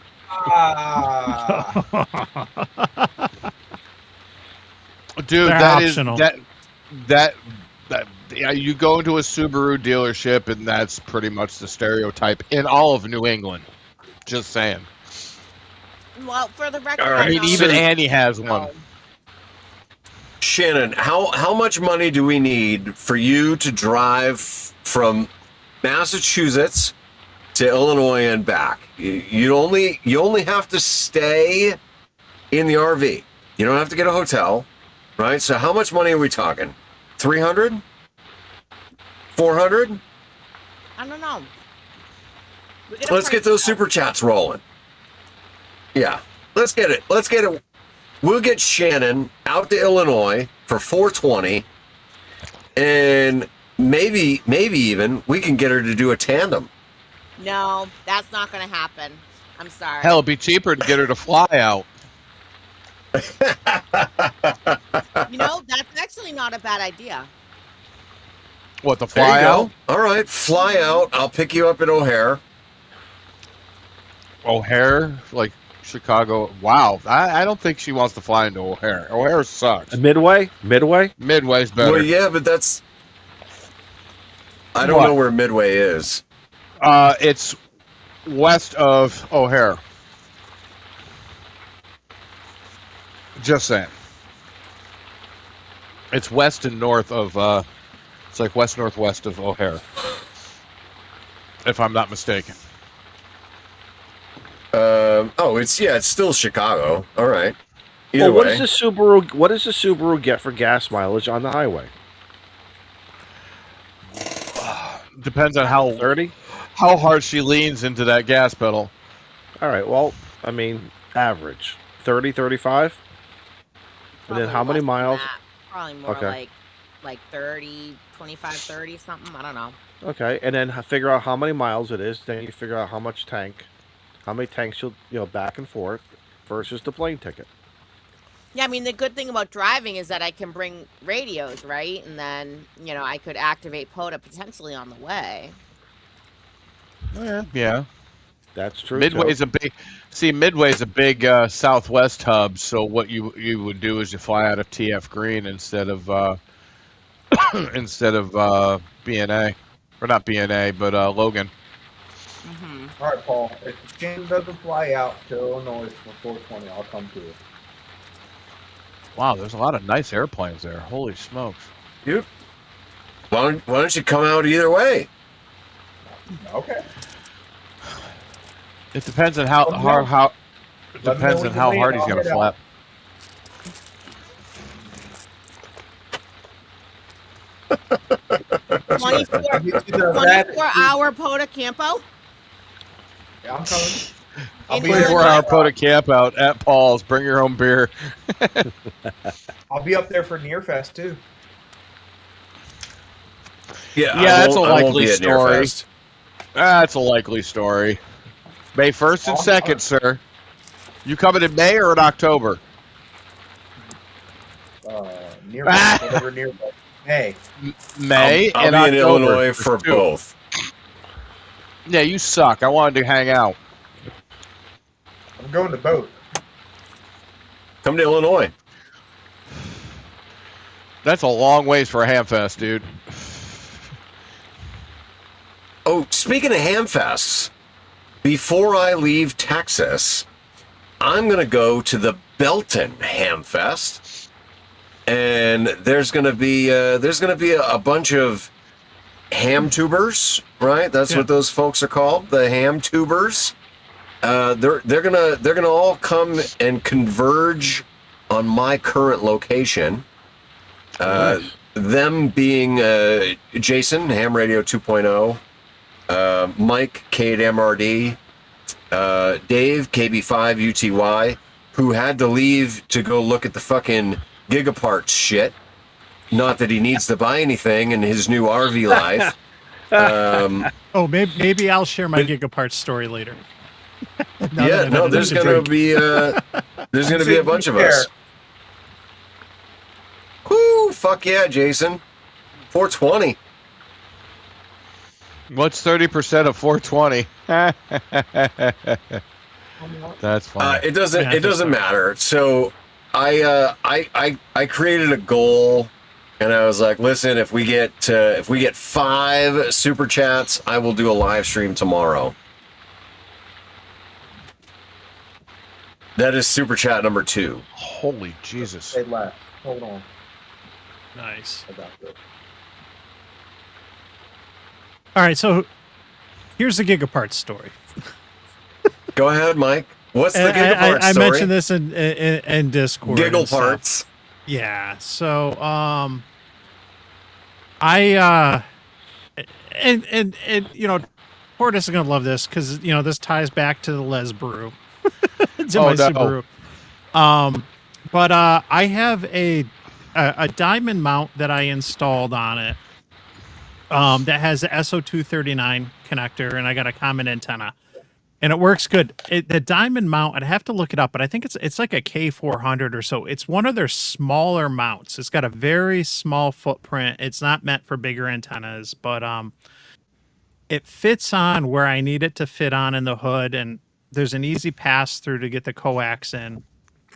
Dude, They're that is optional. that yeah, you go into a Subaru dealership and that's pretty much the stereotype in all of New England. Just saying. Well, for the record, All right, I mean, even Annie has one. Shannon, how much money do we need for you to drive from Massachusetts to Illinois and back? You only have to stay in the RV. You don't have to get a hotel, right? So how much money are we talking? 300? 400? I don't know. Let's get those super chats rolling. Yeah, let's get it. We'll get Shannon out to Illinois for 420, and maybe even we can get her to do a tandem. No, that's not going to happen. I'm sorry. Hell, it'd be cheaper to get her to fly out. You know, that's actually not a bad idea. What, the There you fly go. out? All right, fly out. I'll pick you up at O'Hare. O'Hare? Like Chicago? Wow. I don't think she wants to fly into O'Hare. O'Hare sucks. Midway? Midway's better. Well, yeah, but that's... I don't know where Midway is. It's west of O'Hare. Just saying. It's west and north of, it's like west-northwest of O'Hare. If I'm not mistaken. It's still Chicago. All right. Either Well, way. what does the Subaru get for gas mileage on the highway? Depends on how 30? How hard she leans into that gas pedal. All right, well, I mean, average. 30, 35? And then how many miles? Probably more Okay. like 30, 25, 30, something. I don't know. Okay, and then figure out how many miles it is. Then you figure out how much tank, how many tanks you'll back and forth versus the plane ticket. Yeah, I mean, the good thing about driving is that I can bring radios, right? And then, I could activate POTA potentially on the way. Yeah. That's true. Midway's a big Southwest hub. So what you would do is you fly out of TF Green instead of BNA, or not BNA, but Logan. Mm-hmm. All right, Paul. If Shannon doesn't fly out to Illinois for 420, I'll come to you. Wow, there's a lot of nice airplanes there. Holy smokes. Dude, why don't you come out either way? Okay. It depends on how hard he's gonna flap. Hour Pota Campo. Yeah, I'm coming. I'll be 24-hour Pota camp out at Paul's. Bring your own beer. I'll be up there for Nearfest too. Yeah, That's a I won't likely be at story. Nearfest. That's a likely story. May 1st and 2nd, sir. You coming in May or in October? Nearfest, whatever Nearfest. May. May I'll and be in October. Illinois for There's two. both. Yeah, you suck. I wanted to hang out. I'm going to both. Come to Illinois. That's a long ways for a ham fest, dude. Oh, speaking of Hamfests, before I leave Texas, I'm going to go to the Belton Hamfest, and there's going to be a bunch of ham tubers, right? That's what those folks are called, the ham tubers. They're gonna all come and converge on my current location. Them being Jason, Ham Radio 2.0, Mike, K8MRD, Dave, KB5 UTY, who had to leave to go look at the fucking Gigaparts shit. Not that he needs to buy anything in his new RV life. Maybe I'll share my Gigaparts story later. There's gonna be a bunch of us. Whoo, fuck yeah, Jason. 420. What's 30% of 420? That's funny. It doesn't matter. So I created a goal, and I was like, listen, if we get 5 super chats, I will do a live stream tomorrow. That is super chat number 2. Holy Jesus. They left. Hold on. Nice. About this. All right, so here's the Gigaparts story. Go ahead, Mike. What's the Gigaparts I story? mentioned this in Discord. Giggle parts. Yeah. So I and you know, Portis is gonna love this because this ties back to the Les Brew. To my Subaru. But I have a diamond mount that I installed on it. That has the SO239 connector, and I got a common antenna, and it works good. The diamond mount, I'd have to look it up, but I think it's like a K400 or so. It's one of their smaller mounts. It's got a very small footprint. It's not meant for bigger antennas, but it fits on where I need it to fit on in the hood, and there's an easy pass through to get the coax in.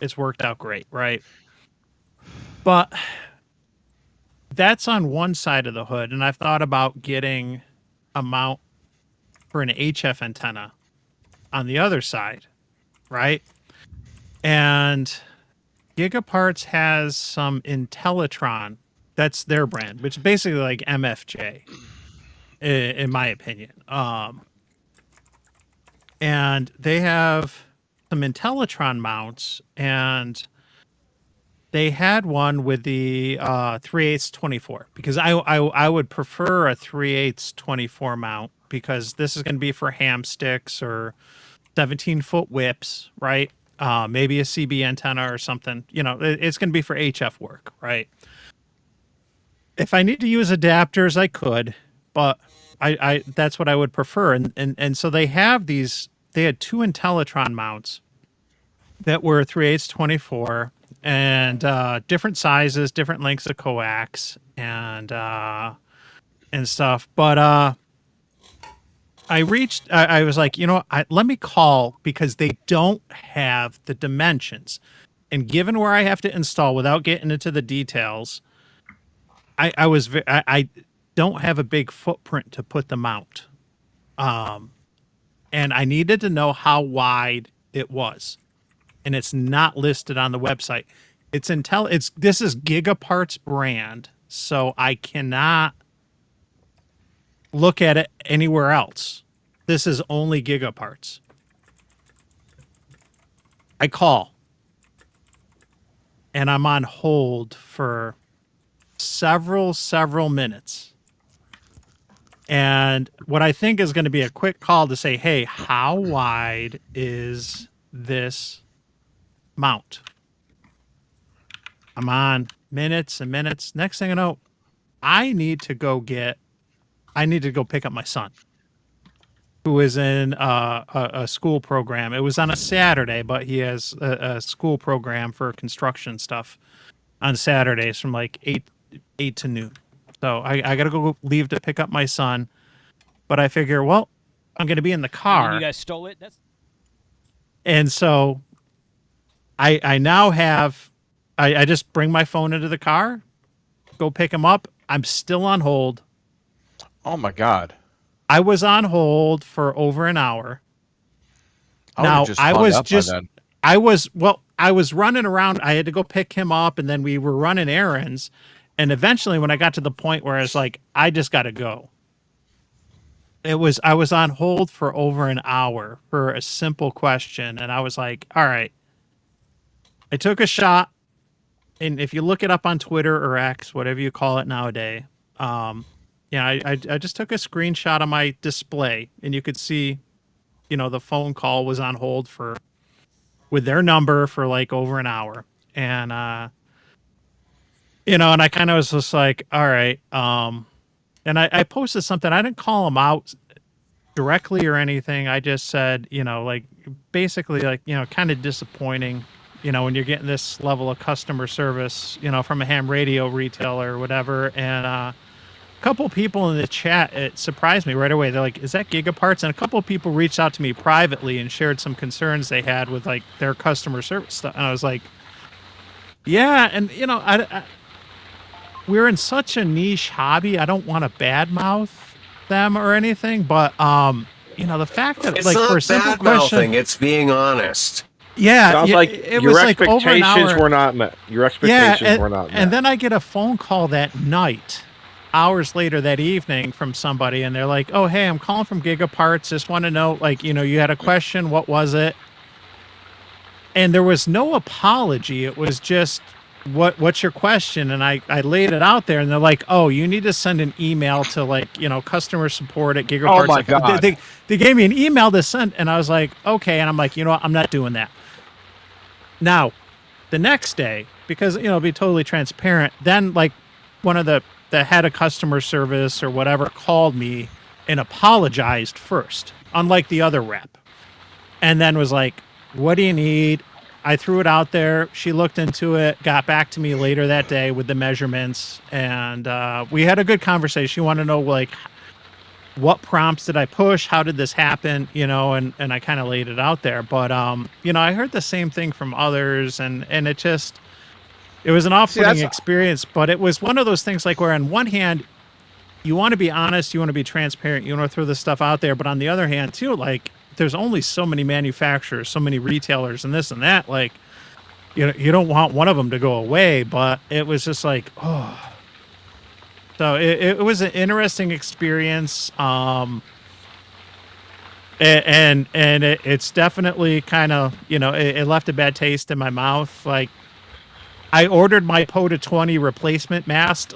It's worked out great, right? But that's on one side of the hood, and I've thought about getting a mount for an HF antenna on the other side, right? And Gigaparts has some Intellitron. That's their brand, which is basically like MFJ, in my opinion. And they have some Intellitron mounts, and they had one with the 3/8 24, because I would prefer a 3/8 24 mount, because this is going to be for ham sticks or 17-foot whips, right? Maybe a CB antenna or something. It's going to be for HF work, right? If I need to use adapters, I could, but I that's what I would prefer. And so they had 2 Intellitron mounts that were 3/8 24 and different sizes, different lengths of coax and stuff. But I was like, let me call, because they don't have the dimensions. And given where I have to install, without getting into the details, I don't have a big footprint to put the mount. And I needed to know how wide it was. And it's not listed on the website. This is Gigaparts brand, so I cannot look at it anywhere else. This is only Gigaparts. I call, and I'm on hold for several minutes. And what I think is going to be a quick call to say, hey, how wide is this mount? I'm on minutes and minutes. Next thing I know, I need to go pick up my son, who is in a school program. It was on a Saturday, but he has a school program for construction stuff on Saturdays from like 8 to noon. So I got to go leave to pick up my son. But I figure, well, I'm going to be in the car. You guys stole it? And so I now have, I just bring my phone into the car, go pick him up. I'm still on hold. Oh, my God. I was on hold for over an hour. I was running around. I had to go pick him up, and then we were running errands. And eventually, when I got to the point where I was like, I just got to go. I was on hold for over an hour for a simple question. And I was like, all right. I took a shot. And if you look it up on Twitter or X, whatever you call it nowadays, I just took a screenshot of my display, and you could see, the phone call was on hold with their number for like over an hour. And, and I kind of was just like, all right. And I posted something. I didn't call them out directly or anything. I just said, basically kind of disappointing, when you're getting this level of customer service, from a ham radio retailer or whatever. And, a couple people in the chat, it surprised me right away. They're like, is that Gigaparts? And a couple of people reached out to me privately and shared some concerns they had with like their customer service stuff. And I was like, yeah. And, we're in such a niche hobby. I don't want to badmouth them or anything, but, the fact that It's like not for a simple bad mouthing, question, it's being honest. yeah, Sounds like it your was like over an expectations hour. were not met. Your expectations were not met. And then I get a phone call that night, hours later that evening, from somebody, and they're like, oh, hey, I'm calling from Gigaparts. Just want to know, you had a question. What was it? And there was no apology. It was just, what's your question? And I laid it out there, and they're like, oh, you need to send an email to customer support at Gigaparts. Oh, my God. They gave me an email to send, and I was like, okay. And I'm like, what? I'm not doing that. Now, the next day, because, be totally transparent, then one of the head of customer service or whatever called me and apologized first, unlike the other rep. And then was like, what do you need? I threw it out there. She looked into it, got back to me later that day with the measurements. And we had a good conversation. She wanted to know, what prompts did I push? How did this happen? And I kind of laid it out there. But, I heard the same thing from others, and it was an off-putting experience, but it was one of those things where on one hand, you want to be honest, you want to be transparent, you want to throw this stuff out there. But on the other hand, too, there's only so many manufacturers, so many retailers and this and that. You don't want one of them to go away, but it was just oh. So it was an interesting experience. And it's definitely kind of, it left a bad taste in my mouth. I ordered my POTA 20 replacement mast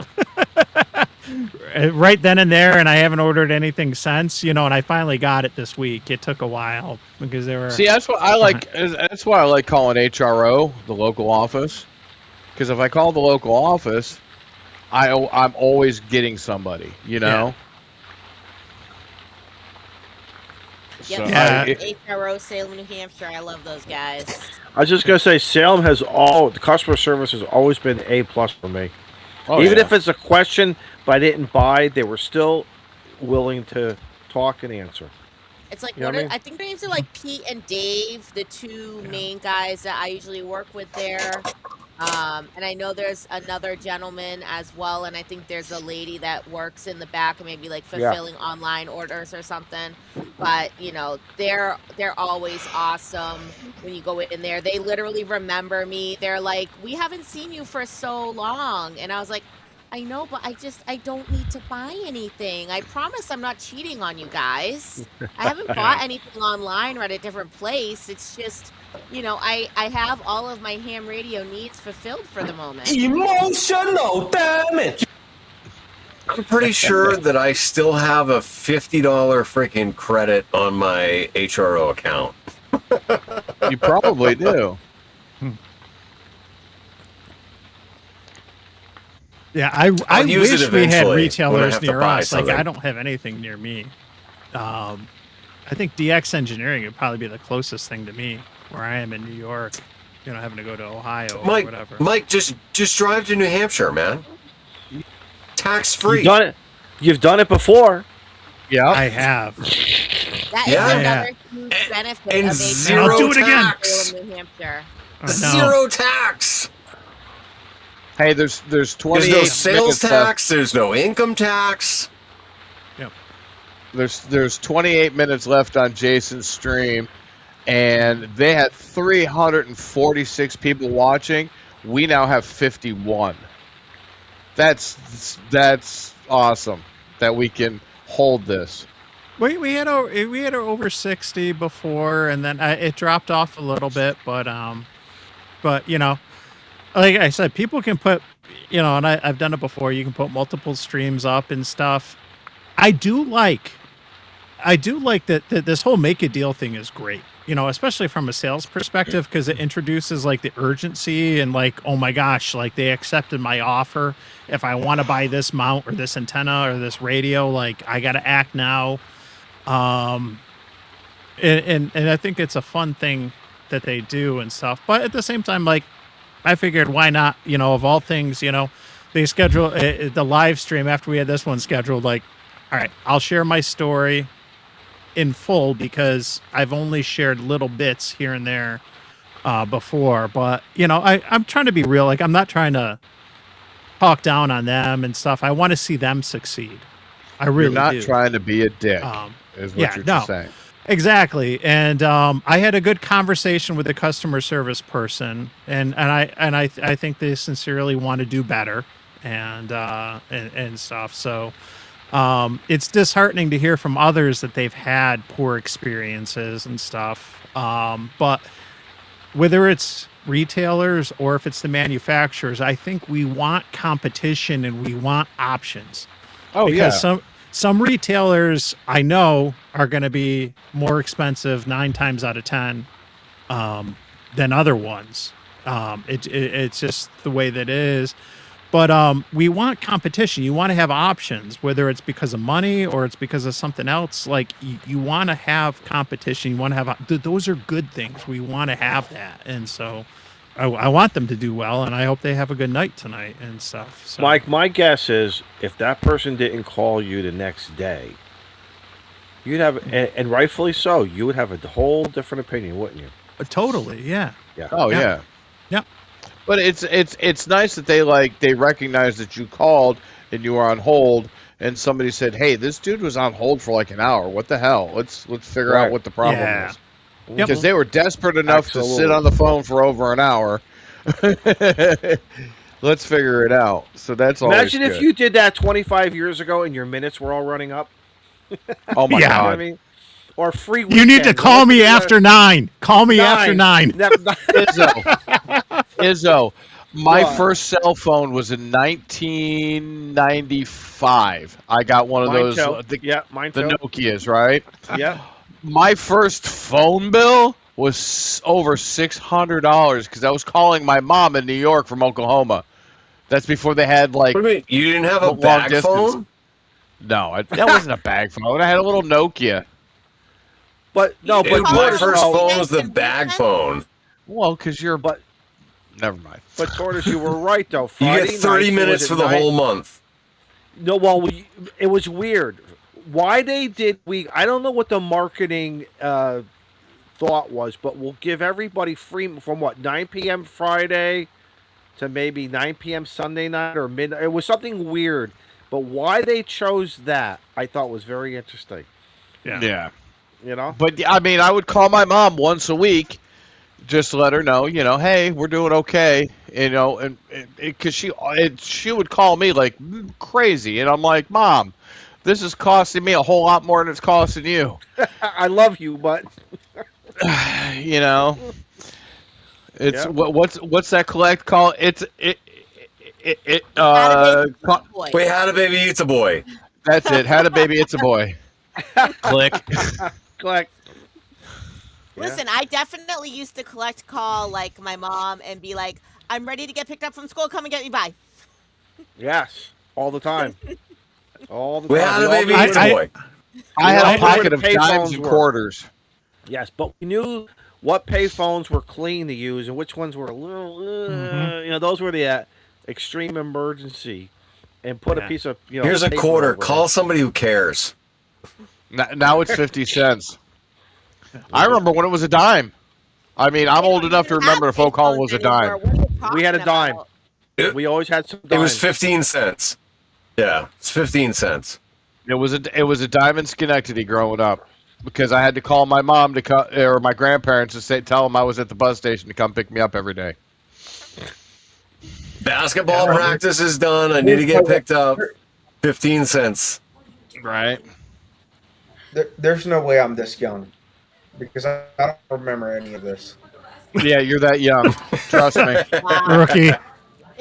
right then and there, and I haven't ordered anything since, and I finally got it this week. It took a while because they were... See, that's what I like. That's why I like calling HRO, the local office, because if I call the local office, I'm always getting somebody, Yep. So HRO Salem, New Hampshire. I love those guys. I was just gonna say, Salem the customer service has always been A+ for me. Oh, Even yeah. if it's a question but I didn't buy, they were still willing to talk and answer. It's like, You know what I mean? I think their names are Pete and Dave, the two main guys that I usually work with there. And I know there's another gentleman as well, and I think there's a lady that works in the back, maybe fulfilling online orders or something. But they're always awesome when you go in there. They literally remember me. They're like, we haven't seen you for so long, and I was like, I know, but I don't need to buy anything. I promise I'm not cheating on you guys. I haven't bought anything online or at a different place. It's just, I have all of my ham radio needs fulfilled for the moment. Emotional damage. I'm pretty sure that I still have a $50 freaking credit on my HRO account. You probably do. Yeah, I use wish it we had eventually when I retailers have to near buy us. Like, I something. don't have anything near me. I think DX Engineering would probably be the closest thing to me, where I am in New York. Having to go to Ohio or whatever. Mike, just drive to New Hampshire, man. Tax free. You've done it before. Yeah, I have. That is another huge benefit and of a zero I'll do it again. tax. New Hampshire. Zero tax. Hey, there's 28 There's no sales minutes tax. left. There's no income tax. Yep. There's 28 minutes left on Jason's stream, and they had 346 people watching. We now have 51. That's awesome that we can hold this. We had over 60 before, and then it dropped off a little bit, but like I said, people can put, and I've done it before. You can put multiple streams up and stuff. I do like that this whole make a deal thing is great. Especially from a sales perspective, because it introduces like the urgency and like, oh my gosh, like they accepted my offer. If I want to buy this mount or this antenna or this radio, like I got to act now. And I think it's a fun thing that they do and stuff. But at the same time, like I figured, why not? Of all things, they schedule the live stream after we had this one scheduled. Like, all right, I'll share my story in full because I've only shared little bits here and there before. But I'm trying to be real. Like, I'm not trying to talk down on them and stuff. I want to see them succeed. I really You're not do. trying to be a dick, is what you're saying. Exactly. And I had a good conversation with the customer service person, and I think they sincerely want to do better and stuff. So it's disheartening to hear from others that they've had poor experiences and stuff. But whether it's retailers or if it's the manufacturers, I think we want competition and we want options. Oh, because yeah. Some retailers I know are going to be more expensive 9 times out of 10 than other ones. It's just the way that it is. But we want competition. You want to have options, whether it's because of money or it's because of something else. Like you want to have competition. You want to have those are good things. We want to have that, and so I want them to do well, and I hope they have a good night tonight and stuff. So. Mike, my guess is if that person didn't call you the next day, you'd have, and rightfully so, you would have a whole different opinion, wouldn't you? Totally, yeah. Yeah. Oh yeah. Yeah. But it's nice that they recognize that you called and you were on hold, and somebody said, "Hey, this dude was on hold for like an hour. What the hell? Let's figure out what the problem is." Because they were desperate enough to sit on the phone for over an hour. Let's figure it out. So that's all. Imagine if you did that 25 years ago and your minutes were all running up. Oh my You know God! what I mean? Or free. You need to call me after 9. Call me after 9. Izzo, my first cell phone was in 1995. I got one of those. Mine The too. Nokias, right? Yeah. My first phone bill was over $600 because I was calling my mom in New York from Oklahoma. That's before they had like. What do you mean? You didn't have a long bag distance. phone? No, that wasn't a bag phone. I had a little Nokia. But no, Dude, but my first phone was the bag phone. Well, because you're. But never mind. But Tortoise, you were right though. You Friday get 30 nights, minutes was for it the 9? whole month. No, well, it was weird. Why they did I don't know what the marketing thought was, but we'll give everybody free from 9 p.m. Friday to maybe 9 p.m. Sunday night or midnight. It was something weird, but why they chose that, I thought was very interesting. Yeah. You know? But I mean, I would call my mom once a week just to let her know, hey, we're doing okay. you know, and because she would call me like crazy, and I'm like, Mom, this is costing me a whole lot more than it's costing you. I love you, but You know, it's Yep. what's that collect call? It's Had a baby, boy. We had a baby, it's a boy. That's it. Had a baby, it's a boy. Click. Click. Listen, I definitely used to collect call like my mom and be like, "I'm ready to get picked up from school. Come and get me." Bye. Yes, all the time. All the We time. had a all baby, knew it's a where- boy. I had all a knew where pocket the of dimes payphones and were. quarters. Yes, but we knew what payphones were clean to use and which ones were a little, those were the extreme emergency. And put a piece of, Here's a paper quarter. over Call it. somebody who cares. Now it's 50 cents. I remember when it was a dime. I mean, I'm old enough to remember a phone call was a dime. We had a dime. We always had some It dimes. was 15 cents. Yeah, it's 15 cents. It was a dime in Schenectady growing up, because I had to call my mom or my grandparents to tell them I was at the bus station to come pick me up every day. Basketball practice is done. I need to get picked up. 15 cents. Right. There's no way I'm this young because I don't remember any of this. Yeah, you're that young. Trust me. Rookie.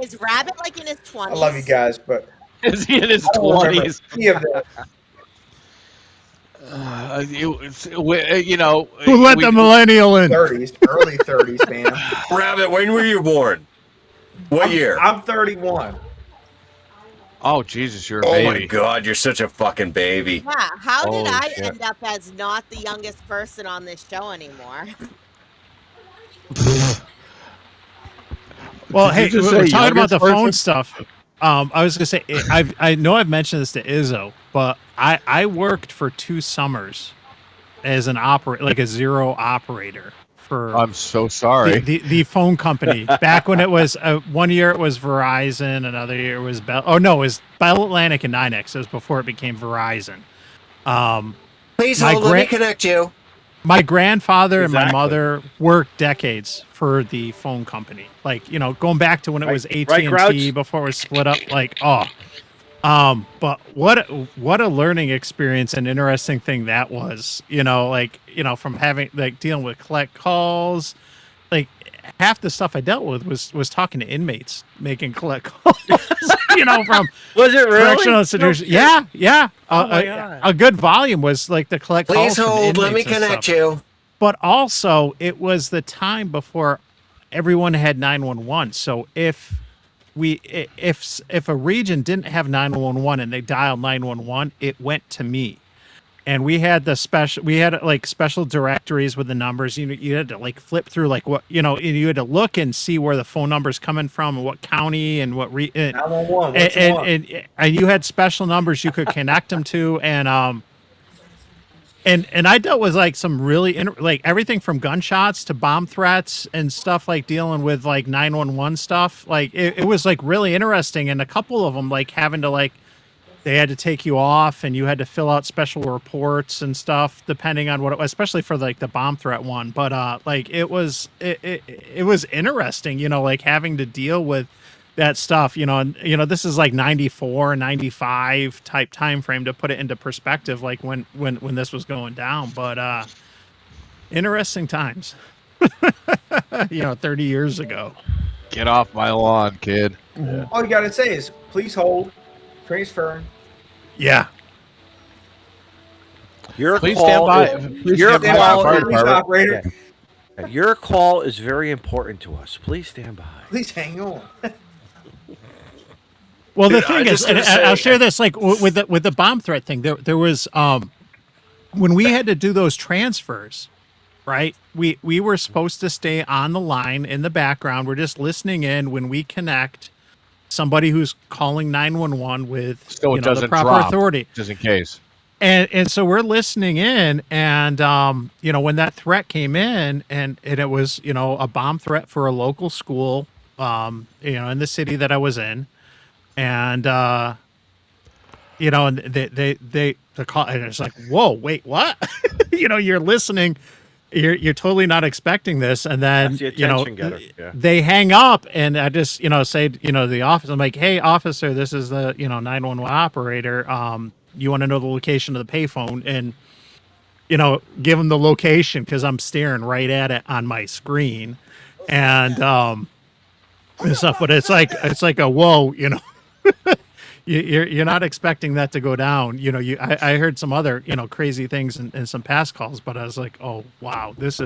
Is Rabbit like in his 20s? I love you guys, but Is he in his I don't remember 20s? any of this. Who let the millennial in? 30s, early 30s, man. Rabbit, when were you born? What year? I'm 31. Oh, Jesus, you're a Oh baby. my God, you're such a fucking baby. Yeah, how did Holy I shit. end up as not the youngest person on this show anymore? Well, Did hey, you just we're say talking about youngest the phone person? stuff. I was gonna say I know I've mentioned this to Izzo, but I worked for 2 summers as an operator, like a zero operator for. I'm so sorry. The phone company back when it was 1 year it was Verizon, another year it was Bell. Oh no, it was Bell Atlantic and NYNEX. It was before it became Verizon. Please my hold, let me connect you. My grandfather and my Exactly. mother worked decades for the phone company. Like, going back to when it was AT&T Grouch? before it was split up. Like, but what a learning experience and interesting thing that was. From having dealing with collect calls, like half the stuff I dealt with was talking to inmates making collect calls. From Was it really? correctional institutions. No shit. Yeah. Oh my God. A good volume was like the collect calls. Please from hold, let me inmates and connect stuff. you. But also, it was the time before everyone had 911. So if a region didn't have 911 and they dialed 911, it went to me. And we had special directories with the numbers. You had to flip through and you had to look and see where the phone number's coming from and what county and what 911. and you had special numbers you could connect them to, and I dealt with some really everything from gunshots to bomb threats and stuff, dealing with 911 stuff. It was really interesting, and a couple of them having to they had to take you off and you had to fill out special reports and stuff depending on what it was, especially for the bomb threat one. But it was interesting, having to deal with that stuff, and this is 94, 95 type time frame to put it into perspective, when this was going down. But interesting times. 30 years ago. Get off my lawn, kid. All you gotta say is, please hold, transferring. Yeah. Please stand by. Please stand by call, fire Please, department. operator. Your call is very important to us. Please stand by. Please hang on. Well, Dude, the thing I is, just and gotta say- I'll share this, with the bomb threat thing, there was, when we had to do those transfers, right? We were supposed to stay on the line in the background. We're just listening in when we connect somebody who's calling 911 with So it the doesn't proper drop, authority. just in case. And so we're listening in, and when that threat came in, and it was a bomb threat for a local school, in the city that I was in, and and they the call, and it's whoa, wait, what? You're listening you're totally not expecting this, and then That's the attention getter. Yeah. they hang up, and I just say to the office, I'm like, hey officer, this is the 911 operator. You want to know the location of the payphone, and give them the location because I'm staring right at it on my screen, and stuff. But it's like a whoa, you're not expecting that to go down. I heard some other crazy things in some past calls, but I was like, oh wow, is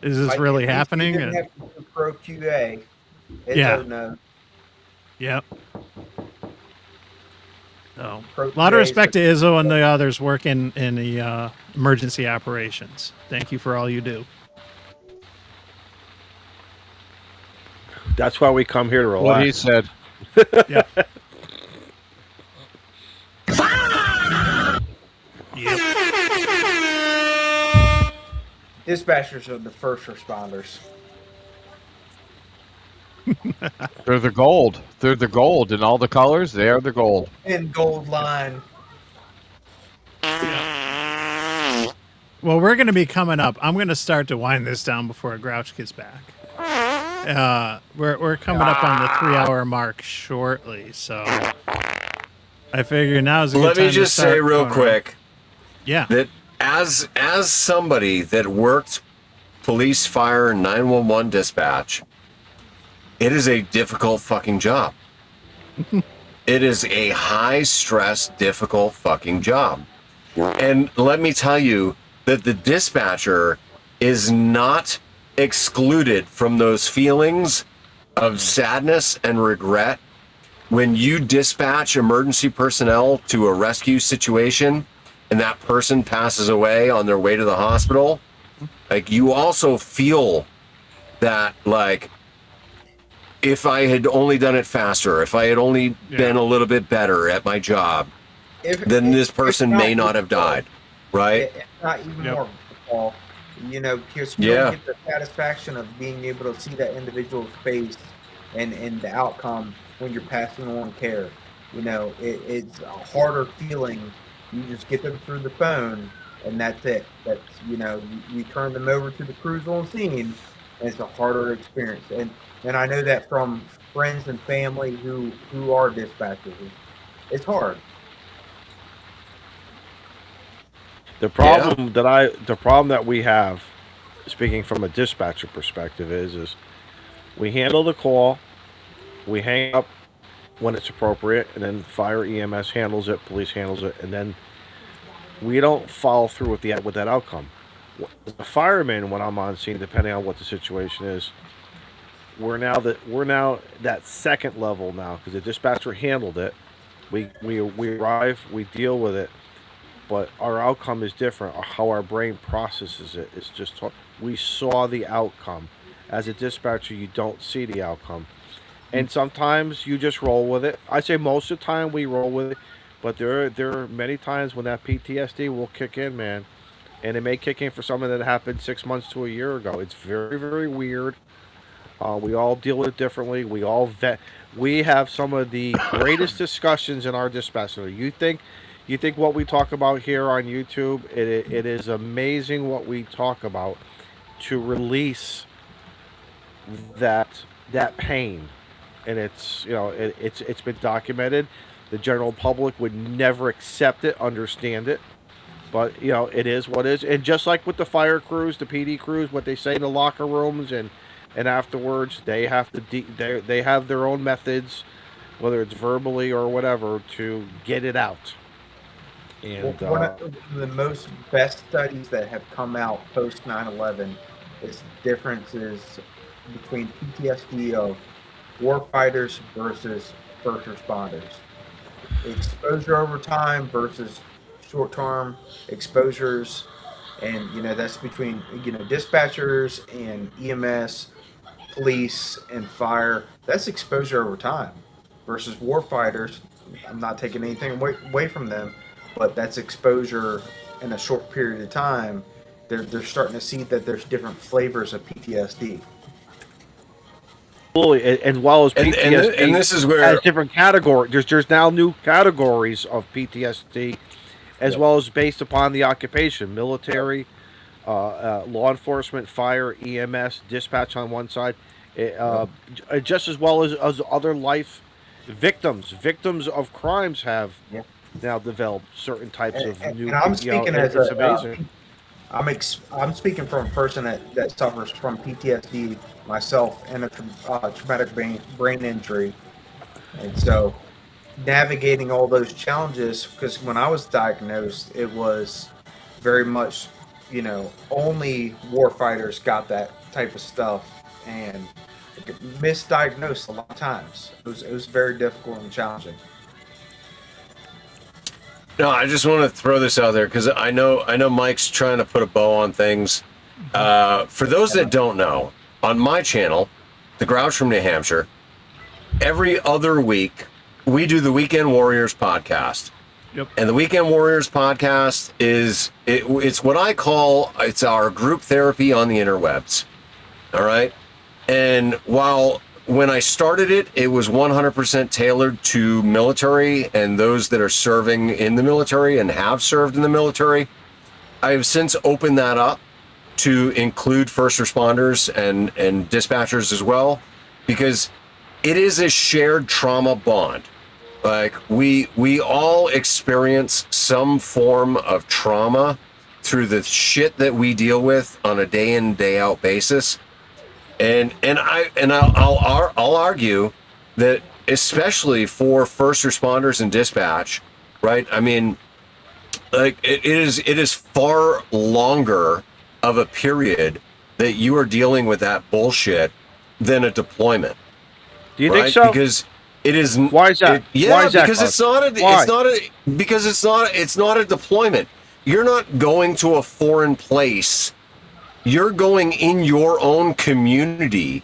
this really happening? Didn't have to do Pro QA. It's Yeah. no. Yep. So, Pro a lot of QA respect to Izzo and the others working in the emergency operations. Thank you for all you do. That's why we come here to relax. What he said. Yeah. Yep. Dispatchers are the first responders. They're the gold. They're the gold in all the colors. They are the gold. In gold line. Well, we're going to be coming up. I'm going to start to wind this down before Grouch gets back. We're coming up on the 3-hour mark shortly, so I figure now is a good Let time me just to start say real going quick Yeah. that as somebody that worked police, fire, and 911 dispatch, it is a difficult fucking job. It is a high stress, difficult fucking job. And let me tell you that the dispatcher is not excluded from those feelings of sadness and regret when you dispatch emergency personnel to a rescue situation and that person passes away on their way to the hospital. Like, you also feel that, like, if I had only done it faster, if I had only been a little bit better at my job, then this person may not have died, right? It's not even more, Paul. Because you don't get the satisfaction of being able to see that individual's face and the outcome when you're passing on care. It's a harder feeling. You just get them through the phone, and that's it. That's you turn them over to the crews on scene, and it's a harder experience. And I know that from friends and family who are dispatchers. It's hard. The problem that we have, speaking from a dispatcher perspective, is we handle the call, we hang up when it's appropriate, and then fire EMS handles it, police handles it, and then we don't follow through with that outcome. The fireman, when I'm on scene, depending on what the situation is, we're now that second level now because the dispatcher handled it. We arrive, we deal with it. But our outcome is different. How our brain processes it is just we saw the outcome. As a dispatcher, you don't see the outcome, and sometimes you just roll with it. I say most of the time we roll with it, but there are many times when that PTSD will kick in, man, and it may kick in for something that happened 6 months to a year ago. It's very, very weird. We all deal with it differently. We all vet. We have some of the greatest discussions in our dispatch center. You think what we talk about here on YouTube, it is amazing what we talk about to release that pain, and it's it's been documented. The general public would never accept it, understand it, but it is what it is. And just like with the fire crews, the PD crews, what they say in the locker rooms and afterwards, they have to they have their own methods, whether it's verbally or whatever, to get it out. And one of the most best studies that have come out post 9/11 is differences between PTSD of warfighters versus first responders. Exposure over time versus short-term exposures, and that's between dispatchers and EMS, police and fire. That's exposure over time versus warfighters. I'm not taking anything away from them, but that's exposure in a short period of time. They're starting to see that there's different flavors of PTSD. Absolutely, as well as PTSD, and this is where has different categories. There's now new categories of PTSD, as well as based upon the occupation, military, law enforcement, fire, EMS, dispatch on one side, just as well as other life victims. Victims of crimes have Yeah. now developed certain types of new. And I'm speaking as it's a amazing. I'm speaking from a person that suffers from PTSD myself and a traumatic brain injury, and so navigating all those challenges, because when I was diagnosed, it was very much, only war fighters got that type of stuff, and it got misdiagnosed a lot of times. It was very difficult and challenging. No, I just want to throw this out there because I know Mike's trying to put a bow on things. For those that don't know, on my channel, The Grouch from New Hampshire, every other week we do the Weekend Warriors podcast. Yep. And the Weekend Warriors podcast it's what I call, it's our group therapy on the interwebs. All right. And when I started it, it was 100% tailored to military and those that are serving in the military and have served in the military. I have since opened that up to include first responders and dispatchers as well, because it is a shared trauma bond. Like we all experience some form of trauma through the shit that we deal with on a day in, day out basis. And I'll argue that especially for first responders and dispatch, right? I mean, like it is far longer of a period that you are dealing with that bullshit than a deployment. Do you right? think so? Because it is. Why is that? Yeah, Why is that, because Clark? it's not a deployment. You're not going to a foreign place. You're going in your own community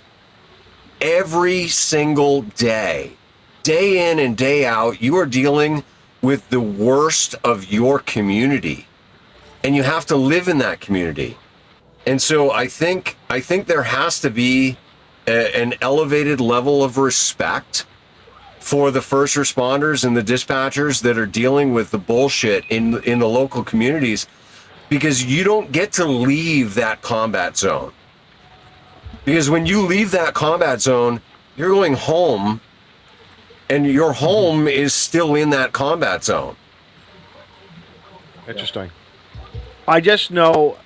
every single day in and day out. You are dealing with the worst of your community, and you have to live in that community. And so I think there has to be an elevated level of respect for the first responders and the dispatchers that are dealing with the bullshit in the local communities, because you don't get to leave that combat zone. Because when you leave that combat zone, you're going home, and your home is still in that combat zone. Interesting. I just know,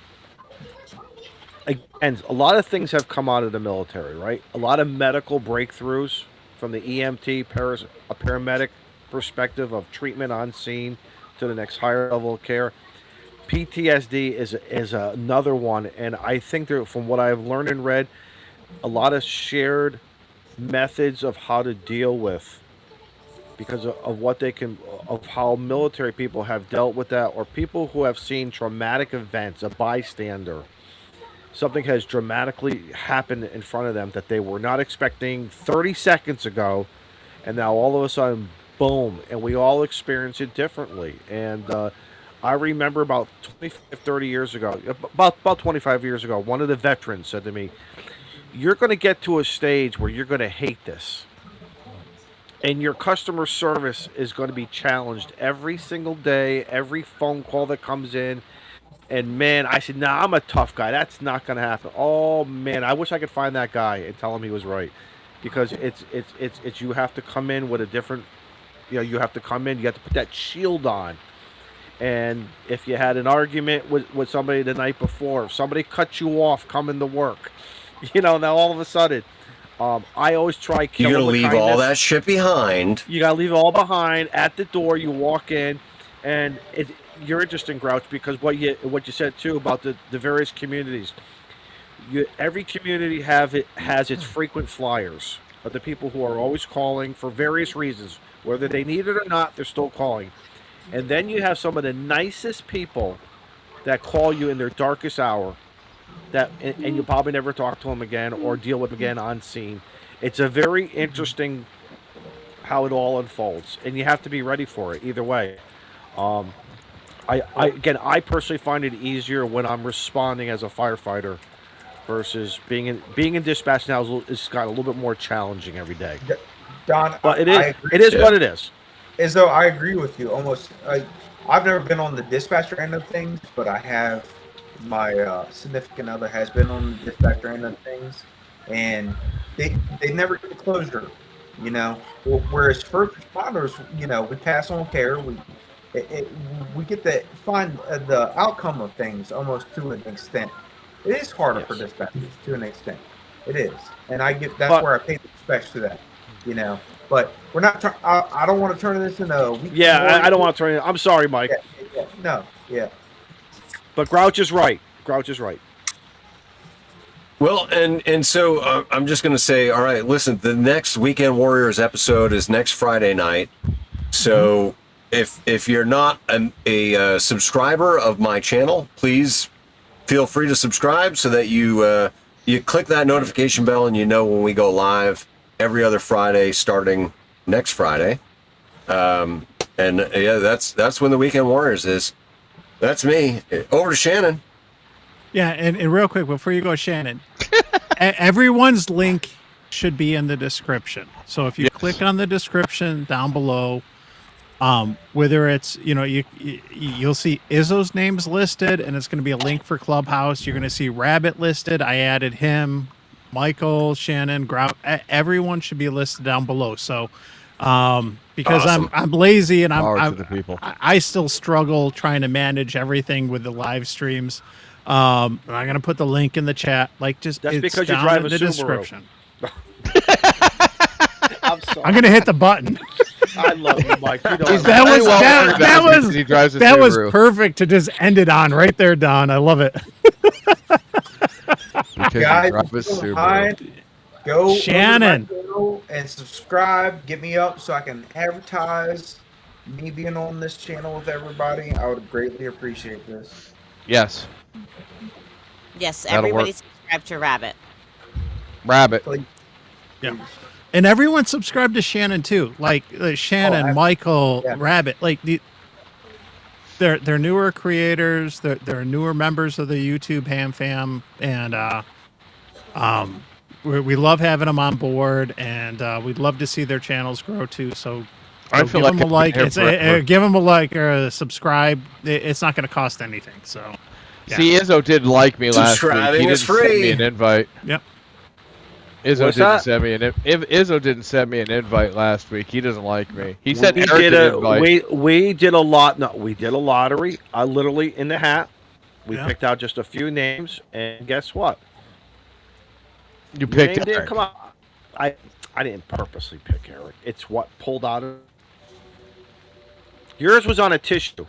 again, a lot of things have come out of the military, right? A lot of medical breakthroughs from the EMT, a paramedic perspective of treatment on scene to the next higher level of care. PTSD is another one, and I think there, from what I've learned and read, a lot of shared methods of how to deal with, because of what they can, of how military people have dealt with that, or people who have seen traumatic events, a bystander, something has dramatically happened in front of them that they were not expecting 30 seconds ago, and now all of a sudden, boom, and we all experience it differently. And I remember about 25, 30 years ago, about 25 years ago, one of the veterans said to me, "You're going to get to a stage where you're going to hate this. And your customer service is going to be challenged every single day, every phone call that comes in." And man, I said, "Nah, I'm a tough guy. That's not going to happen." Oh man, I wish I could find that guy and tell him he was right, because it's you have to come in with a different, you have to come in, you have to put that shield on. And if you had an argument with somebody the night before, if somebody cut you off coming to work, now all of a sudden, I always try You killing gotta with leave kindness. all that shit behind. You gotta leave it all behind at the door. You walk in, and you're interesting, Grouch, because what you said too about the various communities. Every community has its frequent flyers, but the people who are always calling for various reasons, whether they need it or not, they're still calling. And then you have some of the nicest people that call you in their darkest hour, and you'll probably never talk to them again or deal with them again on scene. It's a very interesting how it all unfolds, and you have to be ready for it either way. I personally find it easier when I'm responding as a firefighter versus being in dispatch now is got a little bit more challenging every day. Don, But it I is agree. it is what it is. As though I agree with you almost. I've never been on the dispatcher end of things, but I have my significant other has been on the dispatcher end of things, and they never get closure. You know, whereas first responders, we pass on care. It, it, we get to find the outcome of things almost to an extent. It is harder for dispatchers to an extent. It is, and that's where I pay the respect to that. But we're not. I don't want to turn this into a weekend. Yeah, I don't want to turn it. I'm sorry, Mike. No, yeah. But Grouch is right. Grouch is right. Well, and so I'm just going to say, all right, listen, the next Weekend Warriors episode is next Friday night. So if you're not a subscriber of my channel, please feel free to subscribe so that you click that notification bell and you know when we go live every other Friday starting next Friday. And yeah, that's when the Weekend Warriors is. That's me. Over to Shannon. Yeah, and real quick before you go, Shannon, everyone's link should be in the description. So if you click on the description down below, whether it's you'll see Izzo's name's listed, and it's going to be a link for Clubhouse. You're going to see Rabbit listed. I added him, Michael, Shannon, everyone should be listed down below. So because Awesome. I'm lazy and Power to the people. I still struggle trying to manage everything with the live streams. I'm gonna put the link in the chat. That's because you down drive in a the Subaru. description. I'm sorry. I'm gonna hit the button. I love you, Mike. You know that was perfect to just end it on right there, Don. I love it. Guys, go Shannon over to my channel and subscribe. Get me up so I can advertise me being on this channel with everybody. I would greatly appreciate this. Yes. Yes, That'll everybody work. subscribe to Rabbit. Rabbit. Yeah. And everyone subscribe to Shannon too. Shannon, Michael, Rabbit. They're newer creators. They're newer members of the YouTube Ham Fam, and we love having them on board, and we'd love to see their channels grow too. So I feel give like them a I've like. been here forever. Give them a like or a subscribe. It's not going to cost anything. So yeah. See, Izzo did like me last week. Subscribing He didn't is free. send me an invite. Yep. Izzo What's didn't that? send me Izzo didn't send me an invite last week. He doesn't like me. He said we Eric did did invite. we did a lot. No, we did a lottery. I literally in the hat. We Yeah. picked out just a few names, and guess what? You picked Named it. Eric. Come on, I didn't purposely pick Eric. It's what pulled out of. Yours was on a tissue.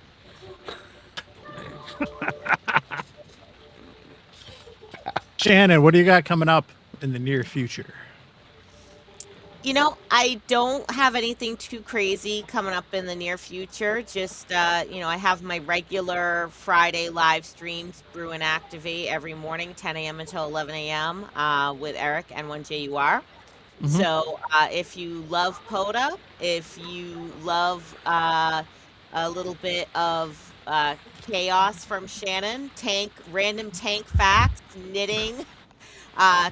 Shannon, what do you got coming up in the near future? I don't have anything too crazy coming up in the near future. Just, I have my regular Friday live streams, Brew and Activate, every morning, 10 a.m. until 11 a.m. With Eric and 1JUR. So if you love POTA, if you love a little bit of chaos from Shannon, random tank facts, knitting,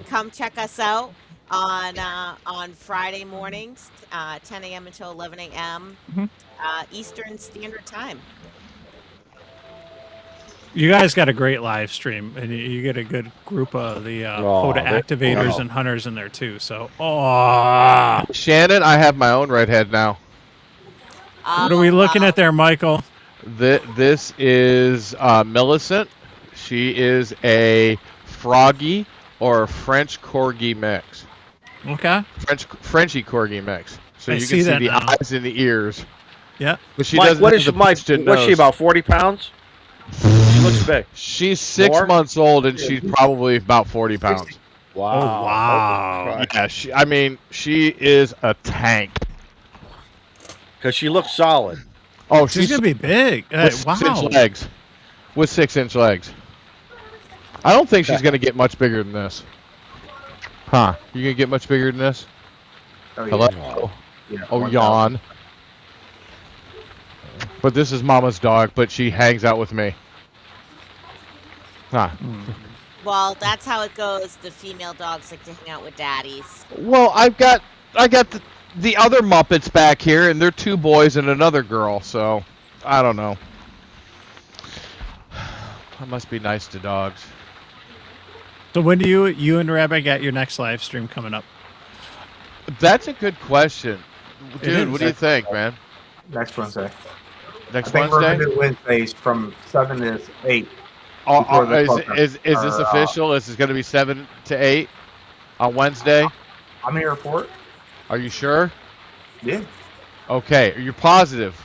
come check us out on Friday mornings, 10 a.m. until 11 a.m. Eastern Standard Time. You guys got a great live stream, and you get a good group of the POTA activators and hunters in there too. So, Shannon, I have my own redhead now. What are we looking at there, Michael? This is Millicent. She is a Froggy or a French Corgi mix. Okay. Frenchy Corgi mix. So I you see can see that the now. eyes and the ears. Yeah. But she Mike, doesn't what have is the Mike? busted What's she nose. about? 40 pounds? She looks big. She's 6 More? months old and she's probably about 40 pounds. Wow. Oh, wow. Yeah, she is a tank. Because she looks solid. Oh, She's gonna be big. with Wow. 6-inch legs. With 6-inch legs. I don't think she's gonna get much bigger than this. Huh? You gonna get much bigger than this? Oh, Hello? Yeah, Oh, 1,000. yawn. But this is Mama's dog, but she hangs out with me. Huh. Well, that's how it goes. The female dogs like to hang out with daddies. Well, I got the other Muppets back here, and they're 2 boys and another girl, so I don't know. I must be nice to dogs. So when do you and Rabbi got your next live stream coming up? That's a good question. It Dude, is. what do you think, man? Next Wednesday. Next I think we're Wednesday? gonna do Wednesdays from 7 to 8. Is this official? Is this going to be 7 to 8 on Wednesday? I'm here for it. Are you sure? Yeah. Okay. Are you positive?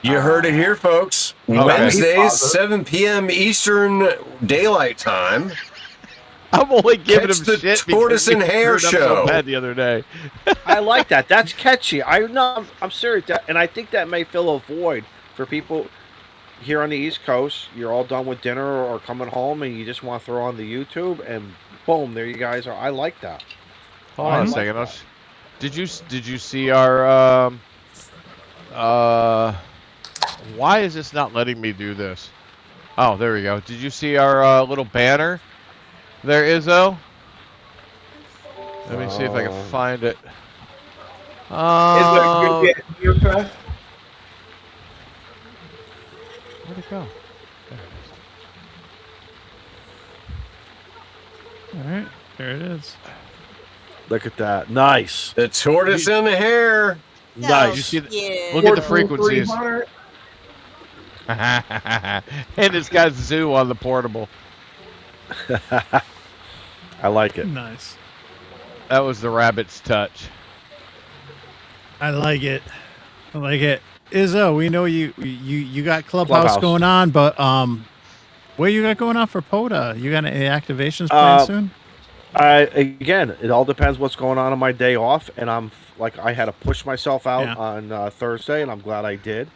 You heard it here, folks. Okay. Wednesdays, 7 p.m. Eastern Daylight Time. I'm only giving Catch him the shit Tortoise because and he Hare screwed up show. so bad the other day. I like that. That's catchy. I'm serious, and I think that may fill a void for people here on the East Coast. You're all done with dinner or coming home, and you just want to throw on the YouTube, and boom, there you guys are. I like that. Hold on a second. Did you see our why is this not letting me do this? Oh, there we go. Did you see our little banner there, Izzo? Let me see if I can find it. Oh, Is it good yet? where'd it go? All right, there it is. Look at that. Nice. The Tortoise and the Hare. Nice. You see Cute. look at the frequencies. And it's got zoo on the portable. I like it. Nice. That was the rabbit's touch. I like it. I like it. Izzo, we know you got Clubhouse going on, but what you got going on for POTA? You got any activations planned soon? Again, it all depends what's going on my day off, and I had to push myself out on Thursday, and I'm glad I did.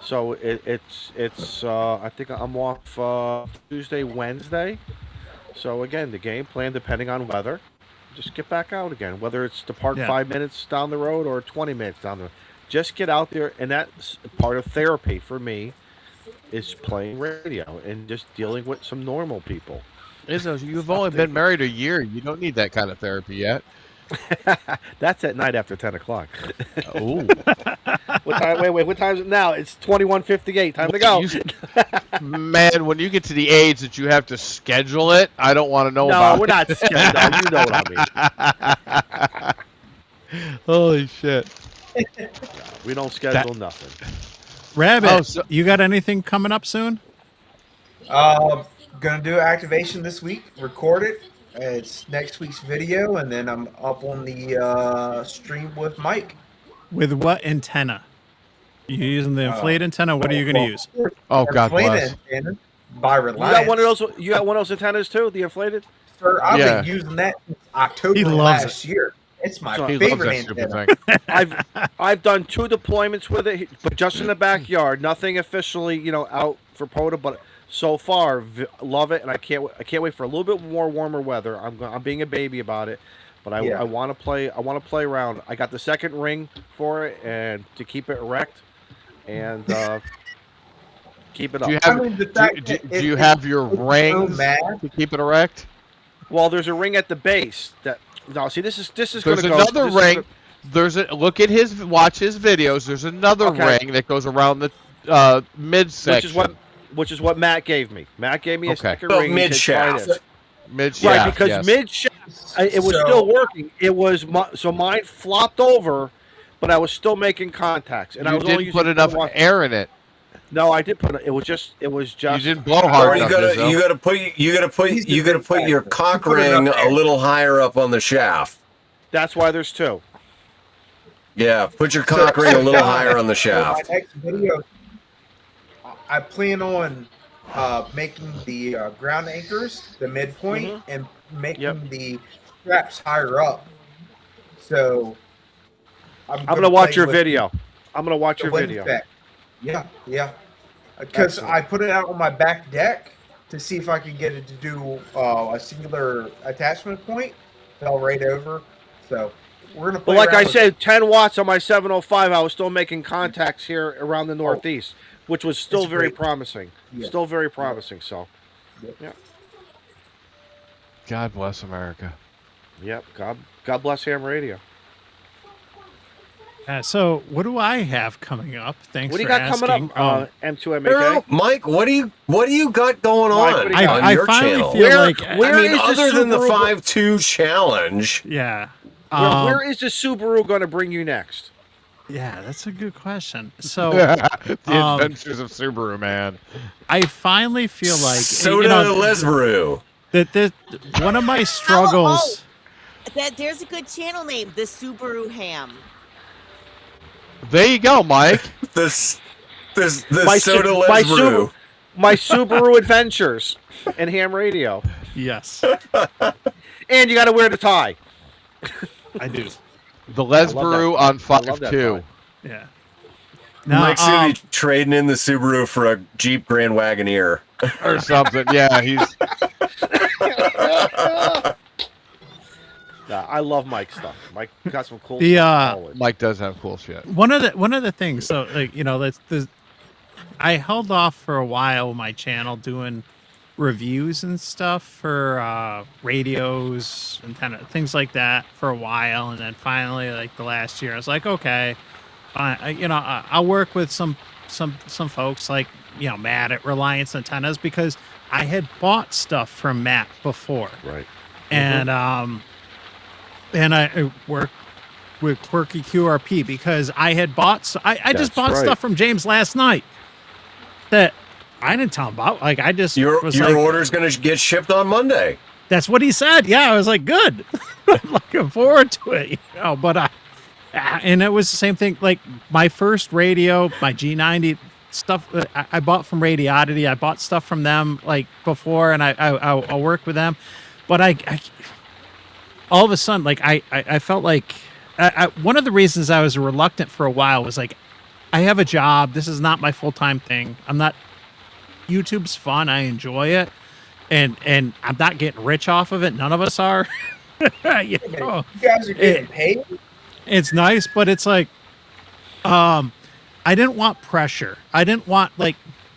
So it's I think I'm off Tuesday, Wednesday. So again, the game plan, depending on weather, just get back out again. Whether it's to park 5 minutes down the road or 20 minutes down the road, just get out there. And that's part of therapy for me, is playing radio and just dealing with some normal people. Izzo, you've only been married a year. You don't need that kind of therapy yet. That's at night after 10 o'clock. Oh. What time? Wait. What time is it now? It's 21:58. Time to go. Man, when you get to the age that you have to schedule it, I don't want to know about it. No, we're not scheduling. You know what I mean. Holy shit. We don't schedule nothing. Rabbit, you got anything coming up soon? Gonna do activation this week. Record it. It's next week's video, and then I'm up on the stream with Mike. With what antenna? You using the inflate antenna? What are you going to use? Oh, God bless. By Reliance. You got one of those antennas too? The inflated? Sir, I've been using that since October last year. It's my favorite antenna. I've done 2 deployments with it, but just in the backyard. Nothing officially, out for POTA, but so far love it, and I can't wait for a little bit more warmer weather. I'm being a baby about it, but I want to play. I want to play around. I got the second ring for it, and to keep it erect, and keep it up. Do you have your rings to keep it erect? Well, there's a ring at the base that. No, see, this is going to go. There's another ring. Watch his videos. There's another ring that goes around the midsection. Which is what Matt gave me. Matt gave me a second ring. Mid shaft. Right, because mid shaft, it was still working. It was so mine flopped over, but I was still making contacts, and I was only put enough air in it. No, I did put it. It was just. You didn't blow hard enough. You gotta put your cock ring a little higher up on the shaft. That's why there's 2. Yeah, put your cock ring a little higher on the shaft. My next video, I plan on making the ground anchors the midpoint and making the straps higher up. So I'm gonna watch your video. I'm gonna watch your video. Yeah. Because I put it out on my back deck to see if I could get it to do a singular attachment point. Fell right over. So we're gonna play. But like I said, 10 watts on my 705. I was still making contacts here around the Northeast, which was still very promising. Still very promising. So, yeah. God bless America. Yep. God bless ham radio. So what do I have coming up? Thanks What do you for got asking. coming up, M2MAK? Girl, Mike, what do you got going Mike, on what do you got? on I your finally channel? feel like Where I mean, is the other than the Subaru- 5-2 challenge. yeah. Where is the Subaru going to bring you next? Yeah, that's a good question. So The Adventures of Subaru, man. I finally feel like Soda Lesbaru. that one of my struggles. There's a good channel name, the Subaru Ham. There you go, Mike. The My Soda my Lesbaru. My Subaru Adventures and ham radio. Yes, And you got to wear the tie. I do. The Lesbaru on I love that 5-2. Yeah. Mike's gonna be trading in the Subaru for a Jeep Grand Wagoneer or something. Yeah, he's. I love Mike's stuff. Mike got some cool The, stuff. Always. Mike does have cool shit. One of the things. So like I held off for a while with my channel doing reviews and stuff for radios and kind of things like that for a while, and then finally, like the last year, I was like, okay, I'll work with some folks like Matt at Reliance Antennas, because I had bought stuff from Matt before, Right? and I worked with Quirky QRP because I had bought. I just bought stuff from James last night that I didn't tell him about. Like I just Your was like, order's gonna get shipped on Monday. that's what he said. Yeah, I was like, good. I'm looking forward to it. But and it was the same thing. Like my first radio, my G90 stuff, I bought from Radioddity. I bought stuff from them like before, and I work with them. But I all of a sudden, like I felt like one of the reasons I was reluctant for a while was like, I have a job. This is not my full-time thing. YouTube's fun. I enjoy it. And I'm not getting rich off of it. None of us are. You guys are getting paid. It's nice, but it's like, I didn't want pressure. I didn't want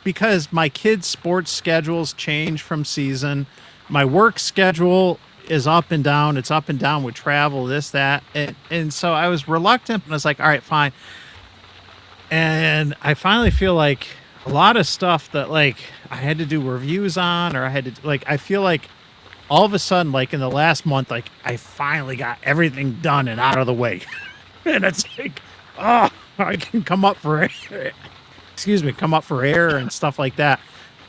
because my kids' sports schedules change from season. My work schedule is up and down. It's up and down with travel, this, that. And so I was reluctant, and I was like, all right, fine. And I finally feel like a lot of stuff that I had to do reviews on, or I had to I feel like all of a sudden, in the last month, I finally got everything done and out of the way. And it's like, oh, I can come up for air. Excuse me, come up for air and stuff like that.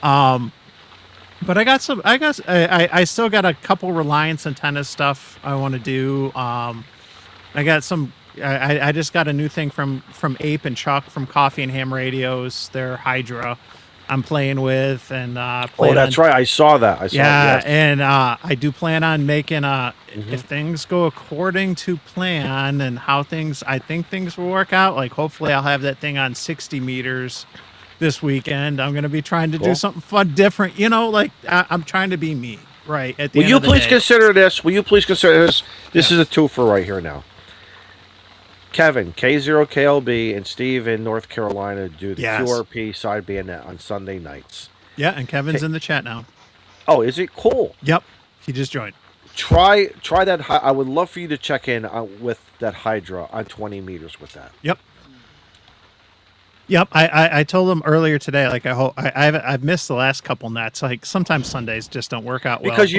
But I still got a couple Reliance Antenna stuff I want to do. I got some. I just got a new thing from Ape and Chuck from Coffee and Ham Radios. Their Hydra I'm playing with, and that's right. I saw that. Yes. And I do plan on making if things go according to plan and how I think things will work out. Hopefully I'll have that thing on 60 meters this weekend. I'm going to be trying to do something fun, different. I'm trying to be me. Right. At the Will end you of the please day. consider this? Will you please consider this? This is a twofer right here now. Kevin, K0KLB, and Steve in North Carolina do the QRP side bayonet on Sunday nights. Yeah, and Kevin's in the chat now. Oh, is it cool? Yep, he just joined. Try that. I would love for you to check in with that Hydra on 20 meters with that. Yep. I told him earlier today. I've missed the last couple nets. Sometimes Sundays just don't work out well. Because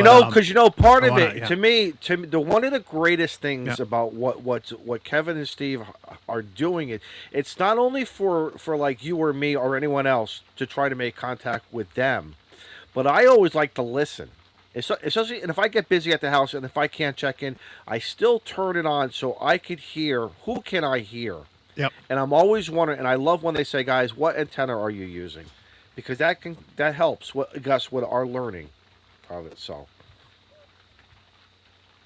part of it to me, the one of the greatest things about what Kevin and Steve are doing it's not only for you or me or anyone else to try to make contact with them, but I always like to listen. Especially, and if I get busy at the house and if I can't check in, I still turn it on so I could hear. Who can I hear? Yep. And I'm always wondering, and I love when they say, guys, what antenna are you using? Because that helps with our learning of it. So.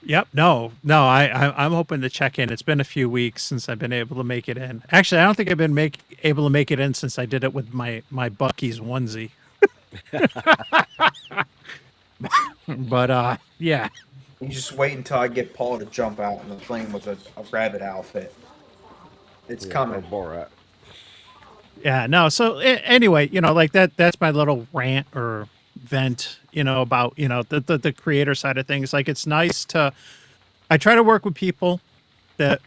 Yep. No. I'm hoping to check in. It's been a few weeks since I've been able to make it in. Actually, I don't think I've been able to make it in since I did it with my Bucky's onesie. But yeah. You just wait until I get Paul to jump out in the plane with a rabbit outfit. It's coming. Borat. Yeah, no. So anyway, that's my little rant or vent, about, the creator side of things. It's nice I try to work with people that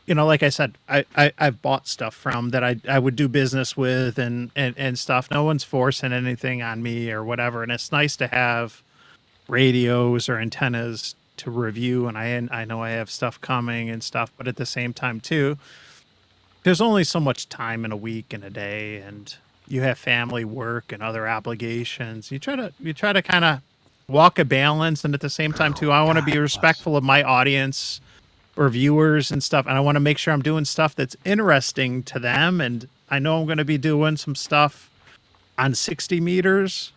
you know, like I said, I've bought stuff from that I would do business with and stuff. No one's forcing anything on me or whatever. And it's nice to have radios or antennas to review. And I know I have stuff coming and stuff, but at the same time too, there's only so much time in a week and a day, and you have family, work, and other obligations. You try to kind of walk a balance, and at the same time too, I want to be respectful of my audience or viewers and stuff, and I want to make sure I'm doing stuff that's interesting to them. And I know I'm going to be doing some stuff on 60 meters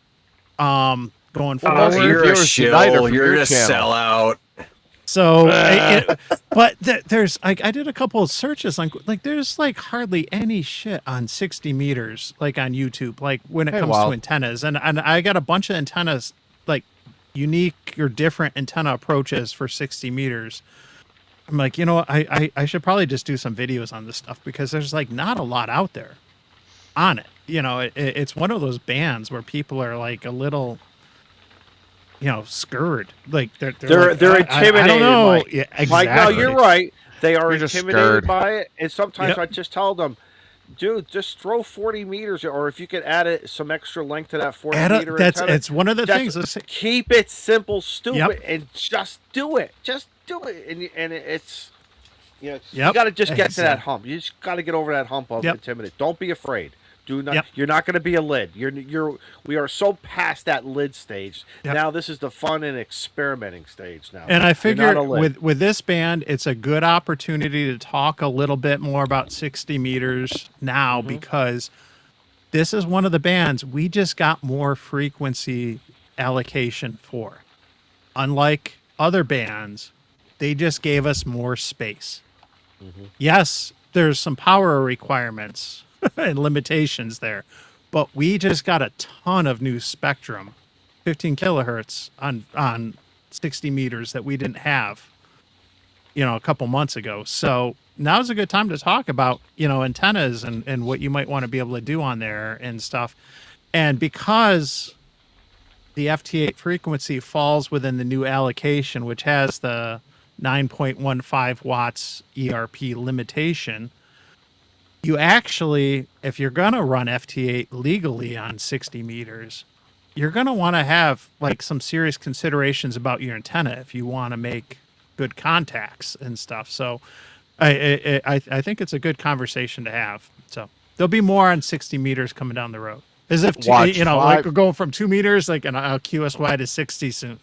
going forward. You're a shill. You're a sellout. So, but there's I did a couple of searches like there's like hardly any shit on 60 meters like on YouTube, like when it comes to antennas, and I got a bunch of antennas, like unique or different antenna approaches for 60 meters. I'm like, you know, I should probably just do some videos on this stuff because there's like not a lot out there on it. You know, it's one of those bands where people are like a little, you know, scared. Like they're intimidated. I don't know. Mike. Yeah, exactly. Mike, no, you're right. They are You're just intimidated scared. by it, and sometimes I just tell them, dude, just throw 40 meters, or if you could add some extra length to that 40 meter. It's one of the things. Keep it simple, stupid, and just do it. Just do it, and it's, you know, you got to just get to that hump. You just got to get over that hump of intimidate. Don't be afraid. Do not. You're not going to be a lid. We are so past that lid stage. Now this is the fun and experimenting stage now. And I figure with this band, it's a good opportunity to talk a little bit more about 60 meters now because this is one of the bands we just got more frequency allocation for. Unlike other bands, they just gave us more space. Yes, there's some power requirements and limitations there, but we just got a ton of new spectrum, 15 kilohertz on 60 meters that we didn't have, you know, a couple months ago. So now's a good time to talk about, you know, antennas and what you might want to be able to do on there and stuff. And because the FT8 frequency falls within the new allocation, which has the 9.15 watts ERP limitation, you actually, if you're going to run FT8 legally on 60 meters, you're going to want to have like some serious considerations about your antenna if you want to make good contacts and stuff. So I think it's a good conversation to have. So there'll be more on 60 meters coming down the road. As if, like we're going from 2 meters, like, and I'll QSY to 60 soon.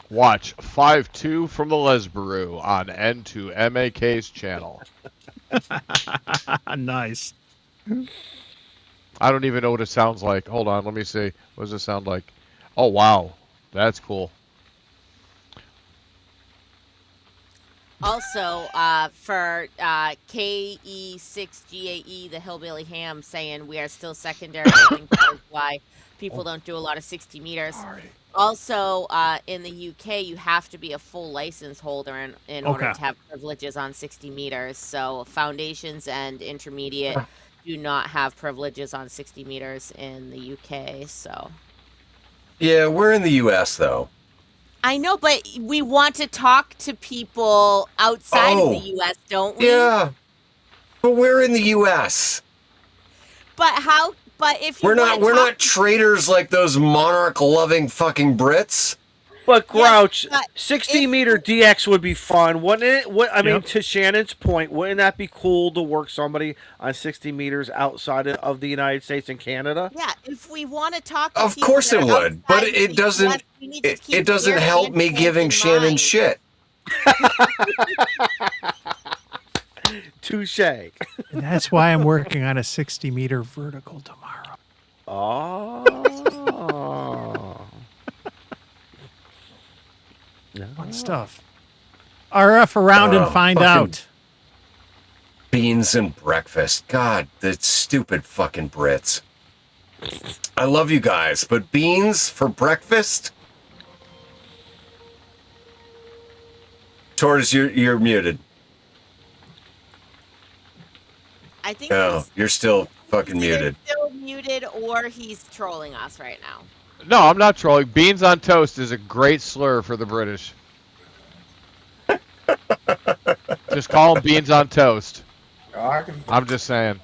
Watch 5-2 from the Lesbaru on N2MAK's channel. Nice. I don't even know what it sounds like. Hold on, let me see. What does it sound like? Oh, wow. That's cool. Also, for KE6GAE, the Hillbilly Ham, saying we are still secondary. I think that is why people don't do a lot of 60 meters. Also, in the UK, you have to be a full license holder in order to have privileges on 60 meters. So foundations and intermediate do not have privileges on 60 meters in the UK. So yeah, we're in the US though. I know, but we want to talk to people outside of the US, don't we? Yeah, but we're in the US. But how? But if we're not traitors like those monarch-loving fucking Brits. But Grouch, 60-meter DX would be fun, wouldn't it? I mean, to Shannon's point, wouldn't that be cool to work somebody on 60 meters outside of the United States and Canada? Yeah, if we want to talk to of course it would, but it doesn't. It doesn't help me giving Shannon shit. Touche. And that's why I'm working on a 60-meter vertical tomorrow. Oh. Fun stuff. RF around and find out. Beans and breakfast. God, the stupid fucking Brits. I love you guys, but beans for breakfast? Tortoise, you're muted. I think you're still fucking muted. Still muted, or he's trolling us right now. No, I'm not trolling. Beans on toast is a great slur for the British. Just call them beans on toast. Oh, I can- I'm just saying.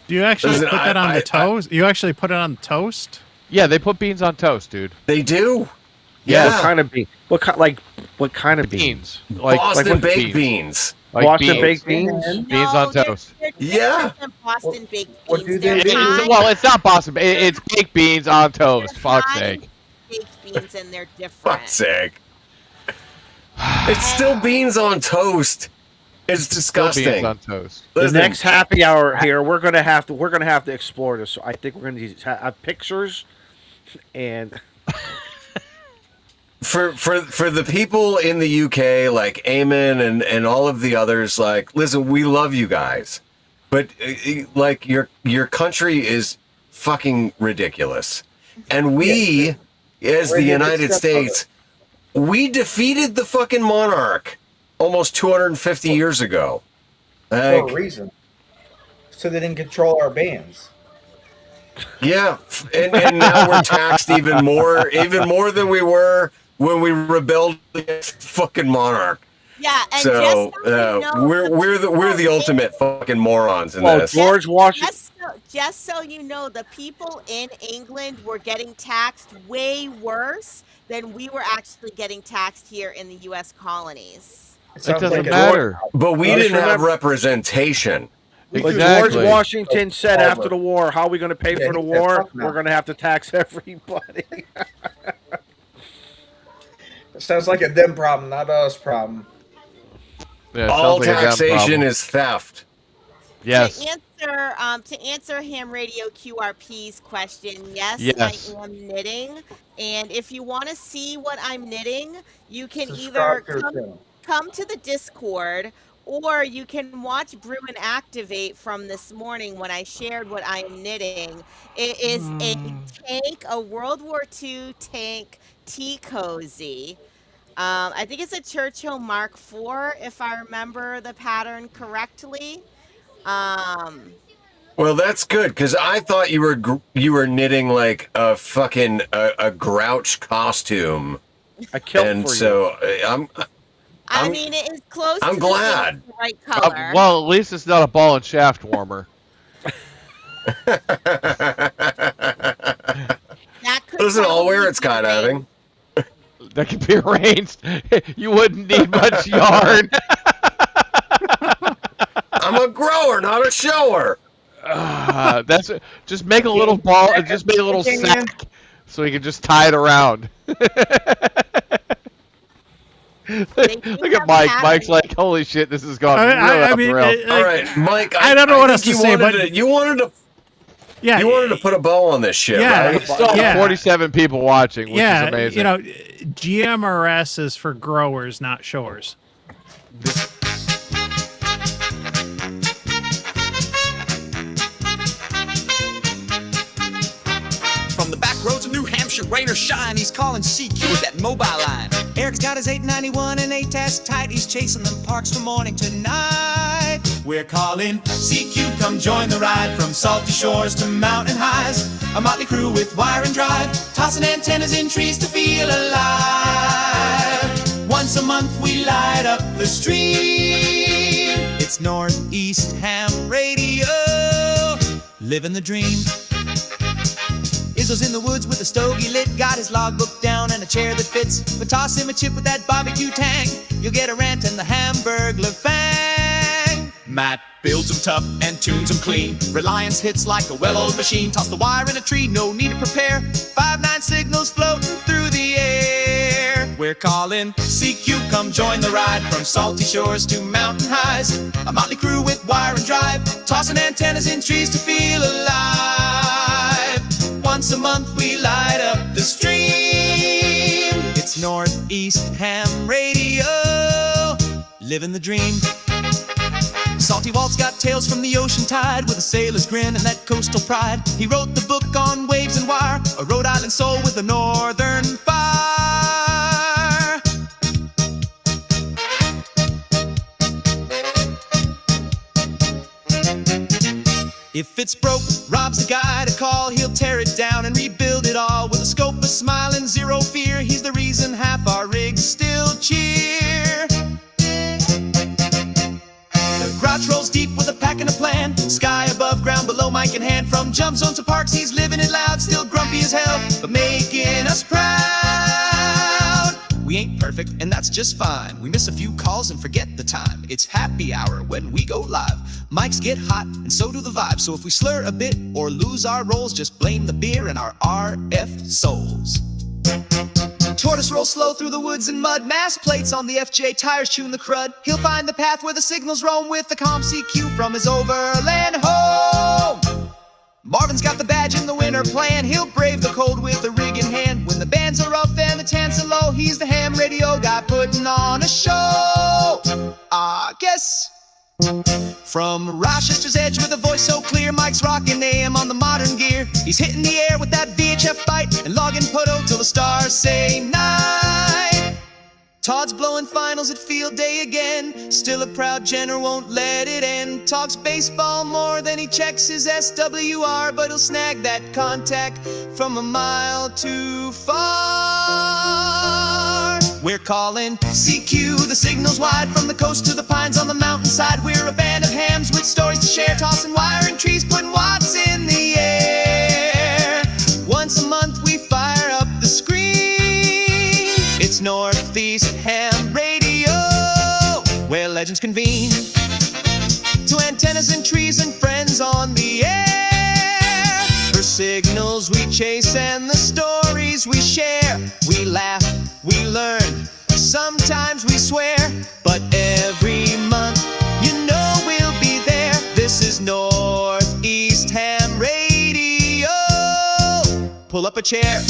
Do you actually Listen, put that on the toast? You actually put it on the toast? Yeah, they put beans on toast, dude. They do. What Yeah. kind of bean? What kind of beans? Like Boston what baked beans? beans. Like Boston beans. baked beans? Beans on toast. They're Yeah. different than Boston baked what beans. do they They're do? Thai Well, it's not Boston. It's baked beans on toast. Fuck's Thai sake. baked beans, and they're different. Fuck's sake. It's still beans on toast. It's Still disgusting. beans on toast. The Listen, next happy hour here, we're gonna have to explore this. So I think we're gonna have pictures, and for the people in the UK, like Eamon and all of the others, like, listen, we love you guys, but like your country is fucking ridiculous, and we, as We're the the United except of States, we defeated the fucking monarch almost 250 years ago. For Like, a reason. So they didn't control our bands. yeah, and now we're taxed even more than we were when we rebelled against the fucking monarch. Yeah, and So just so you know, we're the ultimate fucking morons in well, this. George Washington. just so you know, the people in England were getting taxed way worse than we were actually getting taxed here in the U.S. colonies. It It sounds doesn't like a- matter. But we Just didn't have remember- representation. But George Exactly. Washington said after the war, "How are we going to pay Yeah, for the he said, war? "Fuck no." We're going to have to tax everybody." It sounds like a them problem, not us problem. Yeah, it All sounds like a damn taxation problem. is theft. Yes. To answer Ham Radio QRP's question, yes, Yes. I am knitting, and if you want to see what I'm knitting, you can Subscribe to either our channel. come to the Discord, or you can watch Brew and Activate from this morning when I shared what I'm knitting. It is a World War II tank tea cozy. I think it's a Churchill Mark IV, if I remember the pattern correctly. Well, that's good because I thought you were knitting like a fucking a Grouch costume, I killed and for so I mean, it is close. I'm to glad. the right color. Well, at least it's not a ball and shaft warmer. That could Listen, I'll wear probably it skydiving. That could be arranged. You wouldn't need much yarn. I'm a grower, not a shower. That's just make a little ball. Just make a little sack, so you can just tie it around. Look at Mike. Mike's like, "Holy shit, this has gone really off the rails." All right, Mike. I don't know what else think to say, but you wanted to. Yeah, you wanted to put a bow on this shit, Yeah, right? We still have 47 people watching, which is amazing. you know, GMRS is for growers, not shores. From the back roads of New Hampshire, rain or shine, he's calling CQ with that mobile line. Eric's got his 891 and 8-task tight. He's chasing them parks from morning to night. We're calling CQ, come join the ride. From salty shores to mountain highs, a motley crew with wire and drive, tossing antennas in trees to feel alive. Once a month we light up the stream. It's Northeast Ham Radio, living the dream. Izzo's in the woods with a stogie lit, got his logbook down and a chair that fits. But toss him a chip with that barbecue tang, you'll get a rant and the Hamburglar fang. Matt builds them tough and tunes them clean. Reliance hits like a well-oiled machine. Toss the wire in a tree, no need to prepare. 5-9 signals floating through the air. We're calling CQ, come join the ride. From salty shores to mountain highs, a motley crew with wire and drive, tossing antennas in trees to feel alive. Once a month we light up the stream. It's Northeast Ham Radio, living the dream. Salty Walt's got tales from the ocean tide, with a sailor's grin and that coastal pride. He wrote the book on waves and wire, a Rhode Island soul with a northern fire. If it's broke, Rob's the guy to call. He'll tear it down and rebuild it all with a scope, a smile, and zero fear. He's the reason half our rigs still cheer. hacking a plan. Sky above, ground below, mic in hand. From jump zone to parks, he's living it loud. Still grumpy as hell, but making us proud. We ain't perfect, and that's just fine. We miss a few calls and forget the time. It's happy hour when we go live. Mics get hot, and so do the vibes. So if we slur a bit or lose our roles, just blame the beer and our RF souls. Tortoise roll slow through the woods and mud. Mass plates on the FJ, tires chewing the crud. He'll find the path where the signals roam with the comm CQ from his overland home. Marvin's got the badge in the winter plan. He'll brave the cold with a rig in hand. When the bands are rough and the tents are low, he's the ham radio guy putting on a show. I guess. From Rochester's edge with a voice so clear, Mike's rocking AM on the modern gear. He's hitting the air with that VHF bite and logging Poto till the stars say night. Todd's blowing finals at field day again. Still a proud Jenner, won't let it end. Talks baseball more than he checks his SWR, but he'll snag that contact from a mile too far. We're calling CQ, the signal's wide from the coast to the pines on the mountainside. We're a band of hams with stories to share, tossing wiring trees, putting watts in the air. Once a month we fire up the screen. It's Northeast Ham Radio, where legends convene. To antennas and trees and friends on the air. For signals we chase and the stories we share. We laugh, we learn, sometimes we swear. But every month, you know we'll be there. This is Northeast Ham Radio. Pull up a chair.